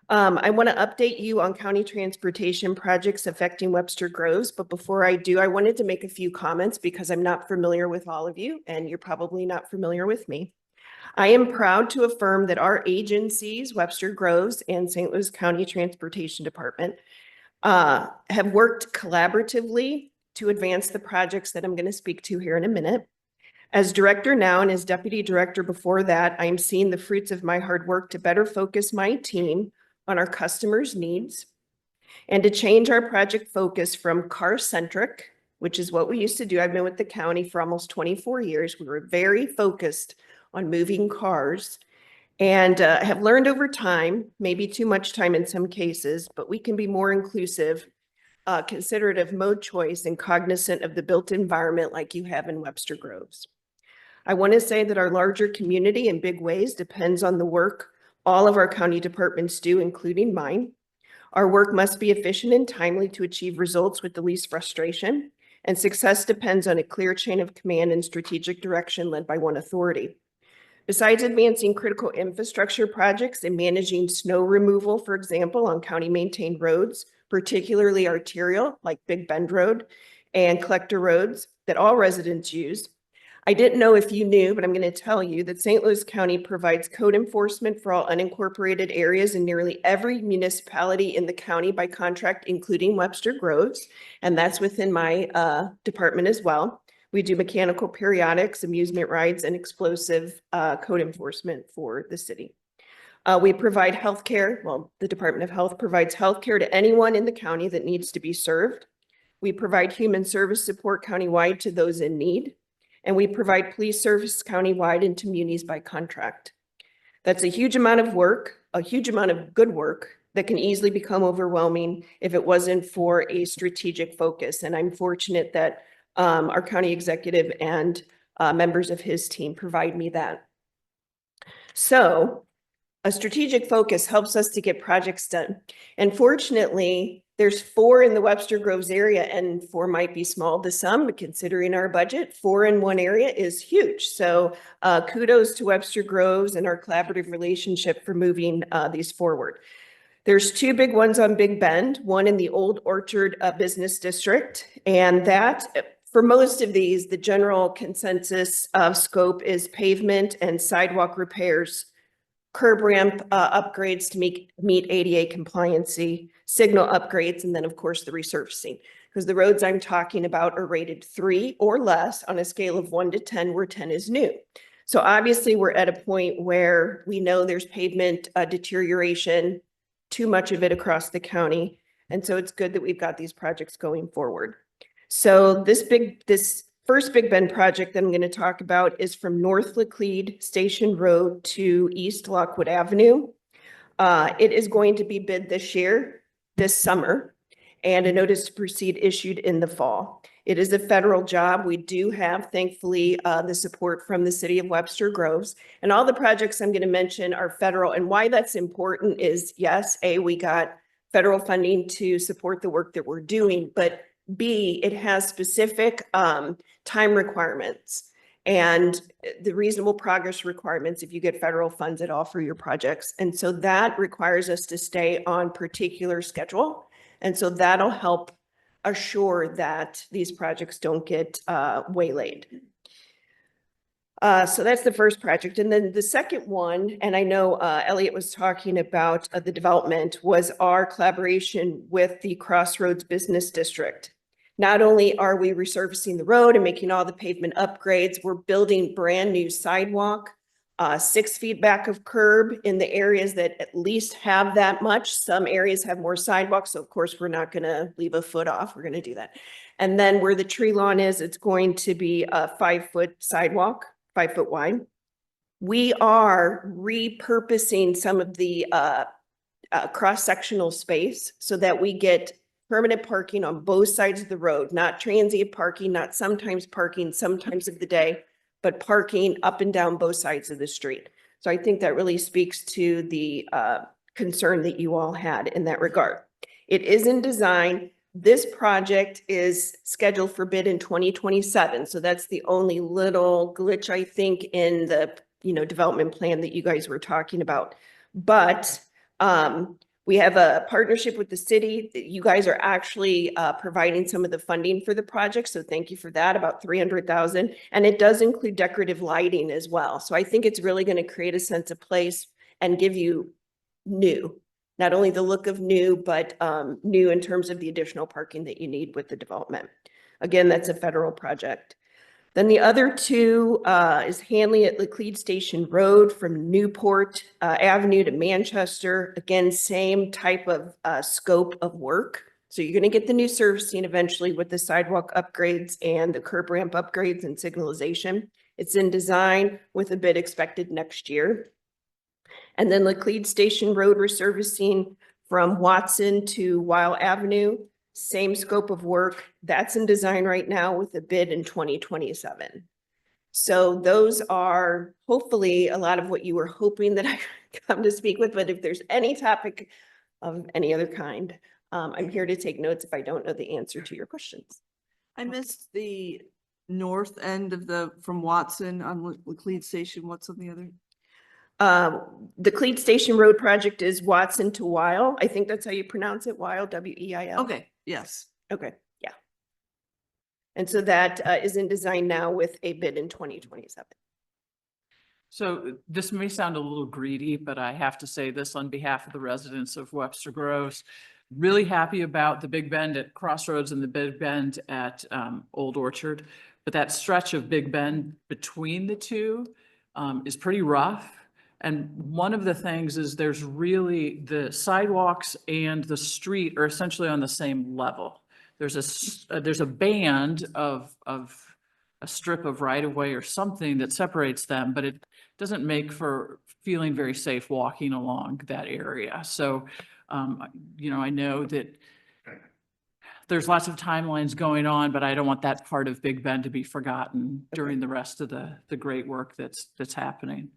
Speaker 9: I want to update you on county transportation projects affecting Webster Groves, but before I do, I wanted to make a few comments because I'm not familiar with all of you, and you're probably not familiar with me. I am proud to affirm that our agencies, Webster Groves and St. Louis County Transportation Department, have worked collaboratively to advance the projects that I'm going to speak to here in a minute. As director now and as deputy director before that, I am seeing the fruits of my hard work to better focus my team on our customers' needs and to change our project focus from car-centric, which is what we used to do. I've been with the county for almost 24 years. We were very focused on moving cars and have learned over time, maybe too much time in some cases, but we can be more inclusive, considerate of mode choice and cognizant of the built environment like you have in Webster Groves. I want to say that our larger community in big ways depends on the work all of our county departments do, including mine. Our work must be efficient and timely to achieve results with the least frustration, and success depends on a clear chain of command and strategic direction led by one authority. Besides advancing critical infrastructure projects and managing snow removal, for example, on county maintained roads, particularly arterial like Big Bend Road and collector roads that all residents use, I didn't know if you knew, but I'm going to tell you that St. Louis County provides code enforcement for all unincorporated areas in nearly every municipality in the county by contract, including Webster Groves, and that's within my department as well. We do mechanical periodics, amusement rides, and explosive code enforcement for the city. We provide healthcare. Well, the Department of Health provides healthcare to anyone in the county that needs to be served. We provide human service support countywide to those in need. And we provide police service countywide into munis by contract. That's a huge amount of work, a huge amount of good work that can easily become overwhelming if it wasn't for a strategic focus. And I'm fortunate that our county executive and members of his team provide me that. So a strategic focus helps us to get projects done. And fortunately, there's 4 in the Webster Groves area, and 4 might be small to some, but considering our budget, 4 in one area is huge. So kudos to Webster Groves and our collaborative relationship for moving these forward. There's 2 big ones on Big Bend, one in the Old Orchard Business District, and that for most of these, the general consensus of scope is pavement and sidewalk repairs, curb ramp upgrades to meet ADA compliancy, signal upgrades, and then of course the resurfacing. Because the roads I'm talking about are rated 3 or less on a scale of 1 to 10, where 10 is new. So obviously we're at a point where we know there's pavement deterioration, too much of it across the county. And so it's good that we've got these projects going forward. So this first Big Bend project that I'm going to talk about is from North Laclede Station Road to East Lockwood Avenue. It is going to be bid this summer, and a notice to proceed issued in the fall. It is a federal job. We do have, thankfully, the support from the city of Webster Groves, and all the projects I'm going to mention are federal. And why that's important is, yes, A, we got federal funding to support the work that we're doing, but B, it has specific time requirements and the reasonable progress requirements if you get federal funds at all for your projects. And so that requires us to stay on particular schedule. And so that'll help assure that these projects don't get waylaid. So that's the first project. And then the second one, and I know Elliot was talking about the development, was our collaboration with the Crossroads Business District. Not only are we resurfacing the road and making all the pavement upgrades, we're building brand new sidewalk, 6 feet back of curb in the areas that at least have that much. Some areas have more sidewalks, so of course we're not gonna leave a foot off. We're gonna do that. And then where the tree lawn is, it's going to be a 5-foot sidewalk, 5 foot wide. We are repurposing some of the cross-sectional space so that we get permanent parking on both sides of the road, not transient parking, not sometimes parking, sometimes of the day, but parking up and down both sides of the street. So I think that really speaks to the concern that you all had in that regard. It is in design. This project is scheduled for bid in 2027. So that's the only little glitch, I think, in the, development plan that you guys were talking about. But we have a partnership with the city. You guys are actually providing some of the funding for the project. So thank you for that, about $300,000. And it does include decorative lighting as well. So I think it's really going to create a sense of place and give you new, not only the look of new, but new in terms of the additional parking that you need with the development. Again, that's a federal project. Then the other two is Hanley at Laclede Station Road from Newport Avenue to Manchester. Again, same type of scope of work. So you're going to get the new surfacing eventually with the sidewalk upgrades and the curb ramp upgrades and signalization. It's in design with a bid expected next year. And then Laclede Station Road resurfacing from Watson to Weil Avenue. Same scope of work. That's in design right now with a bid in 2027. So those are hopefully a lot of what you were hoping that I come to speak with, but if there's any topic of any other kind, I'm here to take notes if I don't know the answer to your questions.
Speaker 17: I missed the north end of from Watson on Laclede Station. What's on the other?
Speaker 9: The Cleat Station Road project is Watson to Weil. I think that's how you pronounce it, Weil, W-E-I-L.
Speaker 17: Okay, yes.
Speaker 9: Okay, yeah. And so that is in design now with a bid in 2027.
Speaker 1: So this may sound a little greedy, but I have to say this on behalf of the residents of Webster Groves. Really happy about the Big Bend at Crossroads and the Big Bend at Old Orchard. But that stretch of Big Bend between the two is pretty rough. And one of the things is there's really the sidewalks and the street are essentially on the same level. There's a band of a strip of right of way or something that separates them, but it doesn't make for feeling very safe walking along that area. So, I know that there's lots of timelines going on, but I don't want that part of Big Bend to be forgotten during the rest of the great work that's happening.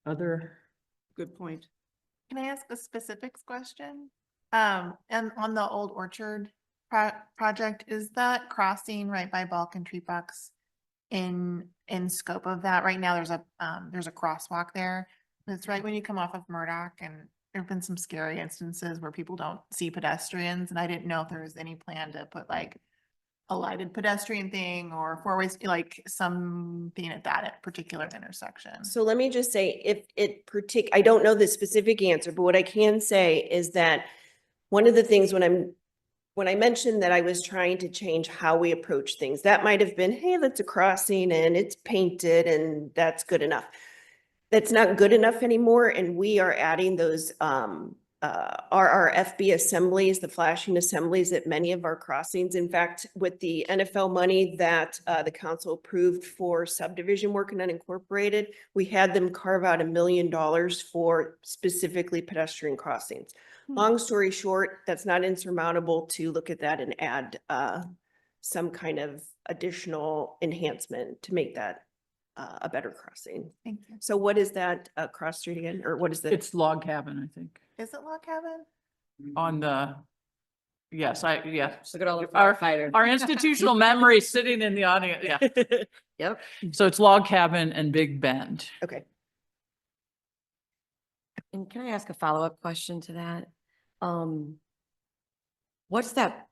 Speaker 17: Good point.
Speaker 18: Can I ask a specifics question? And on the Old Orchard project, is that crossing right by Balk and Tree Box in scope of that? Right now, there's a crosswalk there. It's right when you come off of Murdoch, and there've been some scary instances where people don't see pedestrians, and I didn't know if there was any plan to put like a lighted pedestrian thing or 4-ways, like something at that particular intersection.
Speaker 9: So let me just say, if it I don't know the specific answer, but what I can say is that one of the things when I mentioned that I was trying to change how we approach things, that might have been, hey, that's a crossing and it's painted and that's good enough. That's not good enough anymore. And we are adding those RRFB assemblies, the flashing assemblies at many of our crossings. In fact, with the NFL money that the council approved for subdivision work and unincorporated, we had them carve out $1 million for specifically pedestrian crossings. Long story short, that's not insurmountable to look at that and add some kind of additional enhancement to make that a better crossing.
Speaker 18: Thank you.
Speaker 9: So what is that cross street again, or what is that?
Speaker 1: It's Log Cabin, I think.
Speaker 18: Is it Log Cabin?
Speaker 1: On the, yes,
Speaker 3: Look at all the
Speaker 1: our
Speaker 3: firefighters.
Speaker 1: our institutional memory sitting in the audience, yeah.
Speaker 3: Yep.
Speaker 1: So it's Log Cabin and Big Bend.
Speaker 9: Okay.
Speaker 3: And can I ask a follow-up question to that? What's that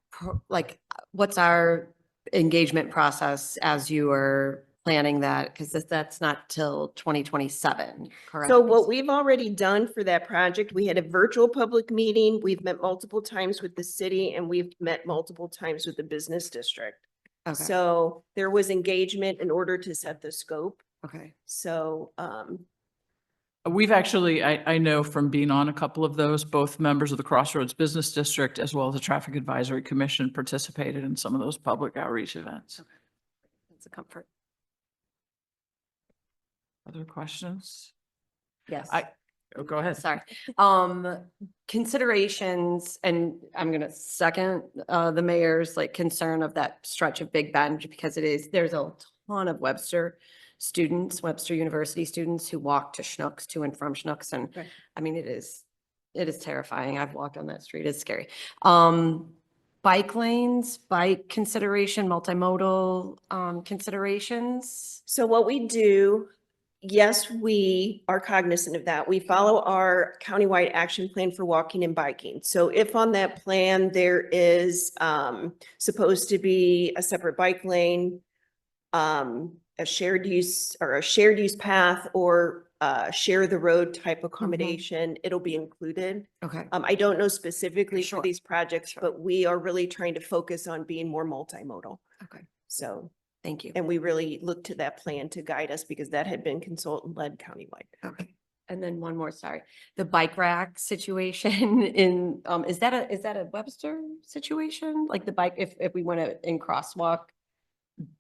Speaker 3: what's our engagement process as you are planning that? Because that's not till 2027, correct?
Speaker 9: So what we've already done for that project, we had a virtual public meeting. We've met multiple times with the city and we've met multiple times with the business district.
Speaker 3: Okay.
Speaker 9: So there was engagement in order to set the scope.
Speaker 3: Okay.
Speaker 9: So,
Speaker 1: We've actually, I know from being on a couple of those, both members of the Crossroads Business District as well as the Traffic Advisory Commission participated in some of those public outreach events.
Speaker 3: That's a comfort.
Speaker 1: Other questions?
Speaker 3: Yes.
Speaker 1: Oh, go ahead.
Speaker 3: Sorry. Considerations, and I'm gonna second the mayor's concern of that stretch of Big Bend because there's a ton of Webster University students who walk to Schnucks, to and from Schnucks, and
Speaker 9: Right.
Speaker 3: I mean it is terrifying. I've walked on that street. It's scary. Bike lanes, bike consideration, multimodal considerations.
Speaker 9: so what we do, yes, we are cognizant of that. We follow our countywide action plan for walking and biking. So if on that plan, there is supposed to be a separate bike lane, a shared use path or share the road type accommodation, it'll be included.
Speaker 3: Okay.
Speaker 9: I don't know specifically
Speaker 3: Sure.
Speaker 9: for these projects, but we are really trying to focus on being more multimodal.
Speaker 3: Okay.
Speaker 9: So,
Speaker 3: Thank you.
Speaker 9: and we really look to that plan to guide us because that had been consultant-led countywide.
Speaker 3: Okay. And then one more, sorry. The bike rack situation in, is that a Webster situation? Like the bike, if we went in crosswalk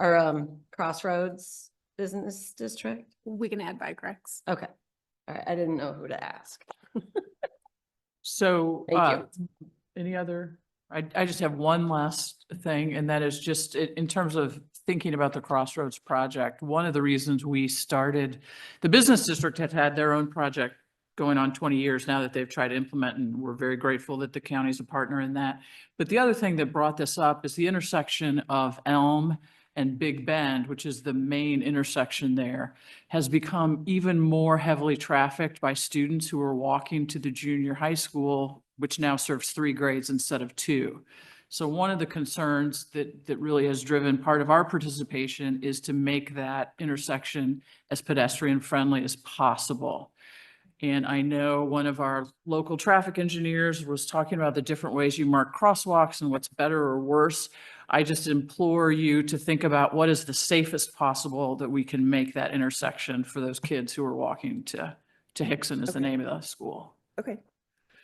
Speaker 3: or Crossroads Business District?
Speaker 13: We can add bike racks.
Speaker 3: Okay. All right. I didn't know who to ask.
Speaker 1: So,
Speaker 3: Thank
Speaker 1: any other, I just have one last thing, and that is just in terms of thinking about the Crossroads project. One of the reasons we started, the business district had had their own project going on 20 years now that they've tried to implement, and we're very grateful that the county's a partner in that. But the other thing that brought this up is the intersection of Elm and Big Bend, which is the main intersection there, has become even more heavily trafficked by students who are walking to the junior high school, which now serves 3 grades instead of 2. So one of the concerns that really has driven part of our participation is to make that intersection as pedestrian friendly as possible. And I know one of our local traffic engineers was talking about the different ways you mark crosswalks and what's better or worse. I just implore you to think about what is the safest possible that we can make that intersection for those kids who are walking to Hickson is the name of the school.
Speaker 9: Okay.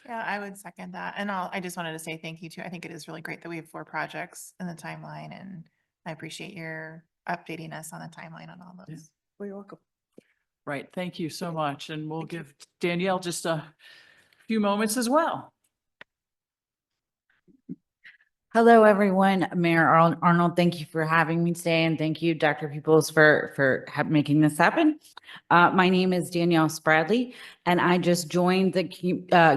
Speaker 18: Yeah, I would second that. And I just wanted to say thank you too. I think it is really great that we have 4 projects in the timeline, and I appreciate your updating us on the timeline on all those.
Speaker 9: Well, you're welcome.
Speaker 1: Right. Thank you so much. And we'll give Danielle just a few moments as well.
Speaker 11: Hello, everyone. Mayor Arnold, thank you for having me today, and thank you, Dr. Peoples, for making this happen. My name is Danielle Spradley, and I just joined the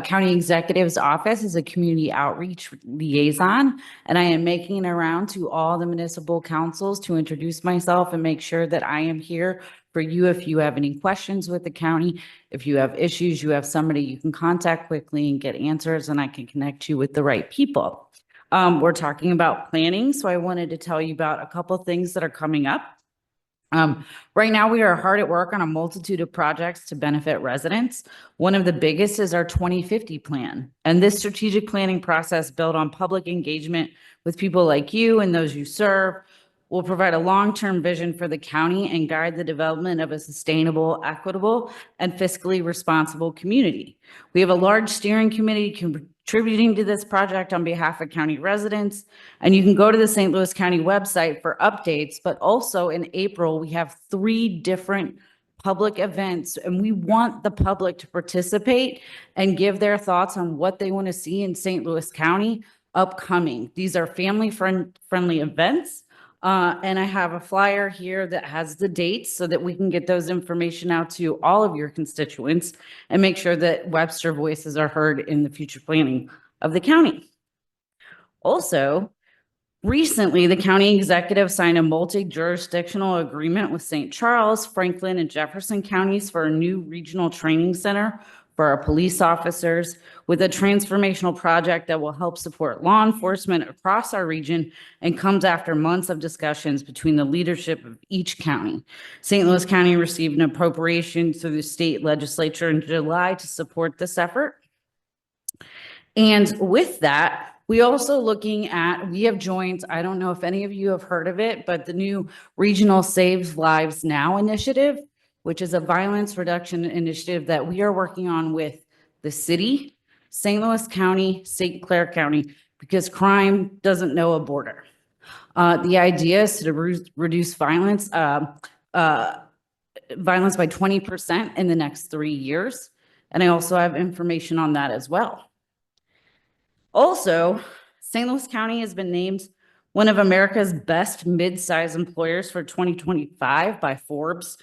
Speaker 11: County Executive's Office as a community outreach liaison, and I am making it around to all the municipal councils to introduce myself and make sure that I am here for you if you have any questions with the county. If you have issues, you have somebody you can contact quickly and get answers, and I can connect you with the right people. We're talking about planning, so I wanted to tell you about a couple of things that are coming up. Right now, we are hard at work on a multitude of projects to benefit residents. One of the biggest is our 2050 plan. And this strategic planning process built on public engagement with people like you and those you serve will provide a long-term vision for the county and guide the development of a sustainable, equitable, and fiscally responsible community. We have a large steering committee contributing to this project on behalf of county residents, and you can go to the St. Louis County website for updates, but also in April, we have 3 different public events, and we want the public to participate and give their thoughts on what they want to see in St. Louis County upcoming. These are family-friendly events. And I have a flyer here that has the dates so that we can get those information out to all of your constituents and make sure that Webster voices are heard in the future planning of the county. Also, recently, the county executive signed a multi-jurisdictional agreement with St. Charles, Franklin, and Jefferson counties for a new regional training center for our police officers with a transformational project that will help support law enforcement across our region and comes after months of discussions between the leadership of each county. St. Louis County received an appropriation through the state legislature in July to support this effort. And with that, we also we have joined, I don't know if any of you have heard of it, but the new Regional Saves Lives Now initiative, which is a violence reduction initiative that we are working on with the city, St. Louis County, St. Clair County, because crime doesn't know a border. The idea is to reduce violence by 20% in the next 3 years. And I also have information on that as well. Also, St. Louis County has been named one of America's best mid-size employers for 2025 by Forbes.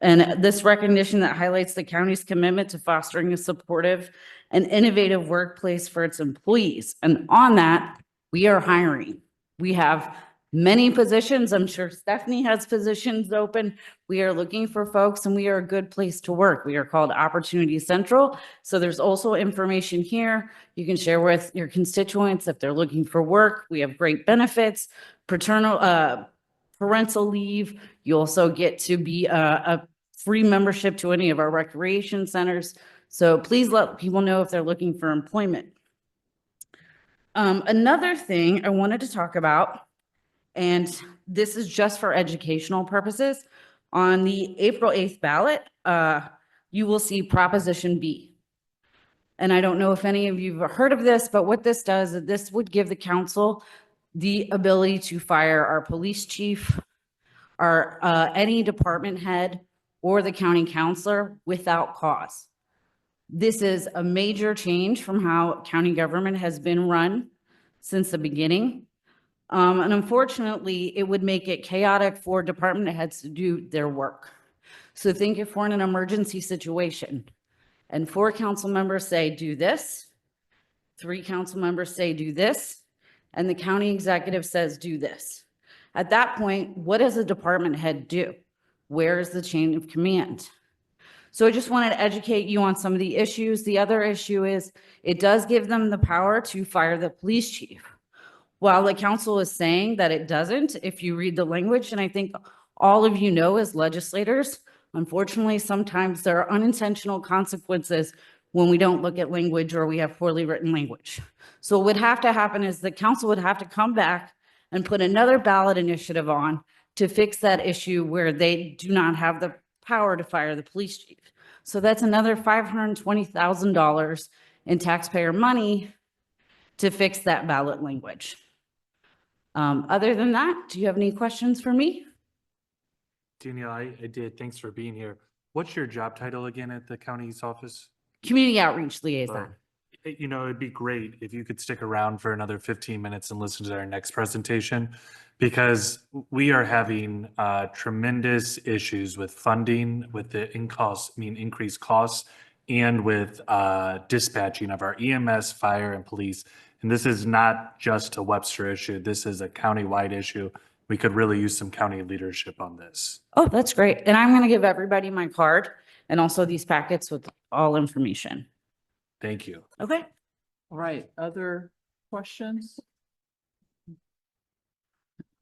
Speaker 11: And this recognition that highlights the county's commitment to fostering a supportive and innovative workplace for its employees. And on that, we are hiring. We have many positions. I'm sure Stephanie has positions open. We are looking for folks and we are a good place to work. We are called Opportunity Central. So there's also information here you can share with your constituents if they're looking for work. We have great benefits, parental leave. You also get to be a free membership to any of our recreation centers. So please let people know if they're looking for employment. Another thing I wanted to talk about, and this is just for educational purposes, on the April 8th ballot, you will see Proposition B. And I don't know if any of you have heard of this, but what this does is this would give the council the ability to fire our police chief, our any department head, or the county councilor without cause. This is a major change from how county government has been run since the beginning. And unfortunately, it would make it chaotic for department heads to do their work. So think if we're in an emergency situation and 4 council members say, do this, 3 council members say, do this, and the county executive says, do this. At that point, what does a department head do? Where is the chain of command? So I just wanted to educate you on some of the issues. The other issue is it does give them the power to fire the police chief. While the council is saying that it doesn't, if you read the language, and I think all of you know as legislators, unfortunately, sometimes there are unintentional consequences when we don't look at language or we have poorly written language. So what would have to happen is the council would have to come back and put another ballot initiative on to fix that issue where they do not have the power to fire the police chief. So that's another $520,000 in taxpayer money to fix that ballot language. Other than that, do you have any questions for me?
Speaker 5: Danielle, I did. Thanks for being here. What's your job title again at the county's office?
Speaker 11: Community Outreach Liaison.
Speaker 5: You know, it'd be great if you could stick around for another 15 minutes and listen to our next presentation, because we are having tremendous issues with funding, with the increased costs, and with dispatching of our EMS, fire, and police. And this is not just a Webster issue. This is a countywide issue. We could really use some county leadership on this.
Speaker 11: Oh, that's great. And I'm going to give everybody my card and also these packets with all information.
Speaker 5: Thank you.
Speaker 11: Okay.
Speaker 1: All right, other questions?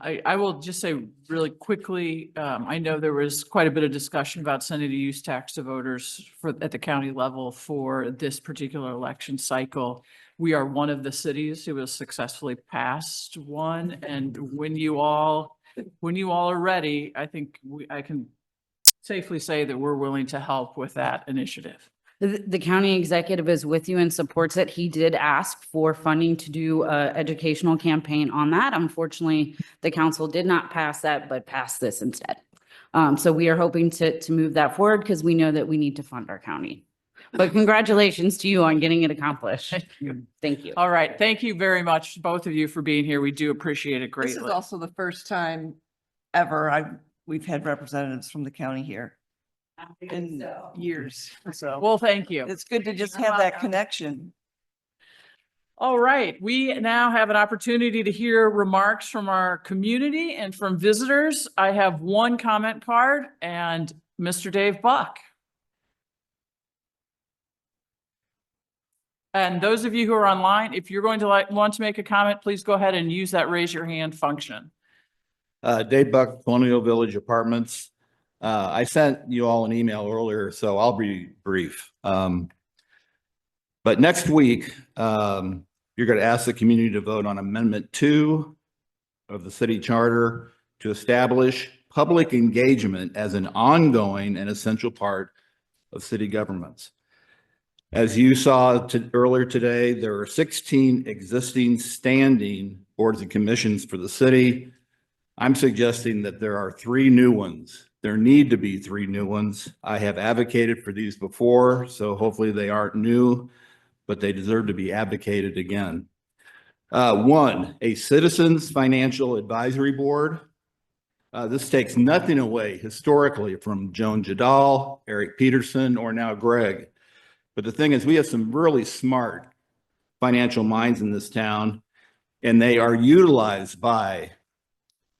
Speaker 1: I will just say really quickly, I know there was quite a bit of discussion about sending a use tax to voters at the county level for this particular election cycle. We are one of the cities who has successfully passed one. And when you all are ready, I think I can safely say that we're willing to help with that initiative.
Speaker 11: The county executive is with you and supports it. He did ask for funding to do an educational campaign on that. Unfortunately, the council did not pass that, but passed this instead. So we are hoping to move that forward because we know that we need to fund our county. But congratulations to you on getting it accomplished. Thank you.
Speaker 1: All right. Thank you very much, both of you, for being here. We do appreciate it greatly.
Speaker 17: This is also the first time ever we've had representatives from the county here in years. So,
Speaker 1: well, thank you.
Speaker 17: It's good to just have that connection.
Speaker 1: All right. We now have an opportunity to hear remarks from our community and from visitors. I have one comment card and Mr. Dave Buck. And those of you who are online, if you're going to want to make a comment, please go ahead and use that raise your hand function.
Speaker 12: Dave Buck, Colonial Village Apartments. I sent you all an email earlier, so I'll be brief. But next week, you're going to ask the community to vote on Amendment 2 of the city charter to establish public engagement as an ongoing and essential part of city governments. As you saw earlier today, there are 16 existing standing boards and commissions for the city. I'm suggesting that there are 3 new ones. There need to be 3 new ones. I have advocated for these before, so hopefully they aren't new, but they deserve to be advocated again. 1, a Citizens Financial Advisory Board. This takes nothing away historically from Joan Jadal, Eric Peterson, or now Greg. But the thing is, we have some really smart financial minds in this town, and they are utilized by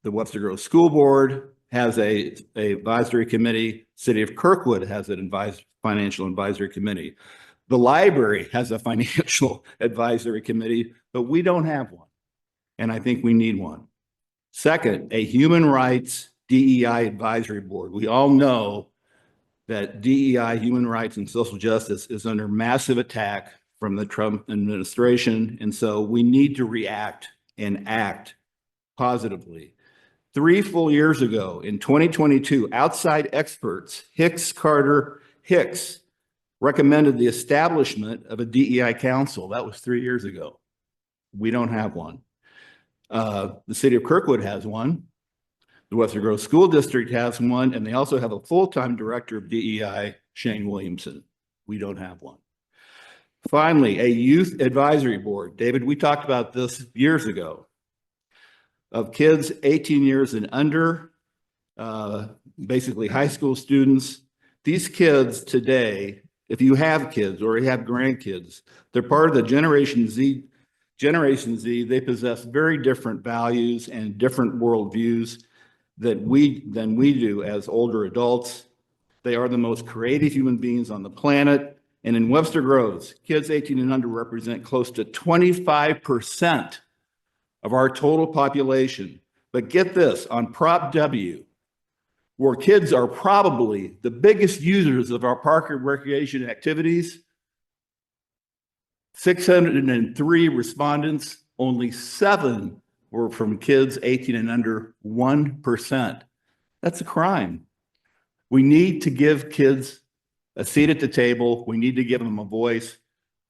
Speaker 12: the Webster Grove School Board, has a advisory committee. City of Kirkwood has an financial advisory committee. The library has a financial advisory committee, but we don't have one. And I think we need one. Second, a human rights DEI advisory board. We all know that DEI, human rights and social justice, is under massive attack from the Trump administration. And so we need to react and act positively. 3 full years ago in 2022, outside experts, Hicks recommended the establishment of a DEI council. That was 3 years ago. We don't have one. The city of Kirkwood has one. The Webster Grove School District has one, and they also have a full-time director of DEI, Shane Williamson. We don't have one. Finally, a youth advisory board. David, we talked about this years ago. Of kids 18 years and under, basically high school students. These kids today, if you have kids or you have grandkids, they're part of the Generation Z. They possess very different values and different worldviews than we do as older adults. They are the most creative human beings on the planet. And in Webster Groves, kids 18 and under represent close to 25% of our total population. But get this, on Prop W, where kids are probably the biggest users of our park and recreation activities, 603 respondents, only 7 were from kids 18 and under, 1%. That's a crime. We need to give kids a seat at the table. We need to give them a voice.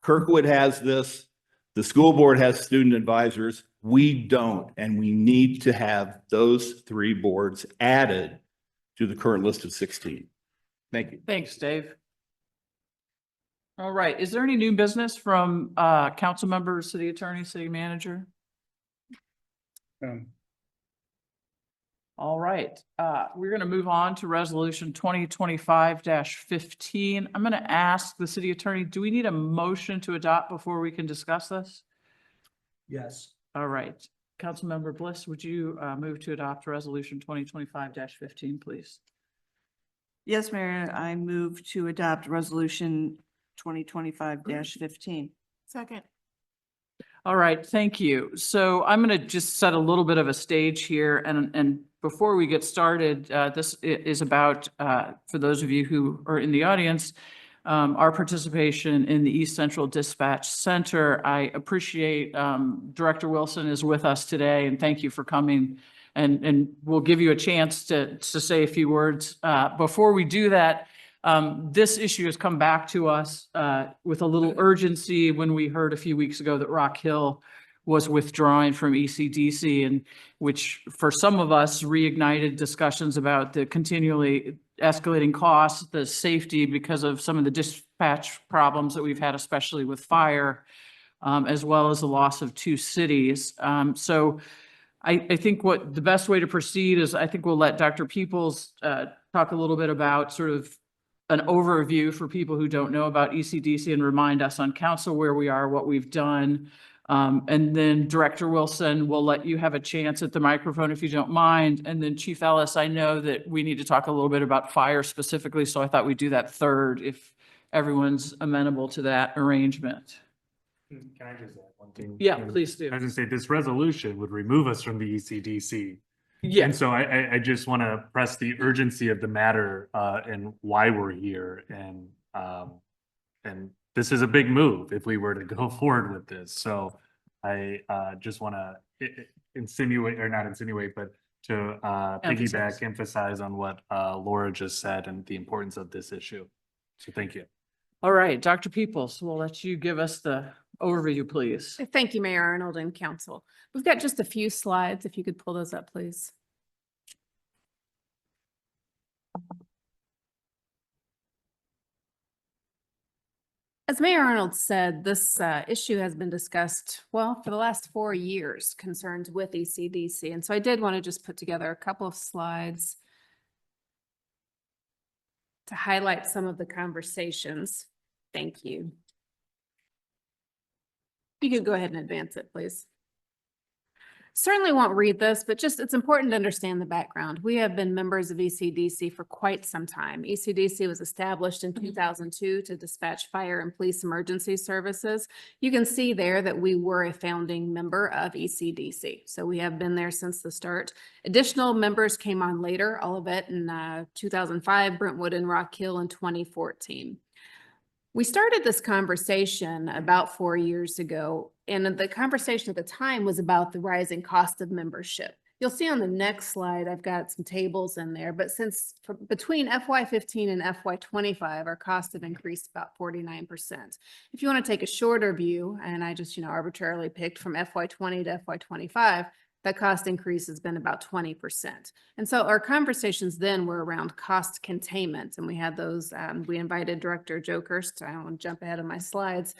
Speaker 12: Kirkwood has this. The school board has student advisors. We don't, and we need to have those 3 boards added to the current list of 16. Thank you.
Speaker 1: Thanks, Dave. All right. Is there any new business from council members, city attorney, city manager? All right. We're going to move on to resolution 2025-15. I'm going to ask the city attorney, do we need a motion to adopt before we can discuss this?
Speaker 16: Yes.
Speaker 1: All right. Councilmember Bliss, would you move to adopt resolution 2025-15, please?
Speaker 17: Yes, Mayor, I move to adopt resolution 2025-15.
Speaker 18: Second.
Speaker 1: All right, thank you. So I'm going to just set a little bit of a stage here. And before we get started, this is about, for those of you who are in the audience, our participation in the East Central Dispatch Center. I appreciate Director Wilson is with us today, and thank you for coming. And we'll give you a chance to say a few words. Before we do that, this issue has come back to us with a little urgency when we heard a few weeks ago that Rock Hill was withdrawing from ECDC, and which for some of us reignited discussions about the continually escalating costs, the safety because of some of the dispatch problems that we've had, especially with fire, as well as the loss of 2 cities. So I think what the best way to proceed is I think we'll let Dr. Peoples talk a little bit about sort of an overview for people who don't know about ECDC and remind us on council where we are, what we've done. And then Director Wilson, will let you have a chance at the microphone if you don't mind. And then Chief Ellis, I know that we need to talk a little bit about fire specifically, so I thought we'd do that third if everyone's amenable to that arrangement.
Speaker 5: Can I just add one thing?
Speaker 1: Yeah, please do.
Speaker 5: I was gonna say, this resolution would remove us from the ECDC. And
Speaker 1: Yes.
Speaker 5: so I just want to press the urgency of the matter, and why we're here. And this is a big move if we were to go forward with this. So I, just want to insinuate, or not insinuate, but to, piggyback, emphasize on what, Laura just said and the importance of this issue. So thank you.
Speaker 1: All right, Dr. Peoples, we'll let you give us the overview, please.
Speaker 13: Thank you, Mayor Arnold and Council. We've got just a few slides. If you could pull those up, please. As Mayor Arnold said, this issue has been discussed, well, for the last 4 years, concerns with ECDC. And so I did want to just put together a couple of slides to highlight some of the conversations. Thank you. You could go ahead and advance it, please. Certainly won't read this, but just it's important to understand the background. We have been members of ECDC for quite some time. ECDC was established in 2002 to dispatch fire and police emergency services. You can see there that we were a founding member of ECDC. So we have been there since the start. Additional members came on later, Olivet in 2005, Brentwood and Rock Hill in 2014. We started this conversation about 4 years ago, and the conversation at the time was about the rising cost of membership. You'll see on the next slide, I've got some tables in there, but between FY15 and FY25, our costs have increased about 49%. If you want to take a shorter view, and I just, arbitrarily picked from FY20 to FY25, that cost increase has been about 20%. And so our conversations then were around cost containment, and we had those, we invited Director Jokers, I don't want to jump ahead of my slides,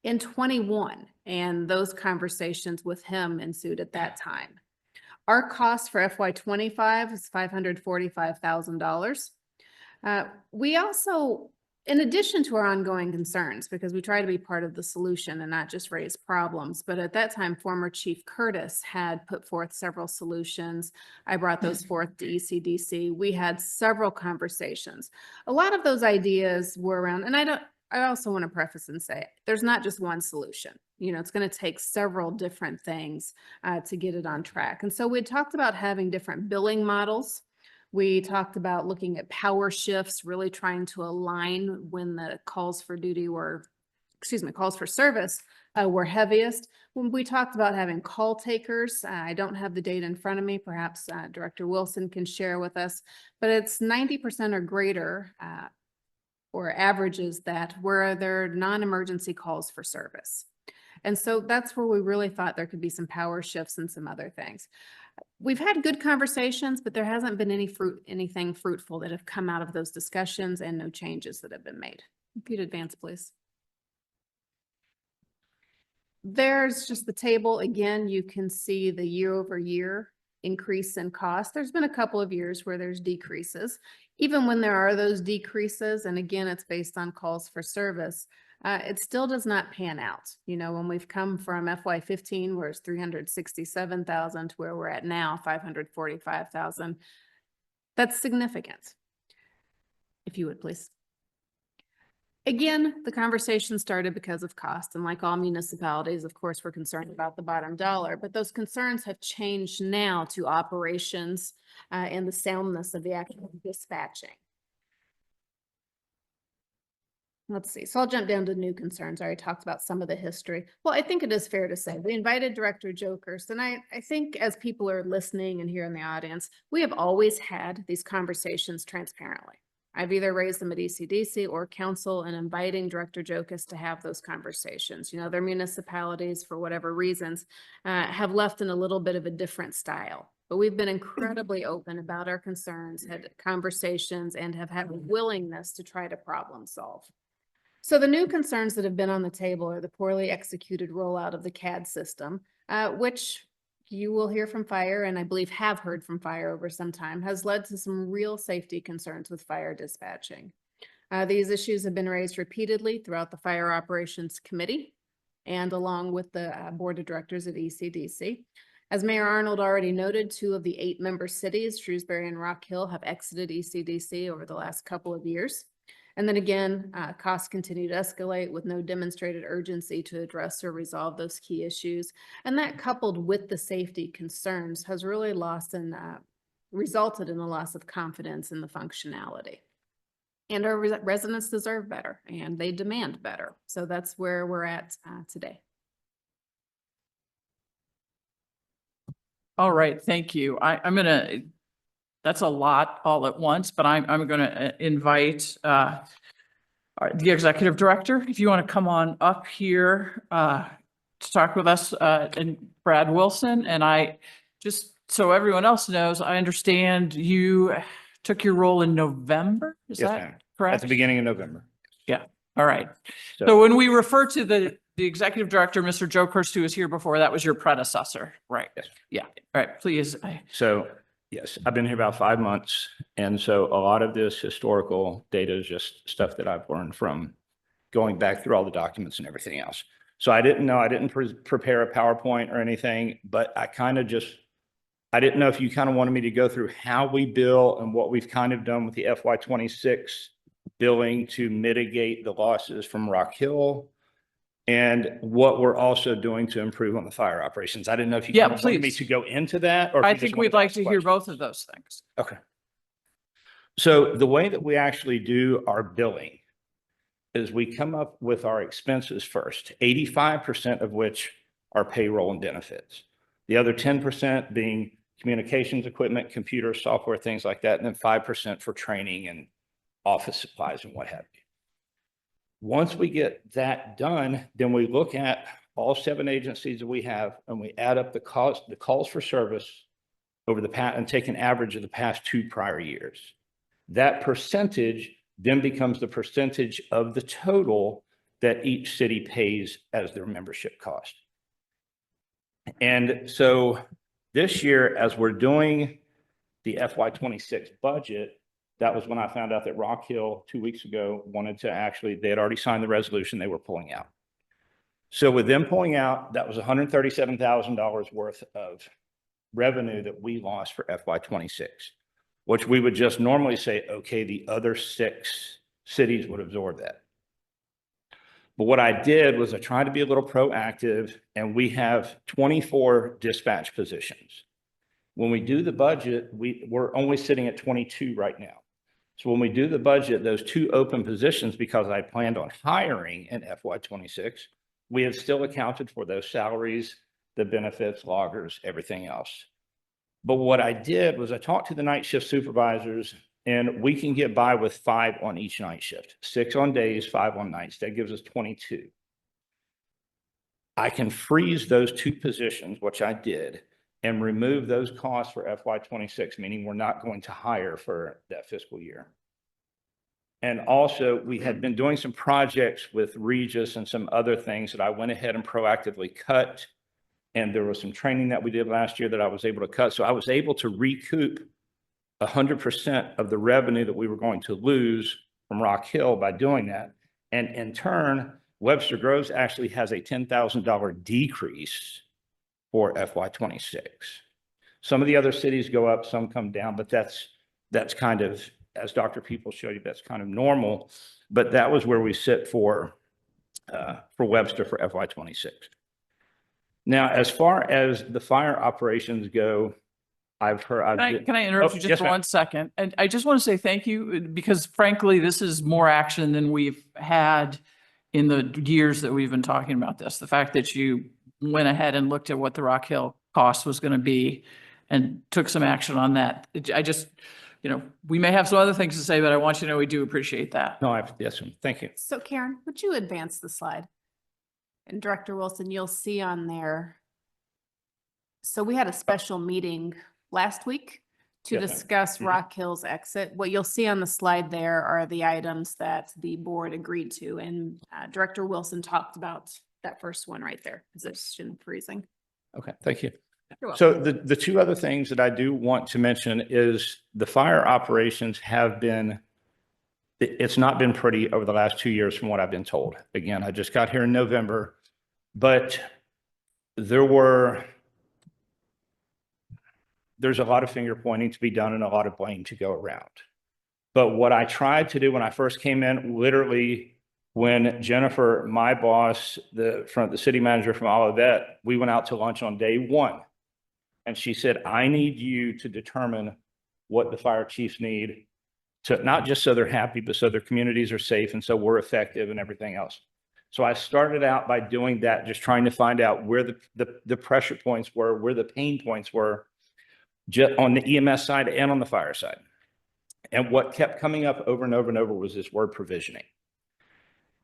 Speaker 13: in 21, and those conversations with him ensued at that time. Our cost for FY25 is $545,000. We also, in addition to our ongoing concerns, because we try to be part of the solution and not just raise problems, but at that time, former Chief Curtis had put forth several solutions. I brought those forth to ECDC. We had several conversations. A lot of those ideas were around, and I also want to preface and say, there's not just one solution. It's going to take several different things to get it on track. And so we talked about having different billing models. We talked about looking at power shifts, really trying to align when the calls for service were heaviest. When we talked about having call takers, I don't have the data in front of me. Perhaps Director Wilson can share with us, but it's 90% or greater or averages that where there are non-emergency calls for service. And so that's where we really thought there could be some power shifts and some other things. We've had good conversations, but there hasn't been anything fruitful that have come out of those discussions and no changes that have been made. If you'd advance, please. There's just the table. Again, you can see the year-over-year increase in cost. There's been a couple of years where there's decreases. Even when there are those decreases, and again, it's based on calls for service, it still does not pan out. When we've come from FY15, where it's 367,000 to where we're at now, 545,000, that's significant. If you would, please. Again, the conversation started because of cost, and like all municipalities, of course, we're concerned about the bottom dollar, but those concerns have changed now to operations and the soundness of the actual dispatching. Let's see. So I'll jump down to new concerns. I already talked about some of the history. Well, I think it is fair to say we invited Director Jokers, and I think as people are listening and here in the audience, we have always had these conversations transparently. I've either raised them at ECDC or council and inviting Director Jokers to have those conversations. Their municipalities, for whatever reasons, have left in a little bit of a different style. But we've been incredibly open about our concerns, had conversations, and have had a willingness to try to problem solve. So the new concerns that have been on the table are the poorly executed rollout of the CAD system, which you will hear from fire, and I believe have heard from fire over some time, has led to some real safety concerns with fire dispatching. These issues have been raised repeatedly throughout the Fire Operations Committee and along with the Board of Directors at ECDC. As Mayor Arnold already noted, 2 of the 8 member cities, Shrewsbury and Rock Hill, have exited ECDC over the last couple of years. And then again, costs continue to escalate with no demonstrated urgency to address or resolve those key issues. And that, coupled with the safety concerns, has really resulted in a loss of confidence in the functionality. And our residents deserve better and they demand better. So that's where we're at today.
Speaker 1: All right, thank you. I'm gonna, that's a lot all at once, but I'm gonna invite the executive director, if you want to come on up here to talk with us, and Brad Wilson. And I, just so everyone else knows, I understand you took your role in November, is
Speaker 14: Yes,
Speaker 1: that
Speaker 14: ma'am.
Speaker 1: correct?
Speaker 14: At the beginning of November.
Speaker 1: Yeah, all right.
Speaker 14: So-
Speaker 1: So when we refer to the executive director, Mr. Joe Kirst, who was here before, that was your predecessor, right?
Speaker 14: Yes.
Speaker 1: Yeah, all right, please.
Speaker 14: So, yes, I've been here about 5 months. And so a lot of this historical data is just stuff that I've learned from going back through all the documents and everything else. So I didn't prepare a PowerPoint or anything, but I didn't know if you kind of wanted me to go through how we bill and what we've kind of done with the FY26 billing to mitigate the losses from Rock Hill, and what we're also doing to improve on the fire operations. I didn't know if you
Speaker 1: Yeah,
Speaker 14: kind of wanted me
Speaker 1: please.
Speaker 14: to go into that, or if
Speaker 1: I
Speaker 14: you just
Speaker 1: think
Speaker 14: wanted
Speaker 1: we'd like
Speaker 14: ask
Speaker 1: to hear
Speaker 14: questions.
Speaker 1: both of those things.
Speaker 14: Okay. So the way that we actually do our billing is we come up with our expenses first, 85% of which are payroll and benefits. The other 10% being communications equipment, computer software, things like that, and then 5% for training and office supplies and what have you. Once we get that done, then we look at all 7 agencies that we have and we add up the calls for service over the past, and take an average of the past 2 prior years. That percentage then becomes the percentage of the total that each city pays as their membership cost. And so this year, as we're doing the FY26 budget, that was when I found out that Rock Hill 2 weeks ago wanted to actually, they had already signed the resolution, they were pulling out. So with them pulling out, that was $137,000 worth of revenue that we lost for FY26, which we would just normally say, okay, the other 6 cities would absorb that. But what I did was I tried to be a little proactive, and we have 24 dispatch positions. When we do the budget, we're only sitting at 22 right now. So when we do the budget, those 2 open positions, because I planned on hiring in FY26, we have still accounted for those salaries, the benefits, loggers, everything else. But what I did was I talked to the night shift supervisors, and we can get by with 5 on each night shift, 6 on days, 5 on nights. That gives us 22. I can freeze those 2 positions, which I did, and remove those costs for FY26, meaning we're not going to hire for that fiscal year. And also, we had been doing some projects with Regis and some other things that I went ahead and proactively cut. And there was some training that we did last year that I was able to cut. So I was able to recoup 100% of the revenue that we were going to lose from Rock Hill by doing that. And in turn, Webster Groves actually has a $10,000 decrease for FY26. Some of the other cities go up, some come down, but that's kind of, as Dr. People showed you, that's kind of normal. But that was where we sit for Webster for FY26. Now, as far as the fire operations go, I've heard.
Speaker 1: Can I interrupt you just for 1 second? And I just want to say thank you, because frankly, this is more action than we've had in the years that we've been talking about this. The fact that you went ahead and looked at what the Rock Hill cost was going to be and took some action on that. I just, we may have some other things to say, but I want you to know we do appreciate that.
Speaker 14: No, yes, thank you.
Speaker 13: So Karen, would you advance the slide? And Director Wilson, you'll see on there. So we had a special meeting last week to
Speaker 14: Yes, ma'am.
Speaker 13: discuss Rock Hill's exit. What you'll see on the slide there are the items that the board agreed to. And Director Wilson talked about that first one right there, position freezing.
Speaker 14: Okay, thank you.
Speaker 13: You're
Speaker 14: So
Speaker 13: welcome.
Speaker 14: the 2 other things that I do want to mention is the fire operations have been, it's not been pretty over the last 2 years from what I've been told. Again, I just got here in November, but there's a lot of finger pointing to be done and a lot of blame to go around. But what I tried to do when I first came in, literally when Jennifer, my boss, the city manager from Olivet, we went out to lunch on day one. And she said, I need you to determine what the fire chiefs need to, not just so they're happy, but so their communities are safe and so we're effective and everything else. So I started out by doing that, just trying to find out where the pressure points were, where the pain points were, just on the EMS side and on the fire side. And what kept coming up over and over and over was this word provisioning.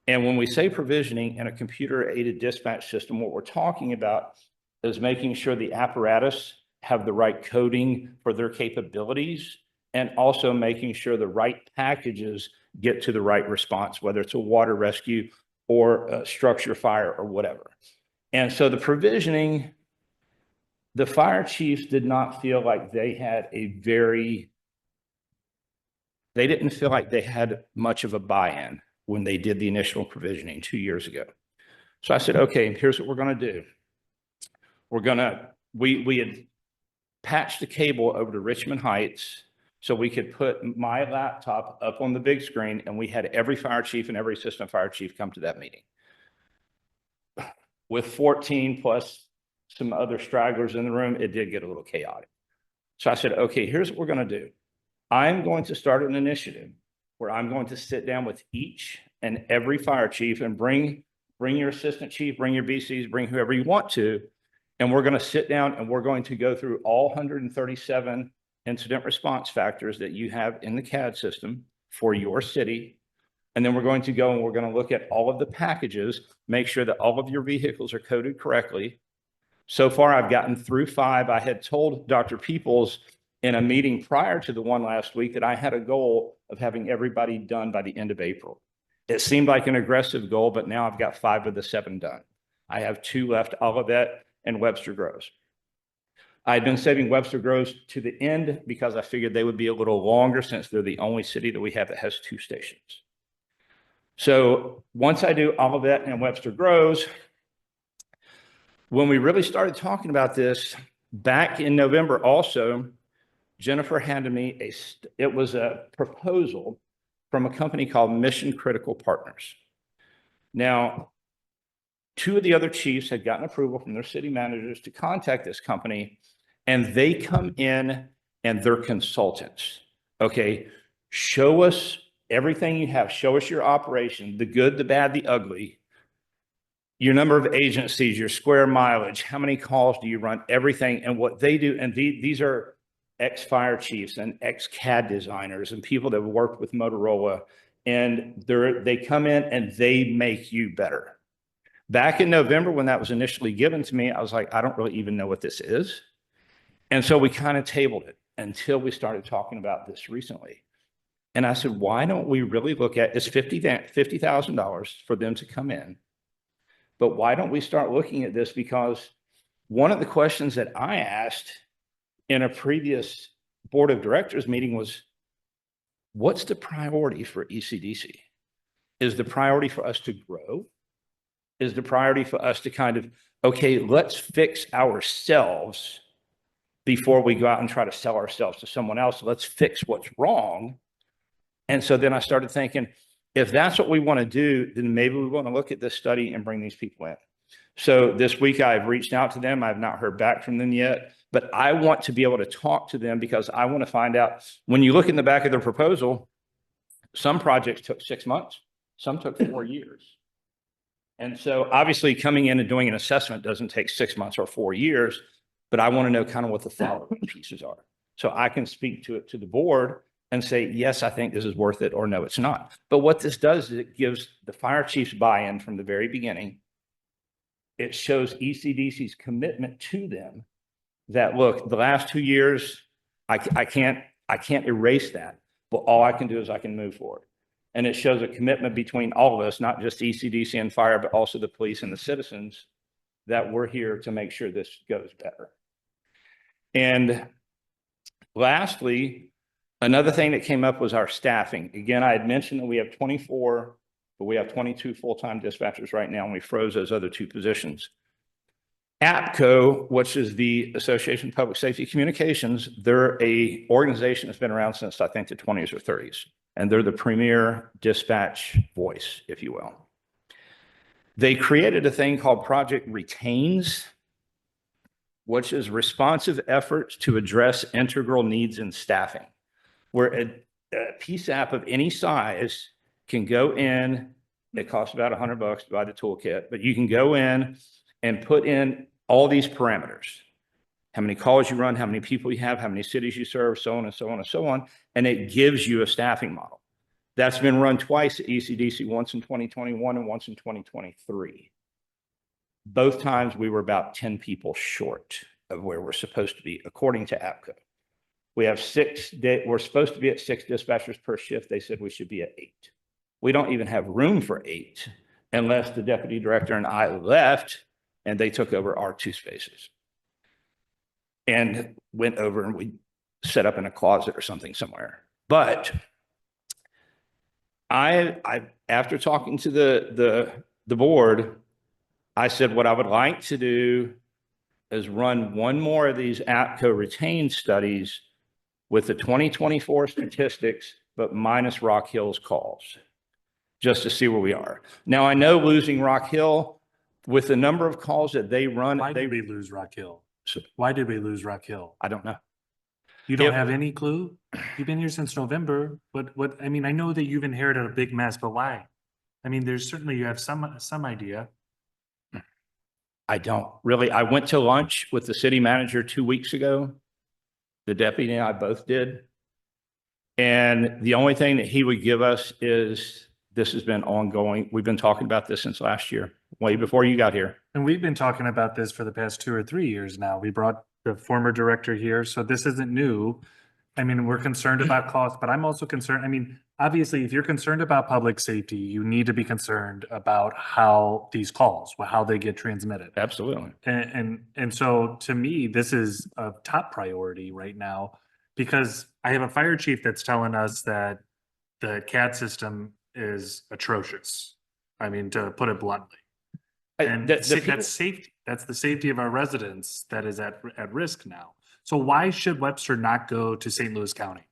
Speaker 14: And when we say provisioning in a computer-aided dispatch system, what we're talking about is making sure the apparatus have the right coding for their capabilities, and also making sure the right packages get to the right response, whether it's a water rescue or a structure fire or whatever. And so the provisioning, the fire chiefs did not feel like they had they didn't feel like they had much of a buy-in when they did the initial provisioning 2 years ago. So I said, okay, here's what we're going to do. We had patched the cable over to Richmond Heights so we could put my laptop up on the big screen, and we had every fire chief and every assistant fire chief come to that meeting. With 14 plus some other stragglers in the room, it did get a little chaotic. So I said, okay, here's what we're going to do. I'm going to start an initiative where I'm going to sit down with each and every fire chief and bring your assistant chief, bring your BCs, bring whoever you want to. And we're going to sit down and we're going to go through all 137 incident response factors that you have in the CAD system for your city. And then we're going to go and we're going to look at all of the packages, make sure that all of your vehicles are coded correctly. So far, I've gotten through 5. I had told Dr. Peoples in a meeting prior to the one last week that I had a goal of having everybody done by the end of April. It seemed like an aggressive goal, but now I've got 5 of the 7 done. I have 2 left, Olivet and Webster Groves. I'd been saving Webster Groves to the end because I figured they would be a little longer since they're the only city that we have that has 2 stations. So once I do Olivet and Webster Groves, when we really started talking about this back in November also, Jennifer handed me it was a proposal from a company called Mission Critical Partners. Now, 2 of the other chiefs had gotten approval from their city managers to contact this company, and they come in and they're consultants. Okay, show us everything you have. Show us your operation, the good, the bad, the ugly, your number of agencies, your square mileage, how many calls do you run, everything. And what they do, and these are ex-fire chiefs and ex-CAD designers and people that have worked with Motorola, and they come in and they make you better. Back in November, when that was initially given to me, I was like, I don't really even know what this is. And so we kind of tabled it until we started talking about this recently. And I said, why don't we really look at, it's $50,000 for them to come in. But why don't we start looking at this? Because one of the questions that I asked in a previous board of directors meeting was, what's the priority for ECDC? Is the priority for us to grow? Is the priority for us to kind of, okay, let's fix ourselves before we go out and try to sell ourselves to someone else? Let's fix what's wrong. And so then I started thinking, if that's what we want to do, then maybe we want to look at this study and bring these people in. So this week I've reached out to them. I've not heard back from them yet, but I want to be able to talk to them because I want to find out, when you look in the back of their proposal, some projects took 6 months, some took 4 years. And so obviously coming in and doing an assessment doesn't take 6 months or 4 years, but I want to know kind of what the follow-up pieces are. So I can speak to it to the board and say, yes, I think this is worth it, or no, it's not. But what this does is it gives the fire chiefs buy-in from the very beginning. It shows ECDC's commitment to them that, look, the last 2 years, I can't erase that, but all I can do is I can move forward. And it shows a commitment between all of us, not just ECDC and fire, but also the police and the citizens, that we're here to make sure this goes better. And lastly, another thing that came up was our staffing. Again, I had mentioned that we have 24, but we have 22 full-time dispatchers right now, and we froze those other 2 positions. APCO, which is the Association of Public Safety Communications, they're an organization that's been around since, I think, the 20s or 30s. and they're the premier dispatch voice, if you will. They created a thing called Project Retains, which is responsive efforts to address integral needs in staffing, where a PSAP of any size can go in. It costs about $100 to buy the toolkit, but you can go in and put in all these parameters: how many calls you run, how many people you have, how many cities you serve, so on and so on and so on. And it gives you a staffing model. That's been run twice at ECDC, once in 2021 and once in 2023. Both times we were about 10 people short of where we're supposed to be, according to APCO. We have we're supposed to be at 6 dispatchers per shift. They said we should be at 8. We don't even have room for 8 unless the deputy director and I left and they took over our 2 spaces and went over and we set up in a closet or something somewhere. But I after talking to the board, I said what I would like to do is run one more of these APCO retained studies with the 2024 statistics, but minus Rock Hill's calls, just to see where we are. Now, I know losing Rock Hill with the number of calls that they run.
Speaker 5: Why did we lose Rock Hill? Why did we lose Rock Hill?
Speaker 14: I don't know.
Speaker 5: You don't have any clue? You've been here since November. What, I mean, I know that you've inherited a big mess, but why? I mean, there's certainly, you have some idea.
Speaker 14: I don't really. I went to lunch with the city manager 2 weeks ago. The deputy and I both did. And the only thing that he would give us is, this has been ongoing. We've been talking about this since last year, way before you got here.
Speaker 5: And we've been talking about this for the past 2 or 3 years now. We brought the former director here, so this isn't new. I mean, we're concerned about costs, but I'm also concerned. I mean, obviously, if you're concerned about public safety, you need to be concerned about how these calls, how they get transmitted.
Speaker 14: Absolutely.
Speaker 5: And so to me, this is a top priority right now, because I have a fire chief that's telling us that the CAD system is atrocious. I mean, to put it bluntly. And that's safety. That's the safety of our residents that is at risk now. So why should Webster not go to St. Louis County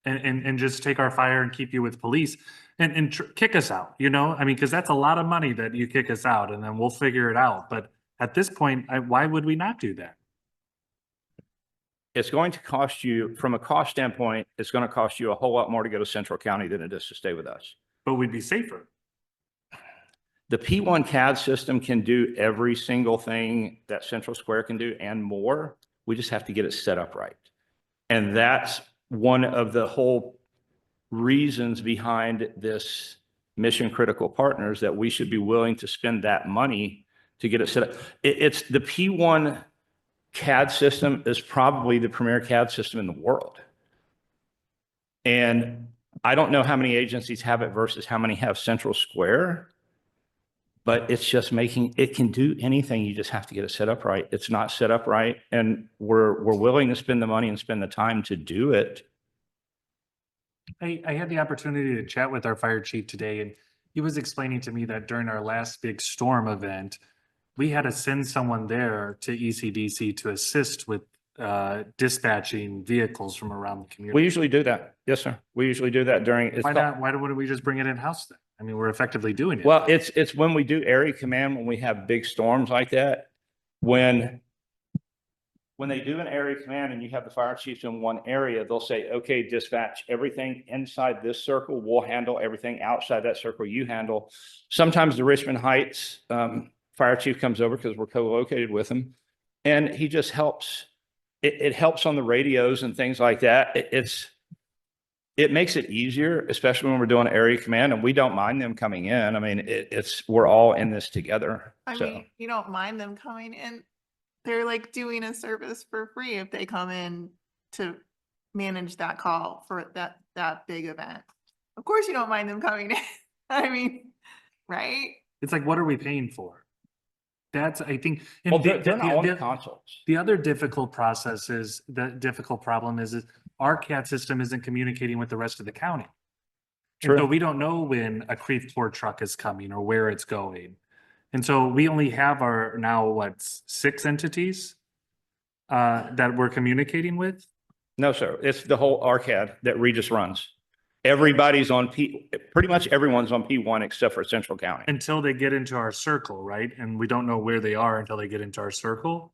Speaker 5: and just take our fire and keep you with police and kick us out, you know? I mean, because that's a lot of money that you kick us out and then we'll figure it out. But at this point, why would we not do that?
Speaker 14: It's going to cost you, from a cost standpoint, it's going to cost you a whole lot more to go to Central County than it is to stay with us.
Speaker 5: But we'd be safer.
Speaker 14: The P1 CAD system can do every single thing that Central Square can do and more. We just have to get it set up right. And that's one of the whole reasons behind this mission critical partners, that we should be willing to spend that money to get it set up. It's the P1 CAD system is probably the premier CAD system in the world. And I don't know how many agencies have it versus how many have Central Square, but it's just it can do anything. You just have to get it set up right. It's not set up right. And we're willing to spend the money and spend the time to do it.
Speaker 5: I had the opportunity to chat with our fire chief today, and he was explaining to me that during our last big storm event, we had to send someone there to ECDC to assist with dispatching vehicles from around the community.
Speaker 14: We usually do that. Yes, sir. We usually do that during.
Speaker 5: Why don't we just bring it in-house then? I mean, we're effectively doing it.
Speaker 14: Well, it's when we do area command, when we have big storms like that, when they do an area command and you have the fire chiefs in one area, they'll say, okay, dispatch everything inside this circle. We'll handle everything outside that circle. You handle. Sometimes the Richmond Heights fire chief comes over because we're co-located with him, and he just helps. It helps on the radios and things like that. It makes it easier, especially when we're doing area command, and we don't mind them coming in. I mean, we're all in this together.
Speaker 18: I mean, you don't mind them coming in. They're like doing a service for free if they come in to manage that call for that big event. Of course you don't mind them coming in. I mean, right?
Speaker 5: It's like, what are we paying for? That's, I think.
Speaker 14: Well, they're not on the consoles.
Speaker 5: The other difficult process is, the difficult problem is our CAD system isn't communicating with the rest of the county.
Speaker 14: True.
Speaker 5: And so we don't know when a Creve Coeur truck is coming or where it's going. And so we only have our now, 6 entities that we're communicating with?
Speaker 14: No, sir. It's the whole RCAD that Regis runs. Everybody's on pretty much everyone's on P1 except for Central County.
Speaker 5: Until they get into our circle, right? And we don't know where they are until they get into our circle.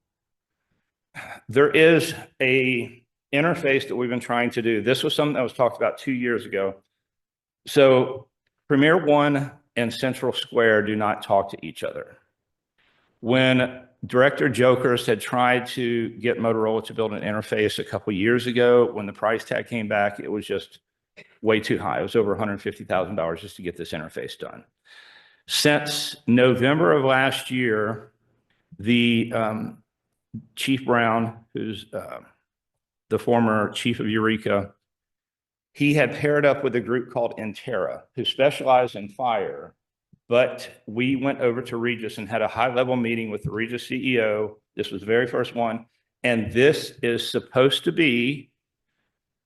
Speaker 14: There is a interface that we've been trying to do. This was something that was talked about 2 years ago. So Premier One and Central Square do not talk to each other. When Director Jokers had tried to get Motorola to build an interface a couple years ago, when the price tag came back, it was just way too high. It was over $150,000 just to get this interface done. Since November of last year, the Chief Brown, who's the former chief of Eureka, he had paired up with a group called Intera, who specialize in fire. But we went over to Regis and had a high-level meeting with the Regis CEO. This was the very first one. And this is supposed to be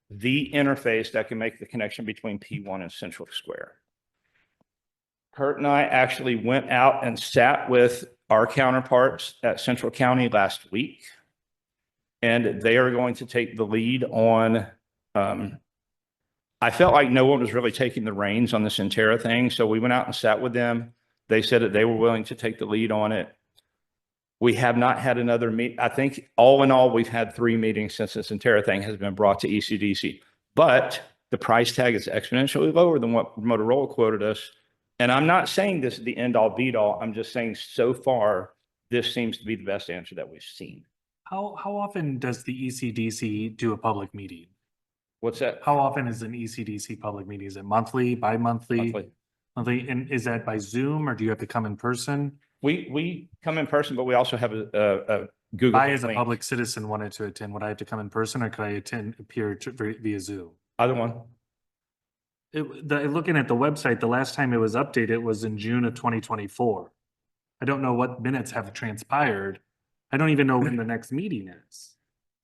Speaker 14: the interface that can make the connection between P1 and Central Square. Kurt and I actually went out and sat with our counterparts at Central County last week. And they are going to take the lead on, I felt like no one was really taking the reins on this Intera thing. So we went out and sat with them. They said that they were willing to take the lead on it. We have not had another meet. I think all in all, we've had 3 meetings since this Intera thing has been brought to ECDC. But the price tag is exponentially lower than what Motorola quoted us. And I'm not saying this is the end all be all. I'm just saying so far, this seems to be the best answer that we've seen.
Speaker 5: How often does the ECDC do a public meeting?
Speaker 14: What's that?
Speaker 5: How often is an ECDC public meeting? Is it monthly, bi-monthly?
Speaker 14: Monthly.
Speaker 5: Monthly, and is that by Zoom or do you have to come in person?
Speaker 14: We come in person, but we also have a Google.
Speaker 5: I, as a
Speaker 14: link.
Speaker 5: public citizen, wanted to attend. Would I have to come in person or could I appear via Zoom?
Speaker 14: Either one.
Speaker 5: Looking at the website, the last time it was updated was in June of 2024. I don't know what minutes have transpired. I don't even know when the next meeting is.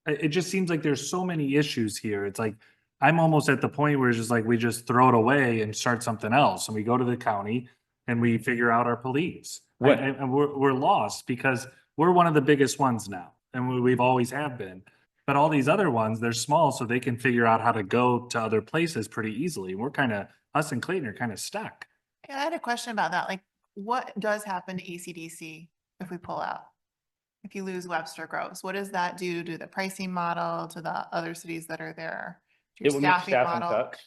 Speaker 5: It just seems like there's so many issues here. It's like, I'm almost at the point where it's just like, we just throw it away and start something else. And we go to the county and we figure out our police.
Speaker 14: What-
Speaker 5: And we're lost because we're one of the biggest ones now. And we've always have been. But all these other ones, they're small, so they can figure out how to go to other places pretty easily. We're kind of, us and Clayton are kind of stuck.
Speaker 18: Yeah, I had a question about that. Like, what does happen to ECDC if we pull out? If you lose Webster Groves, what does that do to the pricing model, to the other cities that are there? To your
Speaker 14: It would make
Speaker 18: staffing
Speaker 14: staffing
Speaker 18: model?
Speaker 14: cuts.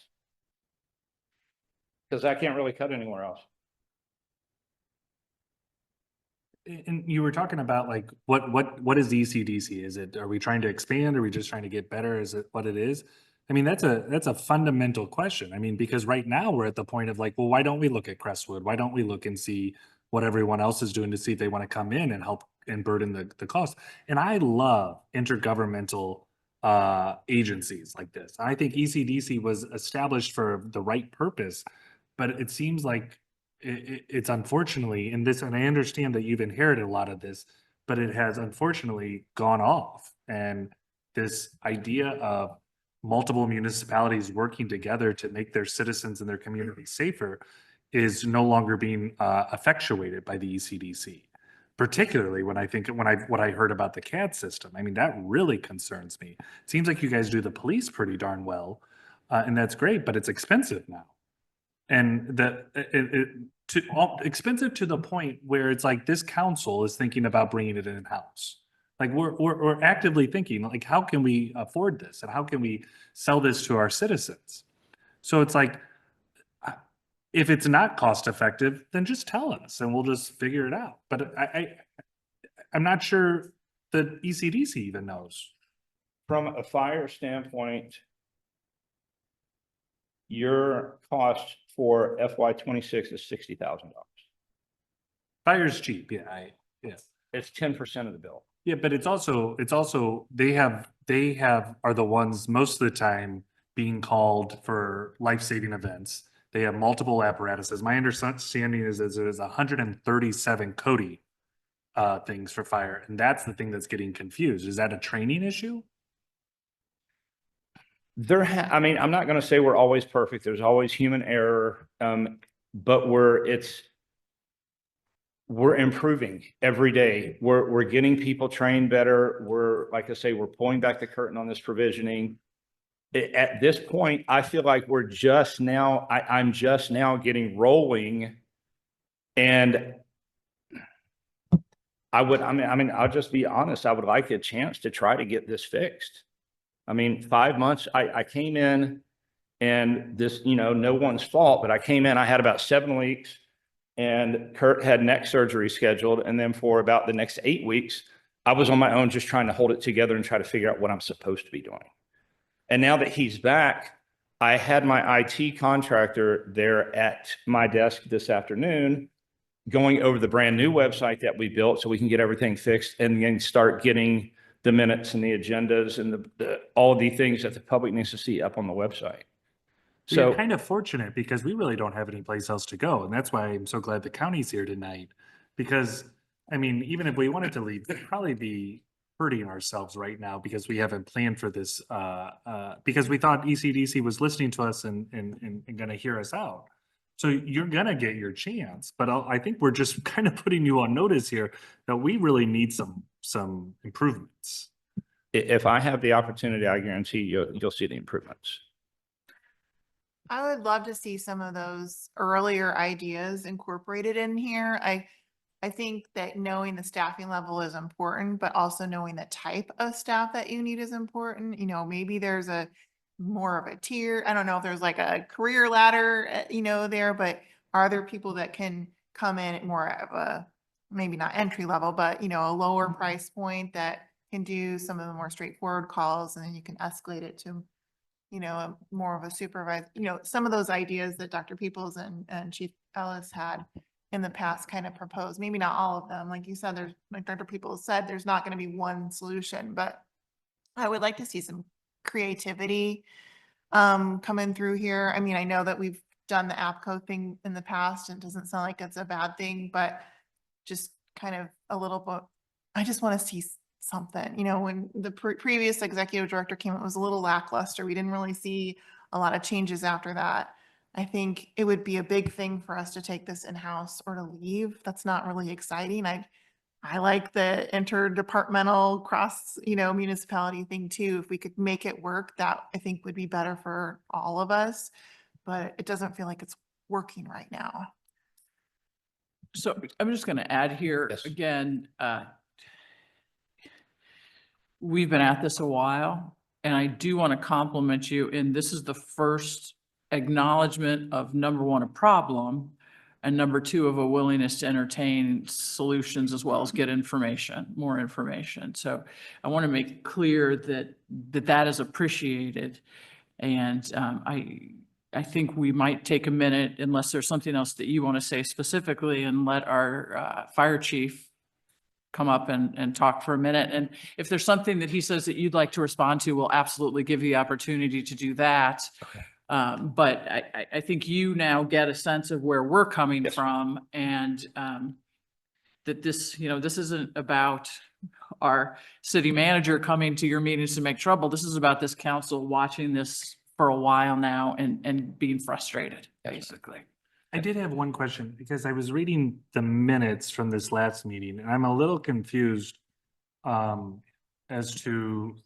Speaker 14: Because I can't really cut anywhere else.
Speaker 5: And you were talking about like, what is the ECDC? Is it, are we trying to expand? Are we just trying to get better? Is it what it is? I mean, that's a fundamental question. I mean, because right now we're at the point of like, well, why don't we look at Crestwood? Why don't we look and see what everyone else is doing to see if they want to come in and help and burden the cost? And I love intergovernmental agencies like this. I think ECDC was established for the right purpose, but it seems like it's unfortunately in this, and I understand that you've inherited a lot of this, but it has unfortunately gone off. And this idea of multiple municipalities working together to make their citizens and their community safer is no longer being effectuated by the ECDC. Particularly when what I heard about the CAD system. I mean, that really concerns me. It seems like you guys do the police pretty darn well, and that's great, but it's expensive now. And expensive to the point where it's like this council is thinking about bringing it in-house. Like we're actively thinking, like, how can we afford this? And how can we sell this to our citizens? So it's like, if it's not cost effective, then just tell us and we'll just figure it out. But I'm not sure that ECDC even knows.
Speaker 14: From a fire standpoint, your cost for FY26 is $60,000.
Speaker 5: Fire's cheap, yeah,
Speaker 14: It's 10% of the bill.
Speaker 5: Yeah, but it's also they are the ones most of the time being called for life-saving events. They have multiple apparatuses. My understanding is there's 137 Cody things for fire, and that's the thing that's getting confused. Is that a training issue?
Speaker 14: I mean, I'm not going to say we're always perfect. There's always human error, but we're improving every day. We're getting people trained better. Like I say, we're pulling back the curtain on this provisioning. At this point, I feel like we're just now, I'm just now getting rolling. And I mean, I'll just be honest, I would like a chance to try to get this fixed. I mean, 5 months, I came in and this, no one's fault, but I came in, I had about 7 weeks and Kurt had neck surgery scheduled. And then for about the next 8 weeks, I was on my own, just trying to hold it together and try to figure out what I'm supposed to be doing. And now that he's back, I had my IT contractor there at my desk this afternoon going over the brand new website that we built so we can get everything fixed and then start getting the minutes and the agendas and all the things that the public needs to see up on the website.
Speaker 5: We're kind of fortunate because we really don't have any place else to go. And that's why I'm so glad the county's here tonight. Because, I mean, even if we wanted to leave, we'd probably be hurting ourselves right now because we haven't planned for this, because we thought ECDC was listening to us and going to hear us out. So you're going to get your chance, but I think we're just kind of putting you on notice here that we really need some improvements.
Speaker 14: If I have the opportunity, I guarantee you'll see the improvements.
Speaker 18: I would love to see some of those earlier ideas incorporated in here. I think that knowing the staffing level is important, but also knowing the type of staff that you need is important. Maybe there's a more of a tier. I don't know if there's like a career ladder, there, but are there people that can come in at more of a, maybe not entry level, but, a lower price point that can do some of the more straightforward calls, and then you can escalate it to, more of a supervised, some of those ideas that Dr. Peoples and Chief Ellis had in the past kind of proposed, maybe not all of them. Like you said, there's, like Dr. Peoples said, there's not going to be one solution, but I would like to see some creativity coming through here. I mean, I know that we've done the APCO thing in the past and it doesn't sound like it's a bad thing, but just kind of a little bit, I just want to see something. When the previous executive director came, it was a little lackluster. We didn't really see a lot of changes after that. I think it would be a big thing for us to take this in-house or to leave. That's not really exciting. I like the interdepartmental cross, municipality thing too. If we could make it work, that I think would be better for all of us, but it doesn't feel like it's working right now.
Speaker 1: So I'm just going to add here again, we've been at this a while, and I do want to compliment you. And this is the first acknowledgement of, number one, a problem, and number two, of a willingness to entertain solutions as well as get information, more information. So I want to make it clear that is appreciated. And I think we might take a minute, unless there's something else that you want to say specifically, and let our fire chief come up and talk for a minute. And if there's something that he says that you'd like to respond to, we'll absolutely give you the opportunity to do that.
Speaker 14: Okay.
Speaker 1: But I think you now get a sense of where we're coming from, and that this, this isn't about our city manager coming to your meetings to make trouble. This is about this council watching this for a while now and being frustrated, basically.
Speaker 5: I did have one question because I was reading the minutes from this last meeting and I'm a little confused as to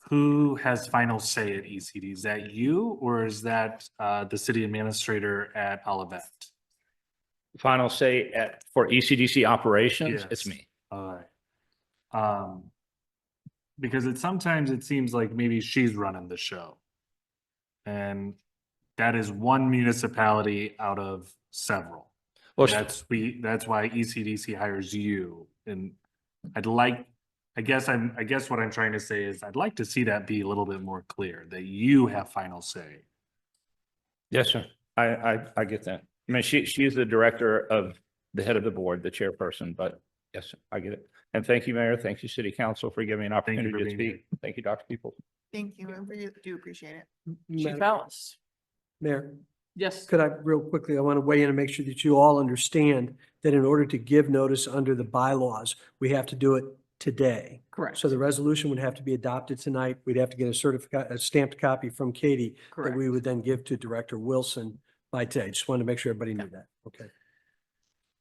Speaker 5: who has final say at ECD. Is that you, or is that the city administrator at Olivet?
Speaker 14: Final say for ECDC operations,
Speaker 5: Yes.
Speaker 14: It's me.
Speaker 5: All right. Because sometimes it seems like maybe she's running the show. And that is one municipality out of several.
Speaker 14: Well,
Speaker 5: That's why ECDC hires you. And I guess what I'm trying to say is I'd like to see that be a little bit more clear, that you have final say.
Speaker 14: Yes, sir. I get that. I mean, she is the director of the head of the board, the chairperson, but yes, I get it. And thank you, Mayor. Thank you, City Council, for giving me an opportunity to speak. Thank you, Dr. Peoples.
Speaker 18: Thank you. I really do appreciate it.
Speaker 1: Chief Ellis.
Speaker 16: Mayor,
Speaker 1: Yes.
Speaker 16: could I real quickly, I want to weigh in and make sure that you all understand that in order to give notice under the bylaws, we have to do it today.
Speaker 1: Correct.
Speaker 16: So the resolution would have to be adopted tonight. We'd have to get a stamped copy from Katie that we would then give to Director Wilson by today. Just wanted to make sure everybody knew that. Okay.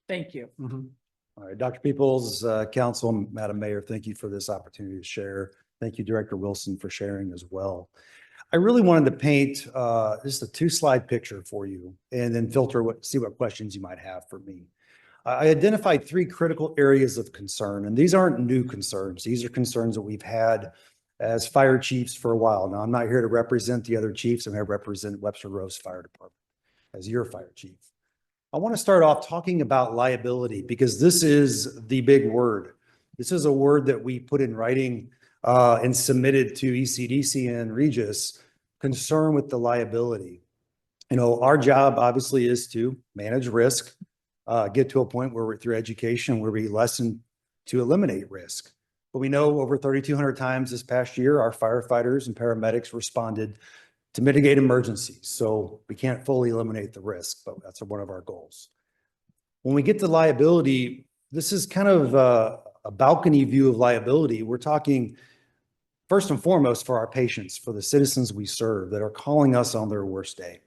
Speaker 1: Thank you.
Speaker 19: All right, Dr. Peoples, Council, Madam Mayor, thank you for this opportunity to share. Thank you, Director Wilson, for sharing as well. I really wanted to paint just a 2-slide picture for you and then see what questions you might have for me. I identified 3 critical areas of concern, and these aren't new concerns. These are concerns that we've had as fire chiefs for a while. Now, I'm not here to represent the other chiefs. I'm here to represent Webster Groves Fire Department as your fire chief. I want to start off talking about liability because this is the big word. This is a word that we put in writing and submitted to ECDC and Regis, concern with the liability. You know, our job obviously is to manage risk, get to a point where we're through education, where we lessen to eliminate risk. But we know over 3,200 times this past year, our firefighters and paramedics responded to mitigate emergencies. So we can't fully eliminate the risk, but that's one of our goals. When we get to liability, this is kind of a balcony view of liability. We're talking first and foremost for our patients, for the citizens we serve that are calling us on their worst day.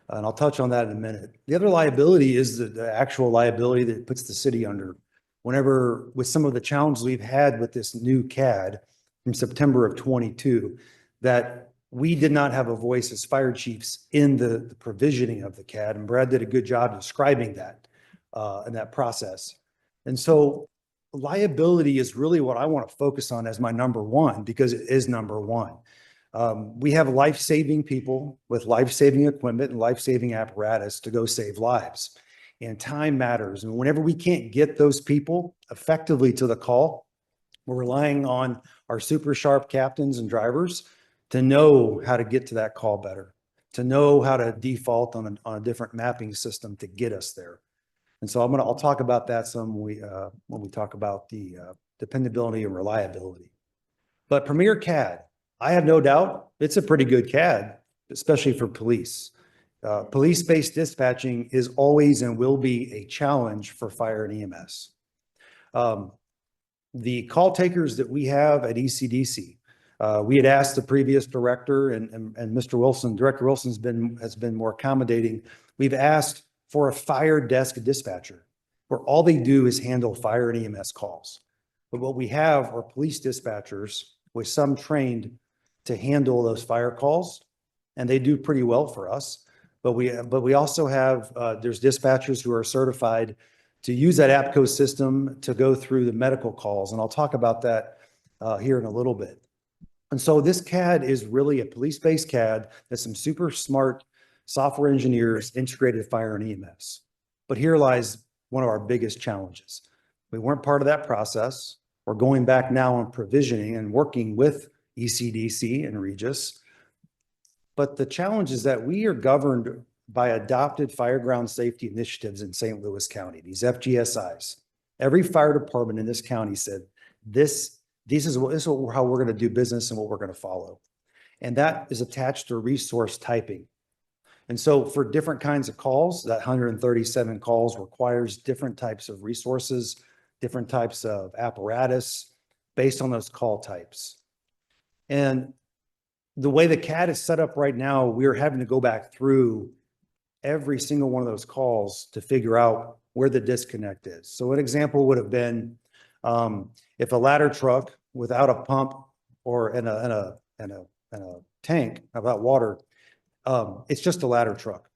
Speaker 19: And I'll touch on that in a minute. The other liability is the actual liability that puts the city under. Whenever, with some of the challenges we've had with this new CAD from September of 22, that we did not have a voice as fire chiefs in the provisioning of the CAD. And Brad did a good job describing that in that process. And so liability is really what I want to focus on as my number one, because it is number one. We have life-saving people with life-saving equipment and life-saving apparatus to go save lives. And time matters. And whenever we can't get those people effectively to the call, we're relying on our super sharp captains and drivers to know how to get to that call better, to know how to default on a different mapping system to get us there. And so I'll talk about that some when we talk about the dependability and reliability. But Premier CAD, I have no doubt it's a pretty good CAD, especially for police. Police-based dispatching is always and will be a challenge for fire and EMS. The call takers that we have at ECDC, we had asked the previous director and Mr. Wilson, Director Wilson has been more accommodating. We've asked for a fire desk dispatcher where all they do is handle fire and EMS calls. But what we have are police dispatchers with some trained to handle those fire calls, and they do pretty well for us. But we also have, there's dispatchers who are certified to use that APCO system to go through the medical calls. And I'll talk about that here in a little bit. And so this CAD is really a police-based CAD that some super smart software engineers integrated fire and EMS. But here lies one of our biggest challenges. We weren't part of that process. We're going back now on provisioning and working with ECDC and Regis. But the challenge is that we are governed by adopted fire ground safety initiatives in St. Louis County, these FGSIs. Every fire department in this county said, this is how we're going to do business and what we're going to follow. And that is attached to resource typing. And so for different kinds of calls, that 137 calls requires different types of resources, different types of apparatus based on those call types. And the way the CAD is set up right now, we're having to go back through every single one of those calls to figure out where the disconnect is. So an example would have been if a ladder truck without a pump or in a tank about water, it's just a ladder truck.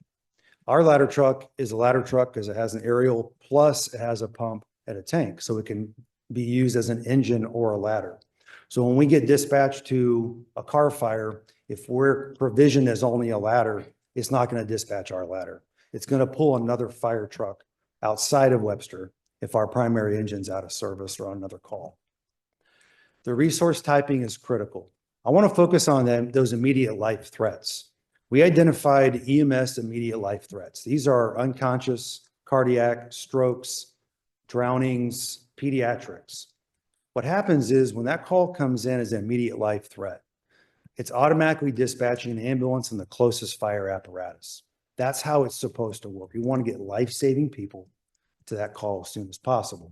Speaker 19: Our ladder truck is a ladder truck because it has an aerial plus it has a pump and a tank, so it can be used as an engine or a ladder. So when we get dispatched to a car fire, if we're provisioned as only a ladder, it's not going to dispatch our ladder. It's going to pull another fire truck outside of Webster if our primary engine's out of service or on another call. The resource typing is critical. I want to focus on those immediate life threats. We identified EMS immediate life threats. These are unconscious, cardiac, strokes, drownings, pediatrics. What happens is when that call comes in as an immediate life threat, it's automatically dispatching an ambulance and the closest fire apparatus. That's how it's supposed to work. We want to get life-saving people to that call as soon as possible.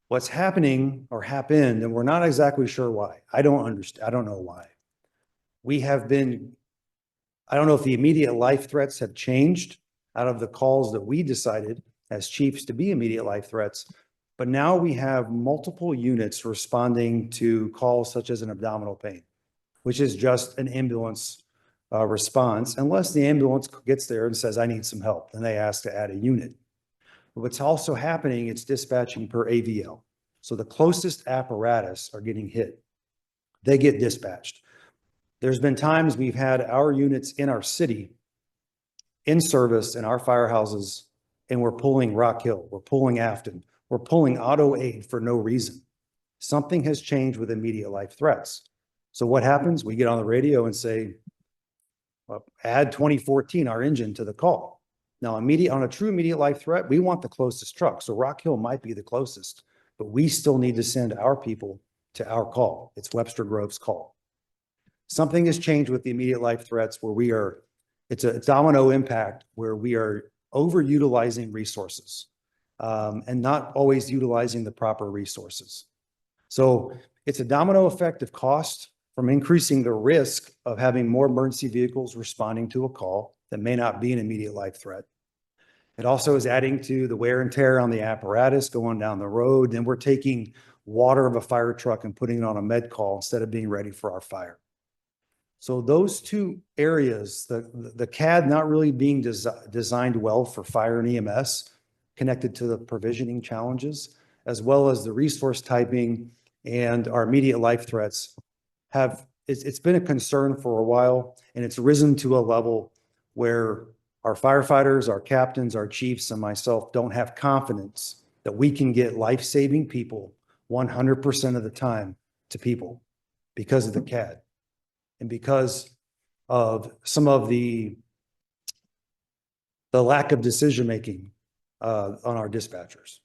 Speaker 19: What's happening or happened, and we're not exactly sure why. I don't understand. I don't know why. I don't know if the immediate life threats have changed out of the calls that we decided as chiefs to be immediate life threats. But now we have multiple units responding to calls such as an abdominal pain. which is just an ambulance response, unless the ambulance gets there and says, I need some help, then they ask to add a unit. But what's also happening, it's dispatching per AVL. So the closest apparatus are getting hit. They get dispatched. There's been times we've had our units in our city in service in our firehouses, and we're pulling Rock Hill, we're pulling Afton, we're pulling auto aid for no reason. Something has changed with immediate life threats. So what happens? We get on the radio and say, well, add 2014, our engine, to the call. Now, on a true immediate life threat, we want the closest truck. So Rock Hill might be the closest, but we still need to send our people to our call. It's Webster Grove's call. Something has changed with the immediate life threats where it's a domino impact where we are overutilizing resources and not always utilizing the proper resources. So it's a domino effect of cost from increasing the risk of having more emergency vehicles responding to a call that may not be an immediate life threat. It also is adding to the wear and tear on the apparatus going down the road. Then we're taking water of a fire truck and putting it on a med call instead of being ready for our fire. So those two areas, the CAD not really being designed well for fire and EMS, connected to the provisioning challenges, as well as the resource typing and our immediate life threats, it's been a concern for a while, and it's risen to a level where our firefighters, our captains, our chiefs, and myself don't have confidence that we can get life-saving people 100% of the time to people because of the CAD and because of some of the lack of decision-making on our dispatchers.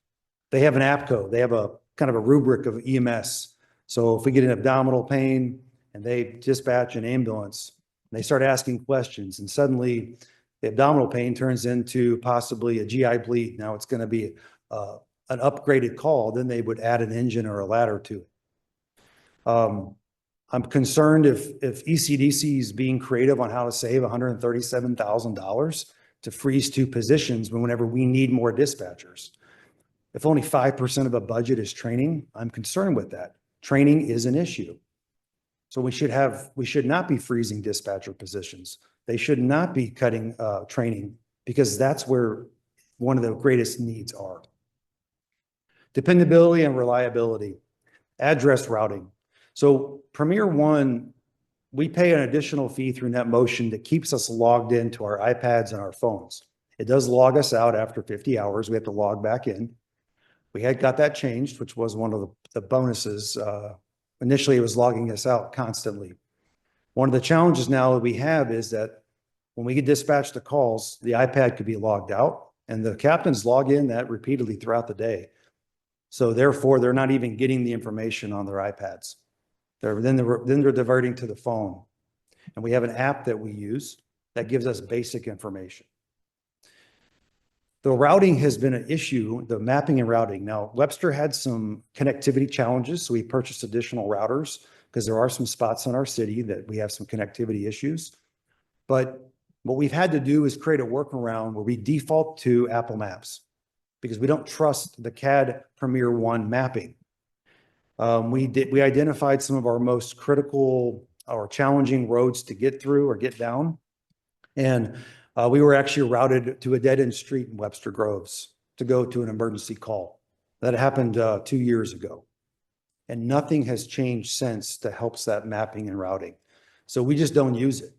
Speaker 19: They have an APCO. They have a kind of a rubric of EMS. So if we get an abdominal pain and they dispatch an ambulance, and they start asking questions, and suddenly the abdominal pain turns into possibly a GI bleed. Now it's going to be an upgraded call. Then they would add an engine or a ladder to it. I'm concerned if ECDC is being creative on how to save $137,000 to freeze two positions whenever we need more dispatchers. If only 5% of a budget is training, I'm concerned with that. Training is an issue. So we should not be freezing dispatcher positions. They should not be cutting training, because that's where one of the greatest needs are. Dependability and reliability, address routing. So Premier One, we pay an additional fee through NetMotion that keeps us logged into our iPads and our phones. It does log us out after 50 hours. We have to log back in. We had got that changed, which was one of the bonuses. Initially, it was logging us out constantly. One of the challenges now that we have is that when we get dispatched to calls, the iPad could be logged out, and the captains log in that repeatedly throughout the day. So therefore, they're not even getting the information on their iPads. Then they're diverting to the phone. And we have an app that we use that gives us basic information. The routing has been an issue, the mapping and routing. Now, Webster had some connectivity challenges, so we purchased additional routers because there are some spots in our city that we have some connectivity issues. But what we've had to do is create a workaround where we default to Apple Maps because we don't trust the CAD Premier One mapping. We identified some of our most critical or challenging roads to get through or get down. And we were actually routed to a dead-end street in Webster Groves to go to an emergency call. That happened 2 years ago. And nothing has changed since to help that mapping and routing. So we just don't use it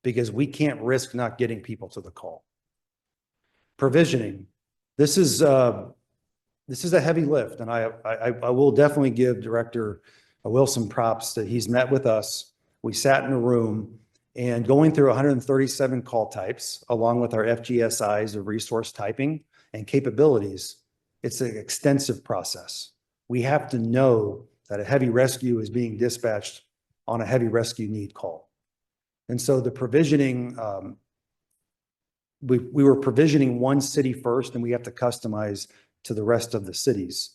Speaker 19: because we can't risk not getting people to the call. Provisioning. This is a heavy lift, and I will definitely give Director Wilson props that he's met with us. We sat in a room and going through 137 call types, along with our FGSIs of resource typing and capabilities. It's an extensive process. We have to know that a heavy rescue is being dispatched on a heavy rescue need call. And so the provisioning, we were provisioning one city first, and we have to customize to the rest of the cities.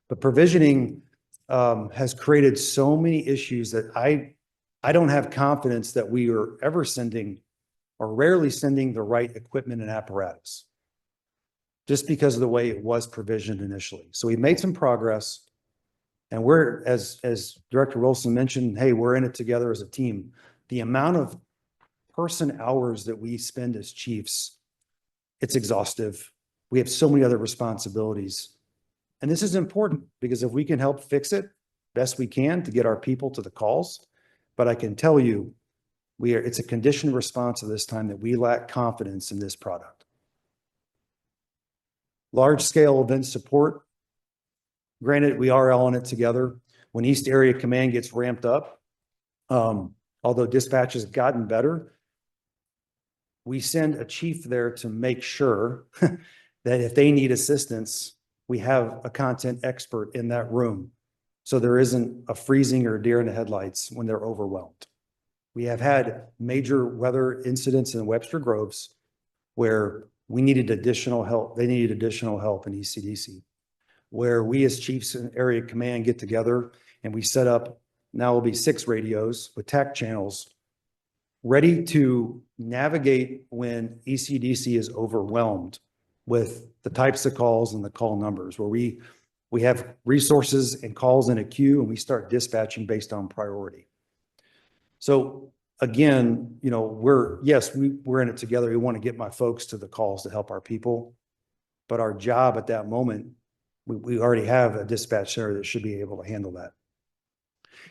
Speaker 19: But provisioning has created so many issues that I don't have confidence that we are ever sending or rarely sending the right equipment and apparatus just because of the way it was provisioned initially. So we made some progress. And we're, as Director Wilson mentioned, hey, we're in it together as a team. The amount of person hours that we spend as chiefs, it's exhaustive. We have so many other responsibilities. And this is important because if we can help fix it best we can to get our people to the calls, but I can tell you, it's a conditioned response at this time that we lack confidence in this product. Large scale event support. Granted, we are all in it together. When East Area Command gets ramped up, although dispatch has gotten better, we send a chief there to make sure that if they need assistance, we have a content expert in that room. So there isn't a freezing or deer in the headlights when they're overwhelmed. We have had major weather incidents in Webster Groves where we needed additional help. They needed additional help in ECDC, where we as chiefs and area command get together and we set up, now will be 6 radios with TAC channels ready to navigate when ECDC is overwhelmed with the types of calls and the call numbers, where we have resources and calls in a queue and we start dispatching based on priority. So again, you know, we're in it together. We want to get my folks to the calls to help our people, but our job at that moment, we already have a dispatch center that should be able to handle that.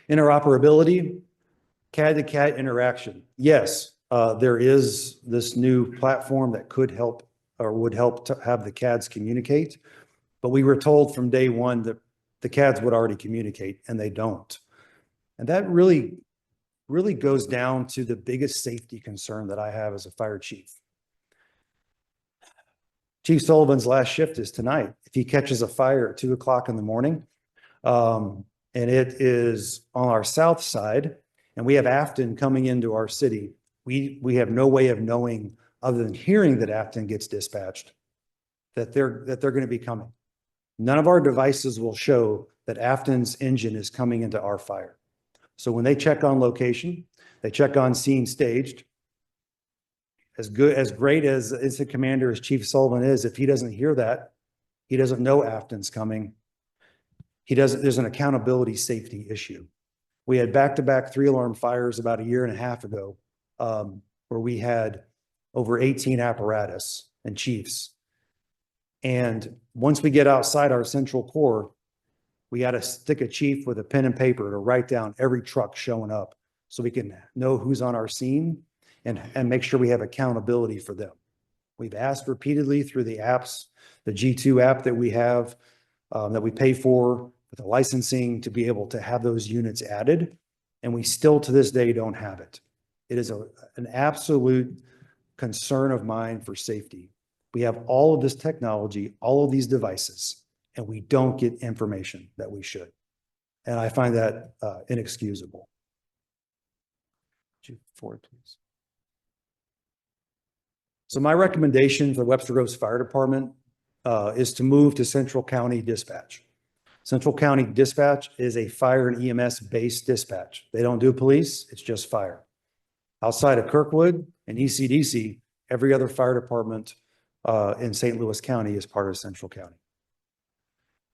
Speaker 19: Interoperability, CAD to CAD interaction. Yes, there is this new platform that could help or would help to have the CADs communicate, but we were told from day one that the CADs would already communicate and they don't. And that really goes down to the biggest safety concern that I have as a fire chief. Chief Sullivan's last shift is tonight. If he catches a fire at 2 o'clock in the morning, and it is on our south side, and we have Afton coming into our city, we have no way of knowing other than hearing that Afton gets dispatched, that they're going to be coming. None of our devices will show that Afton's engine is coming into our fire. So when they check on location, they check on scene staged. As great as incident commander as Chief Sullivan is, if he doesn't hear that, he doesn't know Afton's coming. There's an accountability safety issue. We had back-to-back 3-alarm fires about 1.5 years ago, where we had over 18 apparatus and chiefs. And once we get outside our central core, we got to stick a chief with a pen and paper to write down every truck showing up so we can know who's on our scene and make sure we have accountability for them. We've asked repeatedly through the apps, the G2 app that we have, that we pay for with the licensing to be able to have those units added. And we still to this day don't have it. It is an absolute concern of mine for safety. We have all of this technology, all of these devices, and we don't get information that we should. And I find that inexcusable. Forward, please. So my recommendation for Webster Groves Fire Department is to move to Central County Dispatch. Central County Dispatch is a fire and EMS based dispatch. They don't do police, it's just fire. Outside of Kirkwood and ECDC, every other fire department in St. Louis County is part of Central County.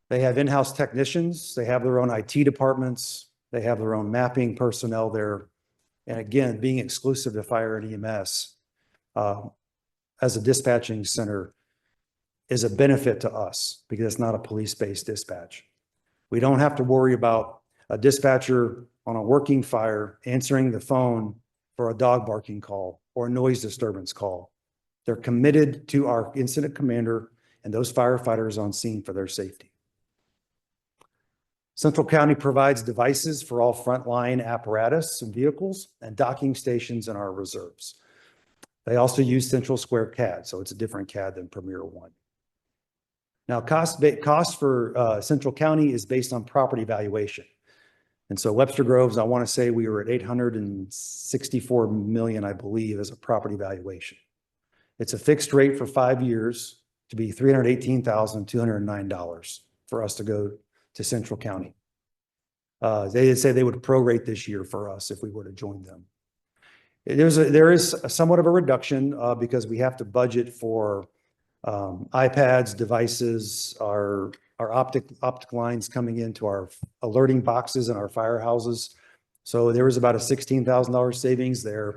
Speaker 19: They have in-house technicians, they have their own IT departments, they have their own mapping personnel there. And again, being exclusive to fire and EMS as a dispatching center is a benefit to us because it's not a police-based dispatch. We don't have to worry about a dispatcher on a working fire answering the phone for a dog barking call or a noise disturbance call. They're committed to our incident commander and those firefighters on scene for their safety. Central County provides devices for all frontline apparatus and vehicles and docking stations in our reserves. They also use Central Square CAD, so it's a different CAD than Premier One. Now, cost for Central County is based on property valuation. And so Webster Groves, I want to say we were at 864 million, I believe, as a property valuation. It's a fixed rate for 5 years to be $318,209 for us to go to Central County. They did say they would prorate this year for us if we were to join them. There is somewhat of a reduction because we have to budget for iPads, devices, our optic lines coming into our alerting boxes and our firehouses. So there was about a $16,000 savings there.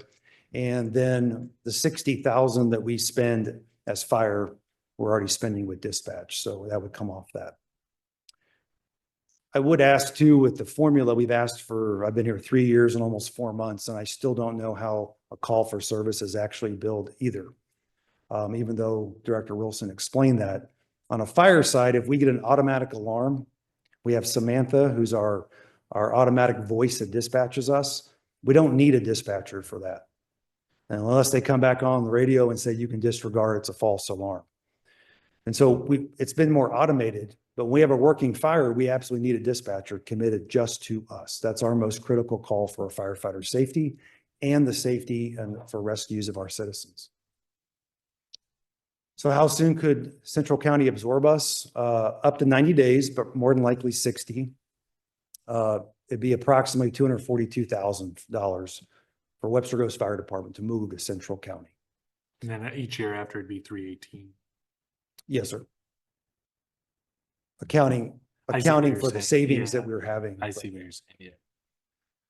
Speaker 19: And then the $60,000 that we spend as fire, we're already spending with dispatch. So that would come off that. I would ask too, with the formula we've asked for, I've been here 3 years and almost 4 months, and I still don't know how a call for service is actually billed either. Even though Director Wilson explained that. On a fire side, if we get an automatic alarm, we have Samantha, who's our automatic voice that dispatches us. We don't need a dispatcher for that. And unless they come back on the radio and say, you can disregard, it's a false alarm. And so it's been more automated, but when we have a working fire, we absolutely need a dispatcher committed just to us. That's our most critical call for a firefighter safety and the safety and for rescues of our citizens. So how soon could Central County absorb us? Up to 90 days, but more than likely 60. It'd be approximately $242,000 for Webster Groves Fire Department to move to Central County.
Speaker 5: And then each year after it'd be 318.
Speaker 19: Yes, sir. Accounting
Speaker 5: I see what you're
Speaker 19: for the
Speaker 5: saying.
Speaker 19: savings
Speaker 5: Yeah.
Speaker 19: that we're having.
Speaker 5: I see what you're saying, yeah.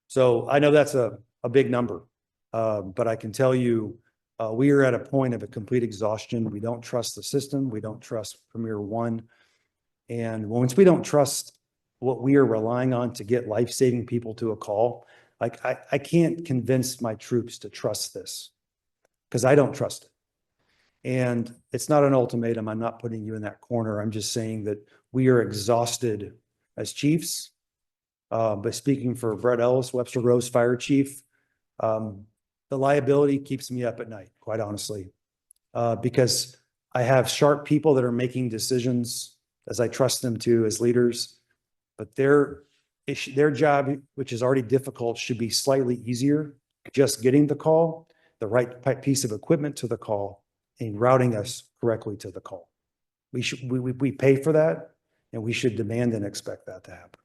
Speaker 19: So I know that's a big number, but I can tell you, we are at a point of a complete exhaustion. We don't trust the system. We don't trust Premier One. And once we don't trust what we are relying on to get life-saving people to a call, like I can't convince my troops to trust this because I don't trust it. And it's not an ultimatum. I'm not putting you in that corner. I'm just saying that we are exhausted as chiefs. But speaking for Brett Ellis, Webster Groves Fire Chief, the liability keeps me up at night, quite honestly, because I have sharp people that are making decisions as I trust them to as leaders, but their job, which is already difficult, should be slightly easier. Just getting the call, the right piece of equipment to the call, and routing us correctly to the call. We pay for that, and we should demand and expect that to happen.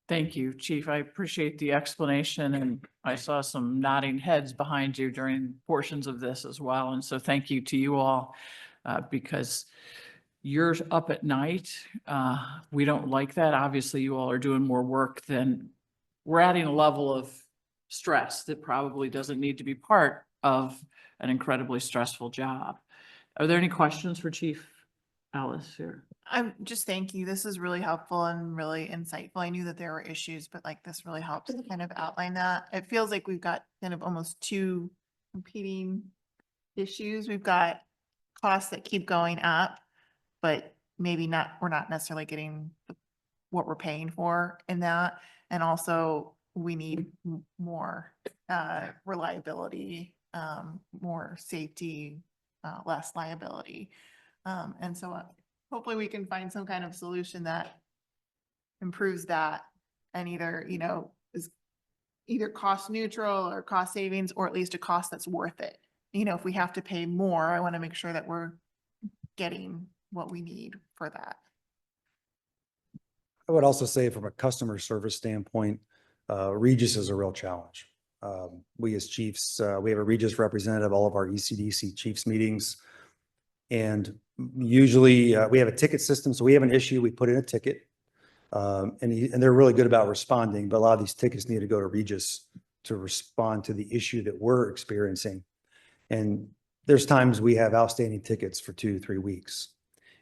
Speaker 1: Thank you, Chief. I appreciate the explanation, and I saw some nodding heads behind you during portions of this as well. And so thank you to you all, because you're up at night. We don't like that. Obviously, you all are doing more work than we're adding a level of stress that probably doesn't need to be part of an incredibly stressful job. Are there any questions for Chief Ellis here?
Speaker 18: I'm just thank you. This is really helpful and really insightful. I knew that there were issues, but like this really helps to kind of outline that. It feels like we've got kind of almost two competing issues. We've got costs that keep going up, but maybe we're not necessarily getting what we're paying for in that. And also we need more reliability, more safety, less liability. And so hopefully we can find some kind of solution that improves that and either, is either cost neutral or cost savings, or at least a cost that's worth it. If we have to pay more, I want to make sure that we're getting what we need for that.
Speaker 19: I would also say from a customer service standpoint, Regis is a real challenge. We as chiefs, we have a Regis representative, all of our ECDC chiefs meetings. And usually we have a ticket system. So we have an issue, we put in a ticket, and they're really good about responding, but a lot of these tickets need to go to Regis to respond to the issue that we're experiencing. And there's times we have outstanding tickets for 2-3 weeks.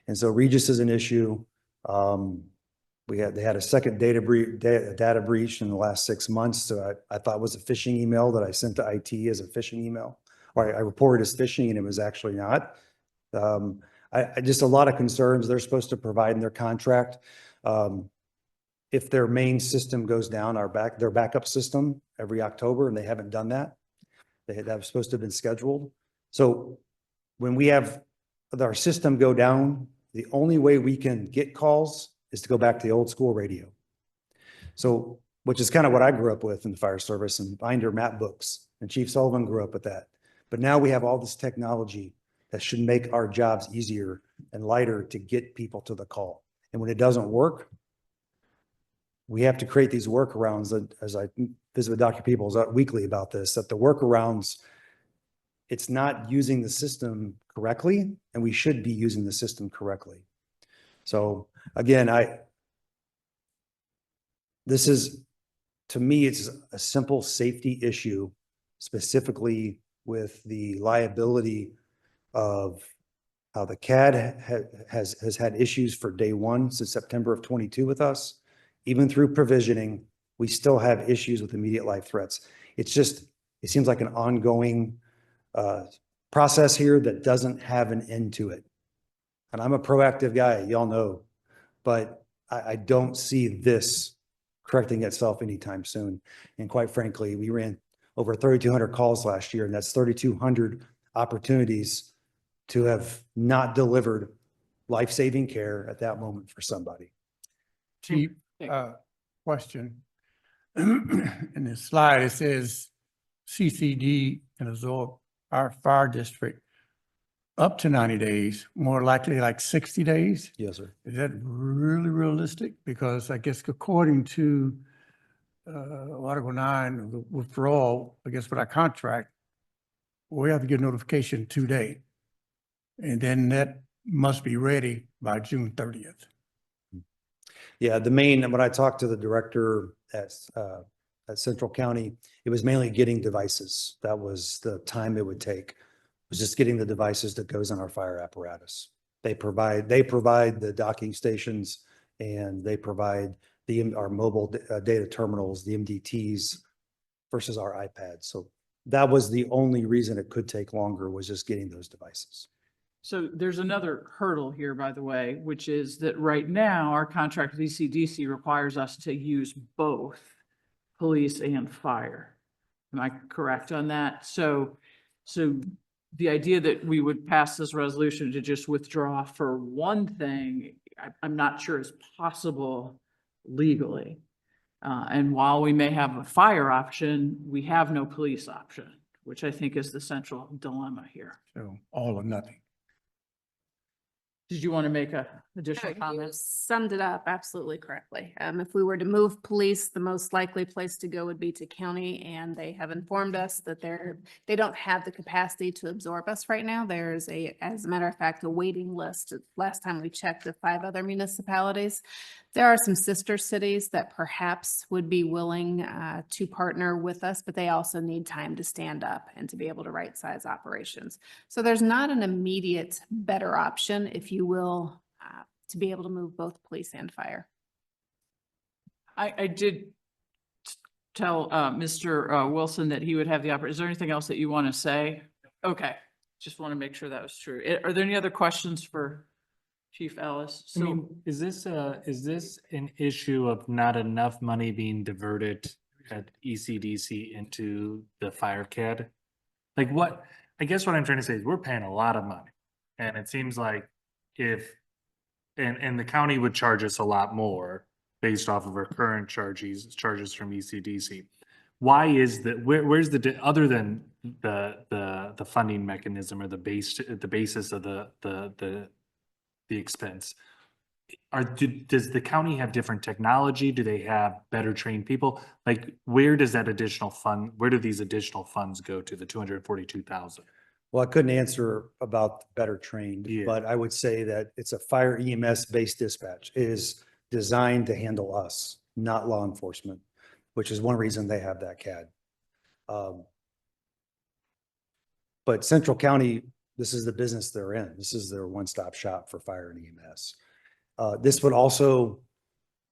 Speaker 19: And so Regis is an issue. They had a second data breach in the last 6 months. So I thought it was a phishing email that I sent to IT as a phishing email, or I reported as phishing and it was actually not. I just a lot of concerns they're supposed to provide in their contract. If their main system goes down, their backup system every October, and they haven't done that. That was supposed to have been scheduled. So when we have our system go down, the only way we can get calls is to go back to the old school radio. So, which is kind of what I grew up with in the fire service and binder map books, and Chief Sullivan grew up with that. But now we have all this technology that should make our jobs easier and lighter to get people to the call. And when it doesn't work, we have to create these workarounds that, as I visit with Dr. Peoples weekly about this, that the workarounds, it's not using the system correctly. correctly, and we should be using the system correctly. So again, this is, to me, it's a simple safety issue, specifically with the liability of how the CAD has had issues for day one since September of 22 with us. Even through provisioning, we still have issues with immediate life threats. It's just, it seems like an ongoing process here that doesn't have an end to it. And I'm a proactive guy, y'all know, but I don't see this correcting itself anytime soon. And quite frankly, we ran over 3,200 calls last year, and that's 3,200 opportunities to have not delivered life-saving care at that moment for somebody.
Speaker 7: Chief, question. In the slide, it says CCD can absorb our fire district up to 90 days, more likely like 60 days.
Speaker 19: Yes, sir.
Speaker 7: Is that really realistic? Because I guess according to Article 9, the withdrawal, I guess with our contract, we have to get notification today. And then that must be ready by June 30th.
Speaker 19: Yeah, when I talked to the director at Central County, it was mainly getting devices. That was the time it would take, was just getting the devices that goes on our fire apparatus. They provide the docking stations, and they provide our mobile data terminals, the MDTs versus our iPads. So that was the only reason it could take longer, was just getting those devices.
Speaker 1: So there's another hurdle here, by the way, which is that right now our contract with ECDC requires us to use both police and fire. Am I correct on that? So the idea that we would pass this resolution to just withdraw for one thing, I'm not sure is possible legally. And while we may have a fire option, we have no police option, which I think is the central dilemma here.
Speaker 7: So all or nothing.
Speaker 1: Did you want to make a additional
Speaker 13: You
Speaker 1: comment?
Speaker 13: summed it up absolutely correctly. If we were to move police, the most likely place to go would be to county, and they have informed us that they don't have the capacity to absorb us right now. There's as a matter of fact, a waiting list. Last time we checked with 5 other municipalities. There are some sister cities that perhaps would be willing to partner with us, but they also need time to stand up and to be able to right size operations. So there's not an immediate better option, if you will, to be able to move both police and fire.
Speaker 1: I did tell Mr. Wilson that he would have the opportunity. Is there anything else that you want to say? Okay, just want to make sure that was true. Are there any other questions for Chief Ellis?
Speaker 5: I mean, is this an issue of not enough money being diverted at ECDC into the fire CAD? Like I guess what I'm trying to say is we're paying a lot of money, and it seems like and the county would charge us a lot more based off of our current charges from ECDC. Why is that? Where's other than the funding mechanism or the basis of the expense? Does the county have different technology? Do they have better trained people? Like, where do these additional funds go to, the 242,000?
Speaker 19: Well, I couldn't answer about better trained, but I would say that it's a fire EMS based dispatch. It is designed to handle us, not law enforcement, which is one reason they have that CAD. But Central County, this is the business they're in. This is their one-stop shop for fire and EMS. This would also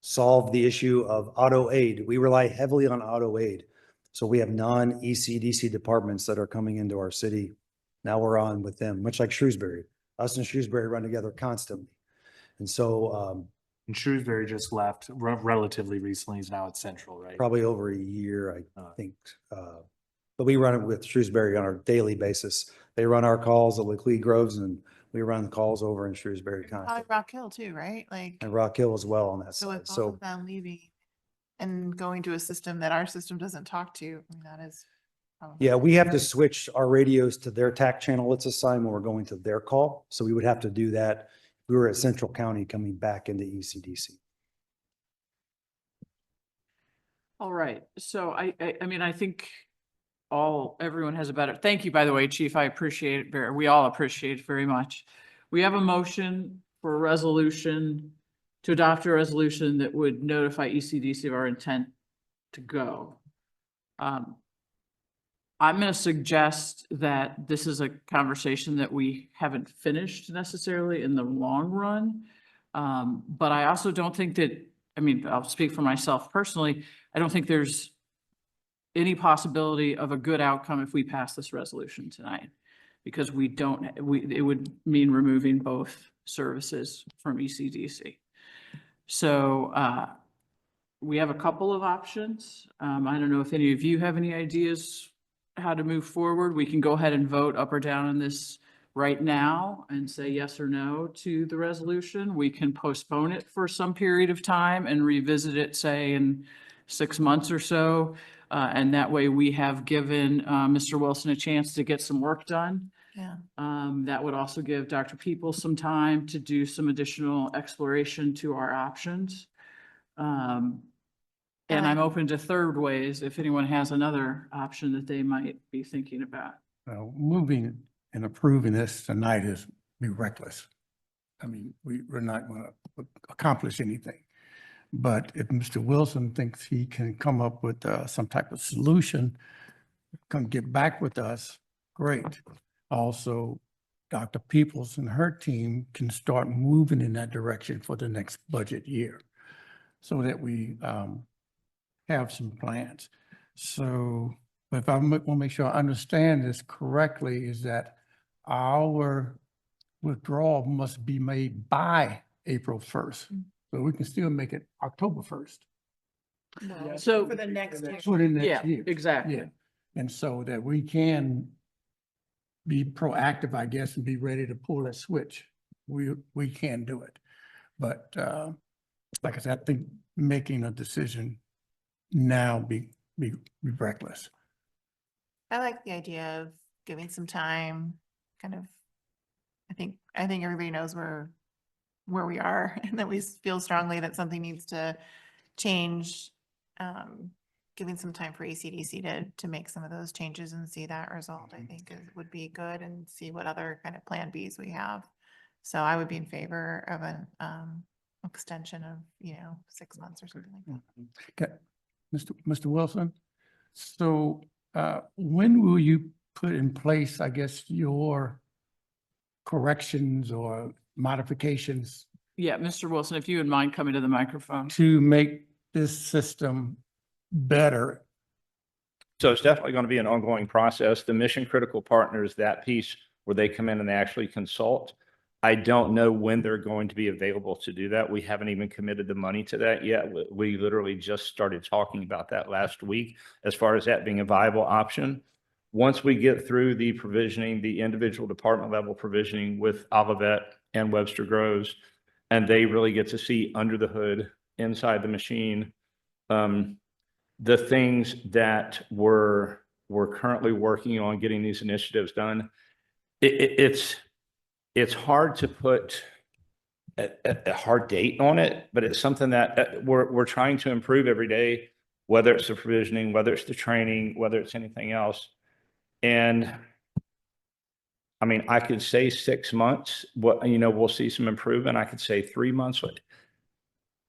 Speaker 19: solve the issue of auto aid. We rely heavily on auto aid. So we have non-ECDC departments that are coming into our city. Now we're on with them, much like Shrewsbury. Us and Shrewsbury run together constantly. And so
Speaker 5: and Shrewsbury just left relatively recently. He's now at Central, right?
Speaker 19: Probably over a year, I think. But we run it with Shrewsbury on our daily basis. They run our calls at Laclede Groves, and we run the calls over in Shrewsbury constantly.
Speaker 18: Rock Hill too, right?
Speaker 19: And Rock Hill as well on that
Speaker 18: So
Speaker 19: side.
Speaker 18: with all
Speaker 19: So
Speaker 18: of them leaving and going to a system that our system doesn't talk to, I mean, that is.
Speaker 19: yeah, we have to switch our radios to their TAC channel it's assigned when we're going to their call. So we would have to do that. We were at Central County coming back into ECDC.
Speaker 1: All right. So I mean, I think everyone has a better, thank you, by the way, Chief, I appreciate it we all appreciate it very much. We have a motion for a resolution, to adopt a resolution that would notify ECDC of our intent to go. I'm going to suggest that this is a conversation that we haven't finished necessarily in the long run. But I also don't think that, I mean, I'll speak for myself personally, I don't think there's any possibility of a good outcome if we pass this resolution tonight. Because it would mean removing both services from ECDC. So, we have a couple of options. I don't know if any of you have any ideas how to move forward. We can go ahead and vote up or down on this right now and say yes or no to the resolution. We can postpone it for some period of time and revisit it, say, in 6 months or so. And that way we have given Mr. Wilson a chance to get some work done.
Speaker 18: Yeah.
Speaker 1: That would also give Dr. Peoples some time to do some additional exploration to our options. And I'm open to third ways if anyone has another option that they might be thinking about.
Speaker 7: Moving and approving this tonight is be reckless. I mean, we're not going to accomplish anything. But if Mr. Wilson thinks he can come up with some type of solution, come get back with us, great. Also, Dr. Peoples and her team can start moving in that direction for the next budget year so that we have some plans. So if I want to make sure I understand this correctly, is that our withdrawal must be made by April 1st. So we can still make it October 1st.
Speaker 1: So
Speaker 18: For the next year.
Speaker 7: For the
Speaker 1: yeah,
Speaker 7: next year.
Speaker 1: exactly.
Speaker 7: Yeah. And so that we can be proactive, I guess, and be ready to pull that switch. We can do it. But like I said, I think making a decision now be reckless.
Speaker 18: I like the idea of giving some time, kind of, I think everybody knows where we are and that we feel strongly that something needs to change. Giving some time for ECDC to make some of those changes and see that result, I think would be good, and see what other kind of plan Bs we have. So I would be in favor of an extension of, 6 months or something like that.
Speaker 7: Okay. Mr. Wilson, so when will you put in place, I guess, your corrections or modifications
Speaker 1: Yeah, Mr. Wilson, if you would mind coming to the microphone.
Speaker 7: to make this system better?
Speaker 14: So it's definitely going to be an ongoing process. The mission critical partners, that piece where they come in and they actually consult, I don't know when they're going to be available to do that. We haven't even committed the money to that yet. We literally just started talking about that last week as far as that being a viable option. Once we get through the provisioning, the individual department level provisioning with Olivet and Webster Groves, and they really get to see under the hood inside the machine, the things that we're currently working on getting these initiatives done. It's hard to put a hard date on it, but it's something that we're trying to improve every day, whether it's the provisioning, whether it's the training, whether it's anything else. And I mean, I could say 6 months, we'll see some improvement. I could say 3 months.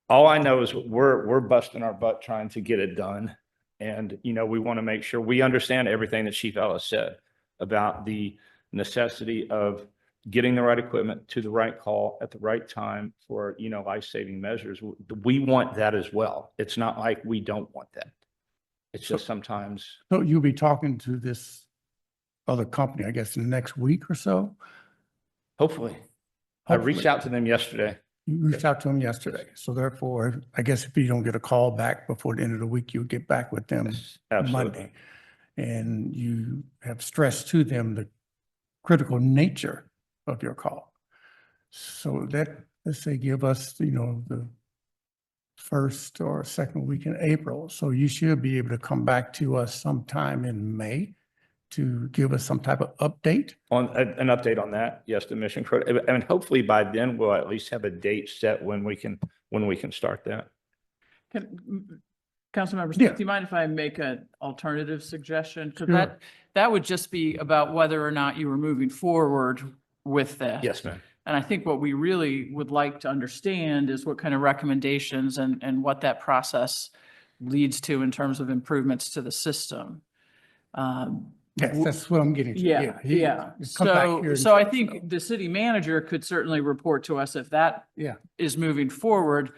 Speaker 14: All I know is we're busting our butt trying to get it done. And, we want to make sure we understand everything that Chief Ellis said about the necessity of getting the right equipment to the right call at the right time for, life-saving measures. We want that as well. It's not like we don't want that. It's just sometimes.
Speaker 7: So you'll be talking to this other company, I guess, in the next week or so?
Speaker 14: Hopefully. I reached out to them yesterday.
Speaker 7: You reached out to them yesterday. So therefore, I guess if you don't get a call back before the end of the week, you'll get back with them
Speaker 14: Absolutely.
Speaker 7: Monday. And you have stressed to them the critical nature of your call. So that, let's say, give us, the first or second week in April. So you should be able to come back to us sometime in May to give us some type of update.
Speaker 14: On an update on that, yes, the mission critical. I mean, hopefully by then we'll at least have a date set when we can start that.
Speaker 1: Can Councilmember
Speaker 7: Yeah.
Speaker 1: Smith, do you mind if I make an alternative suggestion? Because
Speaker 7: Sure.
Speaker 1: that would just be about whether or not you were moving forward with this.
Speaker 14: Yes, ma'am.
Speaker 1: And I think what we really would like to understand is what kind of recommendations and what that process leads to in terms of improvements to the system.
Speaker 7: Yes, that's what I'm getting to.
Speaker 1: Yeah,
Speaker 7: He-
Speaker 1: yeah.
Speaker 7: he'll come back here
Speaker 1: So
Speaker 7: and
Speaker 1: I
Speaker 7: say,
Speaker 1: think the city manager could certainly report to us if that
Speaker 7: Yeah.
Speaker 1: is moving forward.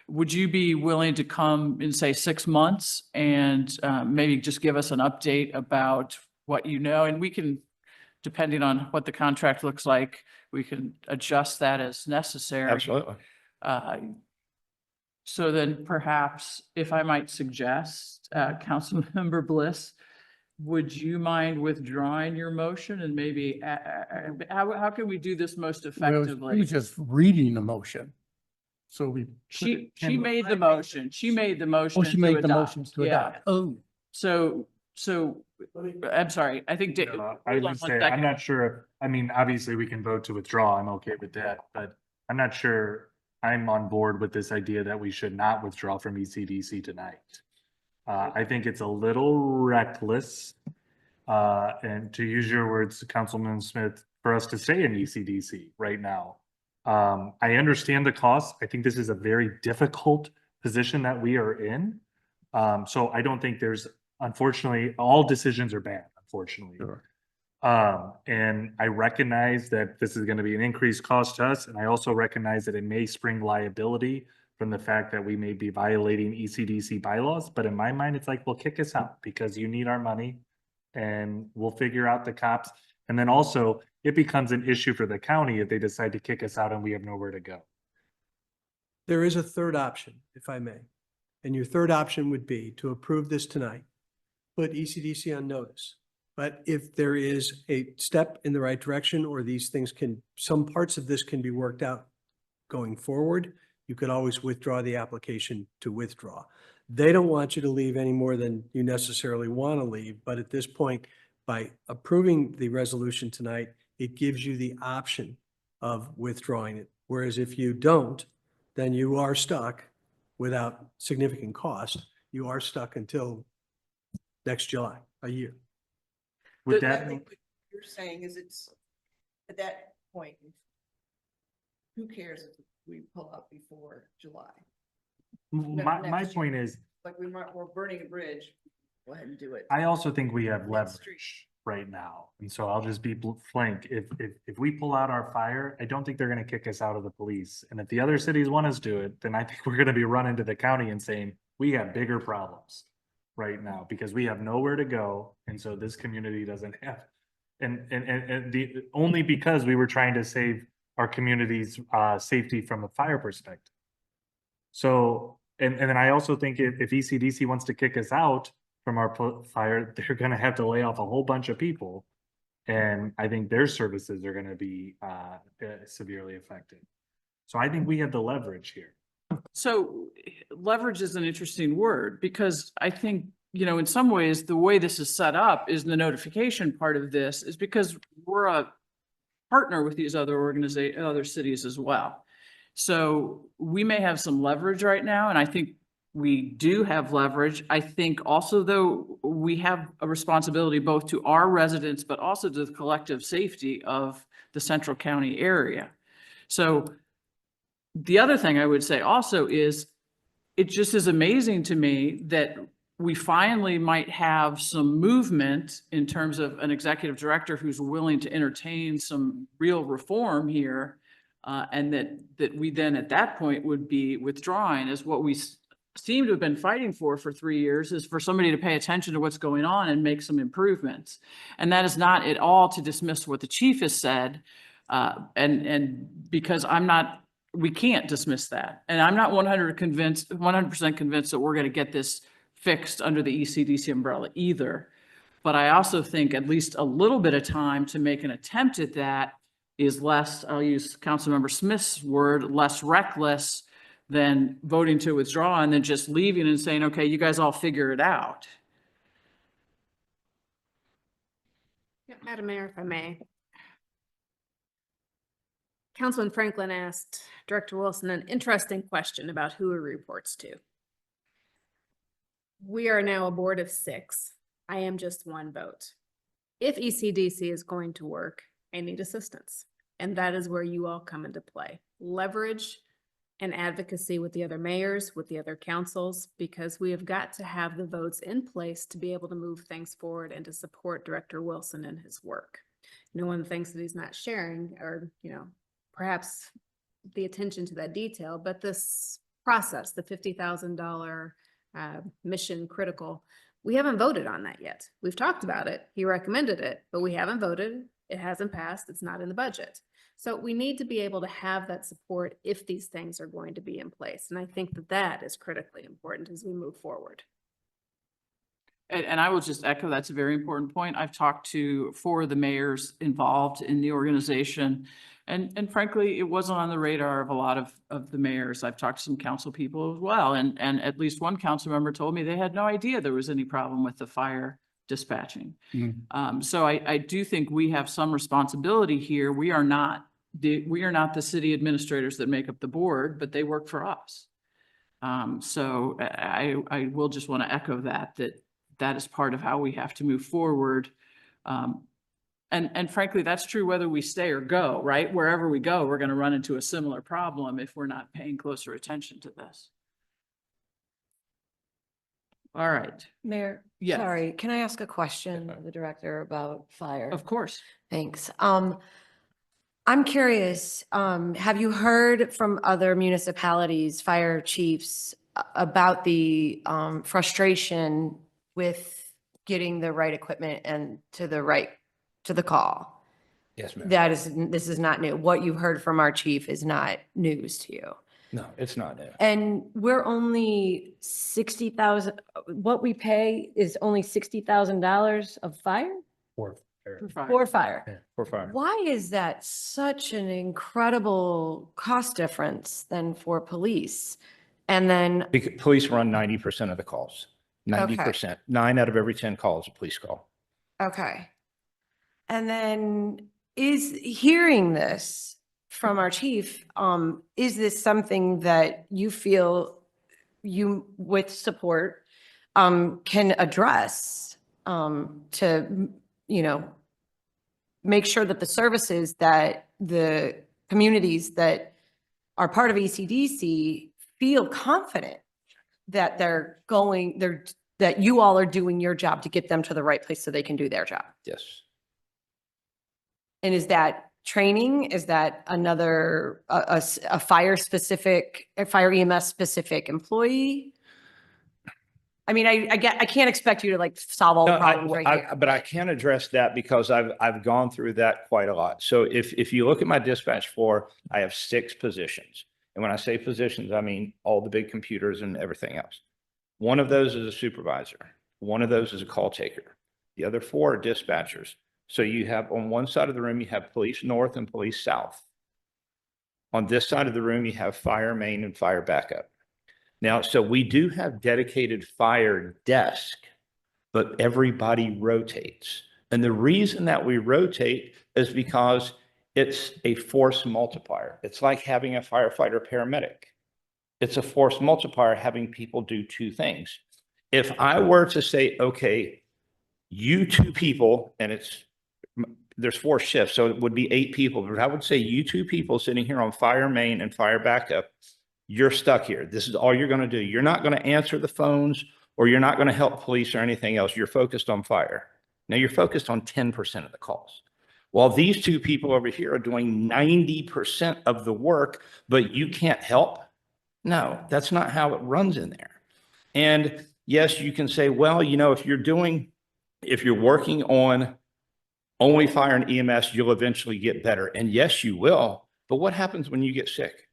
Speaker 1: Would you be willing to come in, say, 6 months and maybe just give us an update about what you know? And we can, depending on what the contract looks like, we can adjust that as necessary.
Speaker 14: Absolutely.
Speaker 1: So then perhaps, if I might suggest, Councilmember Bliss, would you mind withdrawing your motion and maybe, how can we do this most
Speaker 7: Well, he
Speaker 1: effectively?
Speaker 7: was just reading the motion. So we. put it
Speaker 1: She
Speaker 7: in-
Speaker 1: made the motion. She made the motion
Speaker 7: Oh, she
Speaker 1: to
Speaker 7: made the
Speaker 1: adopt.
Speaker 7: motion to
Speaker 1: Yeah.
Speaker 7: adopt. Oh.
Speaker 1: So, I'm sorry, I think.
Speaker 5: I
Speaker 1: hold on
Speaker 5: would
Speaker 1: one
Speaker 5: say, I'm
Speaker 1: second.
Speaker 5: not sure, I mean, obviously we can vote to withdraw. I'm okay with that, but I'm not sure I'm on board with this idea that we should not withdraw from ECDC tonight. I think it's a little reckless, and to use your words, Councilman Smith, for us to stay in ECDC right now. I understand the cost. I think this is a very difficult position that we are in. So I don't think there's, unfortunately, all decisions are bad, unfortunately.
Speaker 7: Sure.
Speaker 5: And I recognize that this is going to be an increased cost to us. And I also recognize that it may spring liability from the fact that we may be violating ECDC bylaws. But in my mind, it's like, well, kick us out because you need our money and we'll figure out the cops. And then also it becomes an issue for the county if they decide to kick us out and we have nowhere to go.
Speaker 16: There is a third option, if I may. And your third option would be to approve this tonight, put ECDC on notice. But if there is a step in the right direction, or these things can, some parts of this can be worked out going forward, you could always withdraw the application to withdraw. They don't want you to leave any more than you necessarily want to leave, but at this point, by approving the resolution tonight, it gives you the option of withdrawing it. Whereas if you don't, then you are stuck without significant cost. You are stuck until next July, a year.
Speaker 5: Would
Speaker 17: I
Speaker 5: that,
Speaker 17: think what you're saying is it's, at that point, who cares if we pull out before July?
Speaker 5: my
Speaker 17: next year.
Speaker 5: point is,
Speaker 17: Like we're burning a bridge, go ahead and do it.
Speaker 5: I also think we have
Speaker 17: Next street.
Speaker 5: leverage right now. And so I'll just be frank. If we pull out our fire, I don't think they're going to kick us out of the police. And if the other cities want us to do it, then I think we're going to be running to the county and saying, we have bigger problems right now because we have nowhere to go. And so this community doesn't have, and the only because we were trying to save our community's safety from a fire perspective. So, and then I also think if ECDC wants to kick us out from our fire, they're going to have to lay off a whole bunch of people. And I think their services are going to be severely affected. So I think we have the leverage here.
Speaker 1: So leverage is an interesting word because I think, you know, in some ways, the way this is set up is the notification part of this is because we're a partner with these other other cities as well. So we may have some leverage right now, and I think we do have leverage. I think also, though, we have a responsibility both to our residents, but also to the collective safety of the Central County area. So the other thing I would say also is it just is amazing to me that we finally might have some movement in terms of an executive director who's willing to entertain some real reform here. And that we then at that point would be withdrawing, as what we seem to have been fighting for 3 years is for somebody to pay attention to what's going on and make some improvements. And that is not at all to dismiss what the chief has said. And because we can't dismiss that. And I'm not 100% convinced that we're going to get this fixed under the ECDC umbrella either. But I also think at least a little bit of time to make an attempt at that is less, I'll use Councilmember Smith's word, less reckless than voting to withdraw and then just leaving and saying, okay, you guys all figure it out.
Speaker 13: Yeah, Madam Mayor, if I may. Councilman Franklin asked Director Wilson an interesting question about who he reports to. We are now a board of 6. I am just one vote. If ECDC is going to work, I need assistance. And that is where you all come into play. Leverage and advocacy with the other mayors, with the other councils, because we have got to have the votes in place to be able to move things forward and to support Director Wilson in his work. You know, one of the things that he's not sharing are, you know, perhaps the attention to that detail, but this process, the $50,000 mission critical, we haven't voted on that yet. We've talked about it. He recommended it, but we haven't voted. It hasn't passed. It's not in the budget. So we need to be able to have that support if these things are going to be in place. And I think that that is critically important as we move forward.
Speaker 1: And I will just echo, that's a very important point. I've talked to 4 of the mayors involved in the organization. And frankly, it wasn't on the radar of a lot of the mayors. I've talked to some council people as well. And at least one council member told me they had no idea there was any problem with the fire dispatching. So I do think we have some responsibility here. We are not the city administrators that make up the board, but they work for us. So I will just want to echo that is part of how we have to move forward. And frankly, that's true whether we stay or go, right? Wherever we go, we're going to run into a similar problem if we're not paying closer attention to this. All right.
Speaker 3: Mayor,
Speaker 1: Yes.
Speaker 3: sorry, can I ask a question of the director about fire?
Speaker 1: Of course.
Speaker 3: Thanks. I'm curious, have you heard from other municipalities, fire chiefs, about the frustration with getting the right equipment and to the call?
Speaker 14: Yes, ma'am.
Speaker 3: This is not new. What you heard from our chief is not news to you.
Speaker 14: No, it's not new.
Speaker 3: And we're only 60,000, what we pay is only $60,000 of fire?
Speaker 14: For
Speaker 3: For fire.
Speaker 14: For fire.
Speaker 3: Why is that such an incredible cost difference then for police? And then,
Speaker 14: Because police run 90% of the calls. 90%. 9 out of every 10 calls a police call.
Speaker 3: okay. And then is hearing this from our chief, is this something that you feel you with support can address to, you know, make sure that the services that the communities that are part of ECDC feel confident that that you all are doing your job to get them to the right place so they can do their job?
Speaker 14: Yes.
Speaker 3: And is that training? Is that another, a fire EMS specific employee? I mean, I can't expect you to like solve all the problems right here.
Speaker 14: But I can address that because I've gone through that quite a lot. So if you look at my dispatch floor, I have 6 positions. And when I say positions, I mean all the big computers and everything else. One of those is a supervisor. One of those is a call taker. The other 4 are dispatchers. So you have on one side of the room, you have police north and police south. On this side of the room, you have fire main and fire backup. Now, so we do have dedicated fire desk, but everybody rotates. And the reason that we rotate is because it's a force multiplier. It's like having a firefighter paramedic. It's a force multiplier having people do 2 things. If I were to say, okay, you 2 people, and there's 4 shifts, so it would be 8 people, but I would say you 2 people sitting here on fire main and fire backup, you're stuck here. This is all you're going to do. You're not going to answer the phones or you're not going to help police or anything else. You're focused on fire. Now you're focused on 10% of the calls. While these 2 people over here are doing 90% of the work, but you can't help. No, that's not how it runs in there. And yes, you can say, well, you know, if you're working on only fire and EMS, you'll eventually get better. And yes, you will. But what happens when you get sick?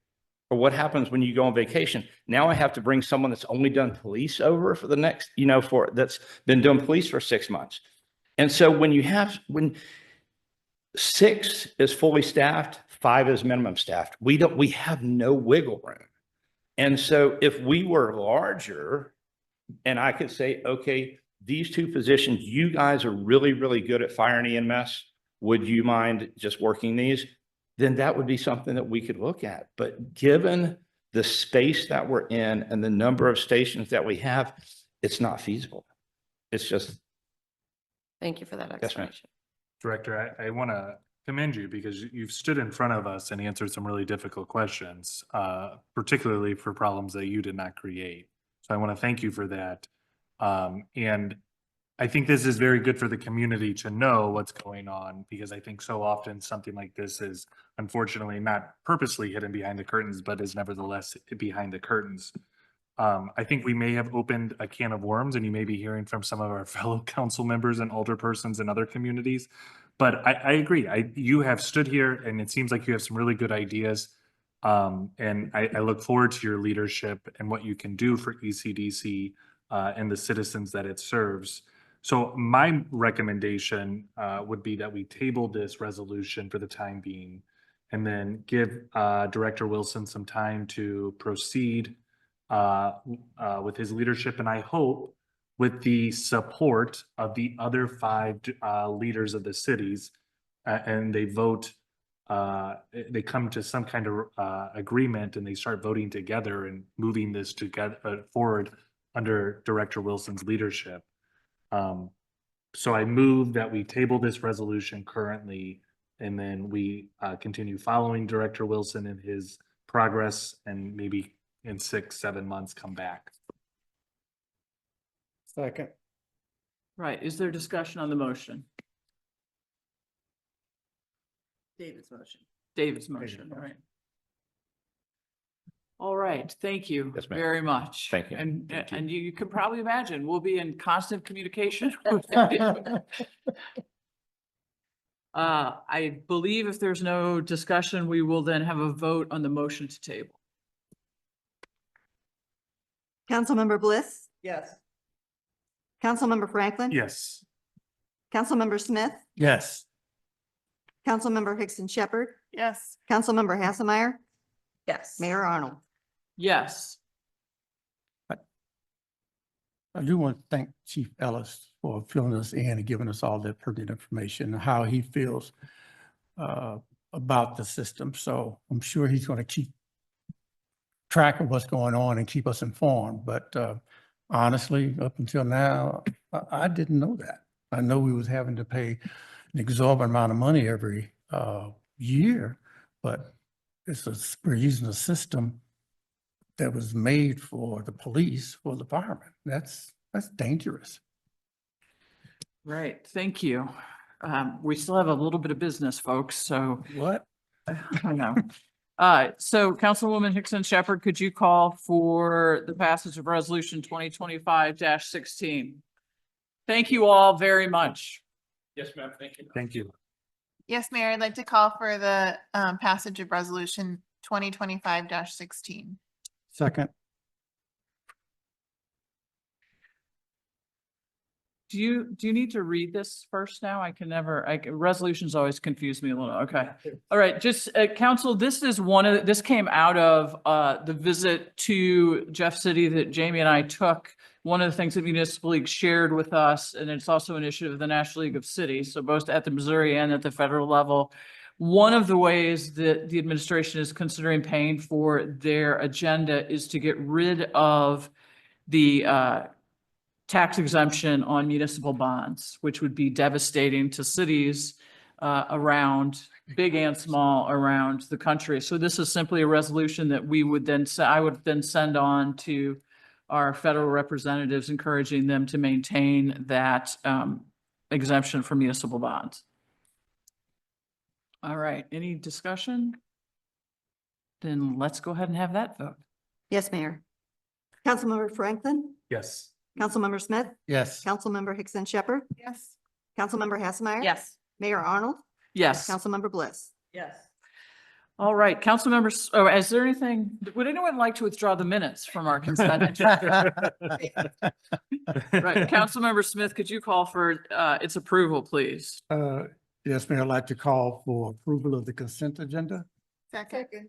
Speaker 14: Or what happens when you go on vacation? Now I have to bring someone that's only done police over for the next, you know, that's been doing police for 6 months. And so when 6 is fully staffed, 5 is minimum staffed. We have no wiggle room. And so if we were larger and I could say, okay, these 2 positions, you guys are really, really good at fire and EMS. Would you mind just working these? Then that would be something that we could look at. But given the space that we're in and the number of stations that we have, it's not feasible. It's just,
Speaker 3: Thank you for that
Speaker 14: ma'am.
Speaker 3: explanation.
Speaker 5: Director, I want to commend you because you've stood in front of us and answered some really difficult questions, particularly for problems that you did not create. So I want to thank you for that. And I think this is very good for the community to know what's going on, because I think so often something like this is unfortunately not purposely hidden behind the curtains, but is nevertheless behind the curtains. I think we may have opened a can of worms, and you may be hearing from some of our fellow council members and older persons in other communities. But I agree. You have stood here and it seems like you have some really good ideas. And I look forward to your leadership and what you can do for ECDC and the citizens that it serves. So my recommendation would be that we table this resolution for the time being, and then give Director Wilson some time to proceed with his leadership, and I hope with the support of the other 5 leaders of the cities, and they vote, they come to some kind of agreement, and they start voting together and moving this together forward under Director Wilson's leadership. So I move that we table this resolution currently, and then we continue following Director Wilson and his progress, and maybe in 6-7 months come back.
Speaker 7: Second.
Speaker 1: Right. Is there discussion on the motion?
Speaker 17: David's motion.
Speaker 1: David's motion, all right. All right, thank you
Speaker 14: Yes, ma'am.
Speaker 1: very much.
Speaker 14: Thank you.
Speaker 1: And,
Speaker 14: Thank you.
Speaker 1: and you can probably imagine, we'll be in constant communication. I believe if there's no discussion, we will then have a vote on the motion to table.
Speaker 15: Councilmember Bliss,
Speaker 17: Yes.
Speaker 15: Councilmember Franklin.
Speaker 5: Yes.
Speaker 15: Councilmember Smith,
Speaker 7: Yes.
Speaker 15: Councilmember Hickson Shepherd,
Speaker 18: Yes.
Speaker 15: Councilmember Hasselmeyer,
Speaker 3: Yes.
Speaker 15: Mayor Arnold.
Speaker 1: Yes.
Speaker 7: I do want to thank Chief Ellis for filling us in and giving us all that pertinent information, how he feels about the system. So I'm sure he's going to keep track of what's going on and keep us informed. But honestly, up until now, I didn't know that. I know we was having to pay an exorbitant amount of money every year, but we're using a system that was made for the police, for the firemen. That's dangerous.
Speaker 1: Right, thank you. We still have a little bit of business, folks, so.
Speaker 7: What?
Speaker 1: I know. So Councilwoman Hickson Shepherd, could you call for the passage of resolution 2025-16? Thank you all very much.
Speaker 14: Yes, ma'am. Thank you.
Speaker 5: Thank you.
Speaker 18: Yes, Mayor, I'd like to call for the passage of resolution 2025-16.
Speaker 7: Second.
Speaker 1: Do you need to read this first now? I can never, resolutions always confuse me a little. Okay. All right, just council, this is this came out of the visit to Jeff City that Jamie and I took. One of the things that Municipal League shared with us, and it's also an initiative of the National League of Cities, so both at the Missouri and at the federal level. One of the ways that the administration is considering paying for their agenda is to get rid of the tax exemption on municipal bonds, which would be devastating to cities around, big and small, around the country. So this is simply a resolution that we would then, I would then send on to our federal representatives, encouraging them to maintain that exemption for municipal bonds. All right, any discussion? Then let's go ahead and have that vote.
Speaker 15: Yes, Mayor. Councilmember Franklin,
Speaker 5: Yes.
Speaker 15: Councilmember Smith,
Speaker 7: Yes.
Speaker 15: Councilmember Hickson Shepherd,
Speaker 18: Yes.
Speaker 15: Councilmember Hasselmeyer.
Speaker 3: Yes.
Speaker 15: Mayor Arnold,
Speaker 1: Yes.
Speaker 15: Councilmember Bliss.
Speaker 17: Yes.
Speaker 1: All right, council members, oh, is there anything, would anyone like to withdraw the minutes from our consent agenda? Right, Councilmember Smith, could you call for its approval, please?
Speaker 7: Yes, Mayor, I'd like to call for approval of the consent agenda.
Speaker 18: Second.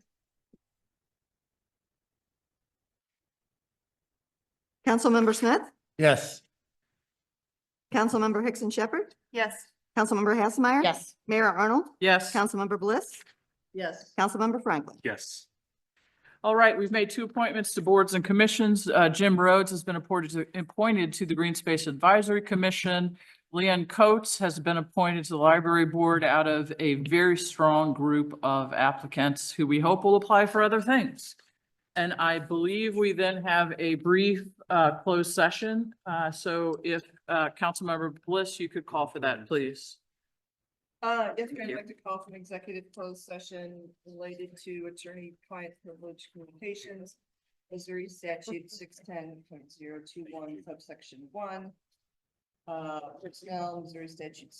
Speaker 15: Councilmember Smith,
Speaker 7: Yes.
Speaker 15: Councilmember Hickson Shepherd,
Speaker 18: Yes.
Speaker 15: Councilmember Hasselmeyer.
Speaker 3: Yes.
Speaker 15: Mayor Arnold,
Speaker 1: Yes.
Speaker 15: Councilmember Bliss,
Speaker 17: Yes.
Speaker 15: Councilmember Franklin.
Speaker 5: Yes.
Speaker 1: All right, we've made 2 appointments to boards and commissions. Jim Rhodes has been appointed to the Green Space Advisory Commission. Leanne Coates has been appointed to the Library Board out of a very strong group of applicants who we hope will apply for other things. And I believe we then have a brief closed session. So if Councilmember Bliss, you could call for that, please.
Speaker 17: Yes, I'd like to call for an executive closed session related to attorney-client privilege communications. Missouri statute 610.021 subsection 1. Personnel, Missouri statute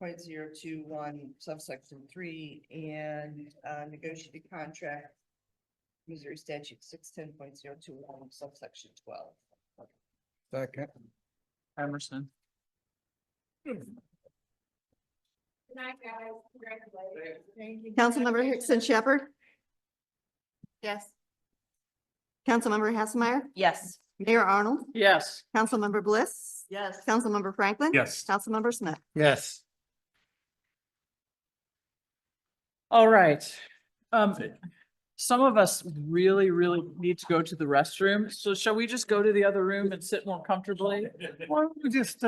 Speaker 17: 610.021 subsection 3, and negotiated contract, Missouri statute 610.021 subsection 12.
Speaker 7: Second.
Speaker 1: Emerson.
Speaker 15: Councilmember Hickson Shepherd,
Speaker 18: Yes.
Speaker 15: Councilmember Hasselmeyer,
Speaker 3: Yes.
Speaker 15: Mayor Arnold,
Speaker 1: Yes.
Speaker 15: Councilmember Bliss,
Speaker 9: Yes.
Speaker 15: Councilmember Franklin.
Speaker 5: Yes.
Speaker 15: Councilmember Smith.
Speaker 7: Yes.
Speaker 1: All right. Some of us really, really need to go to the restroom. So shall we just go to the other room and sit more comfortably?
Speaker 7: Why don't we just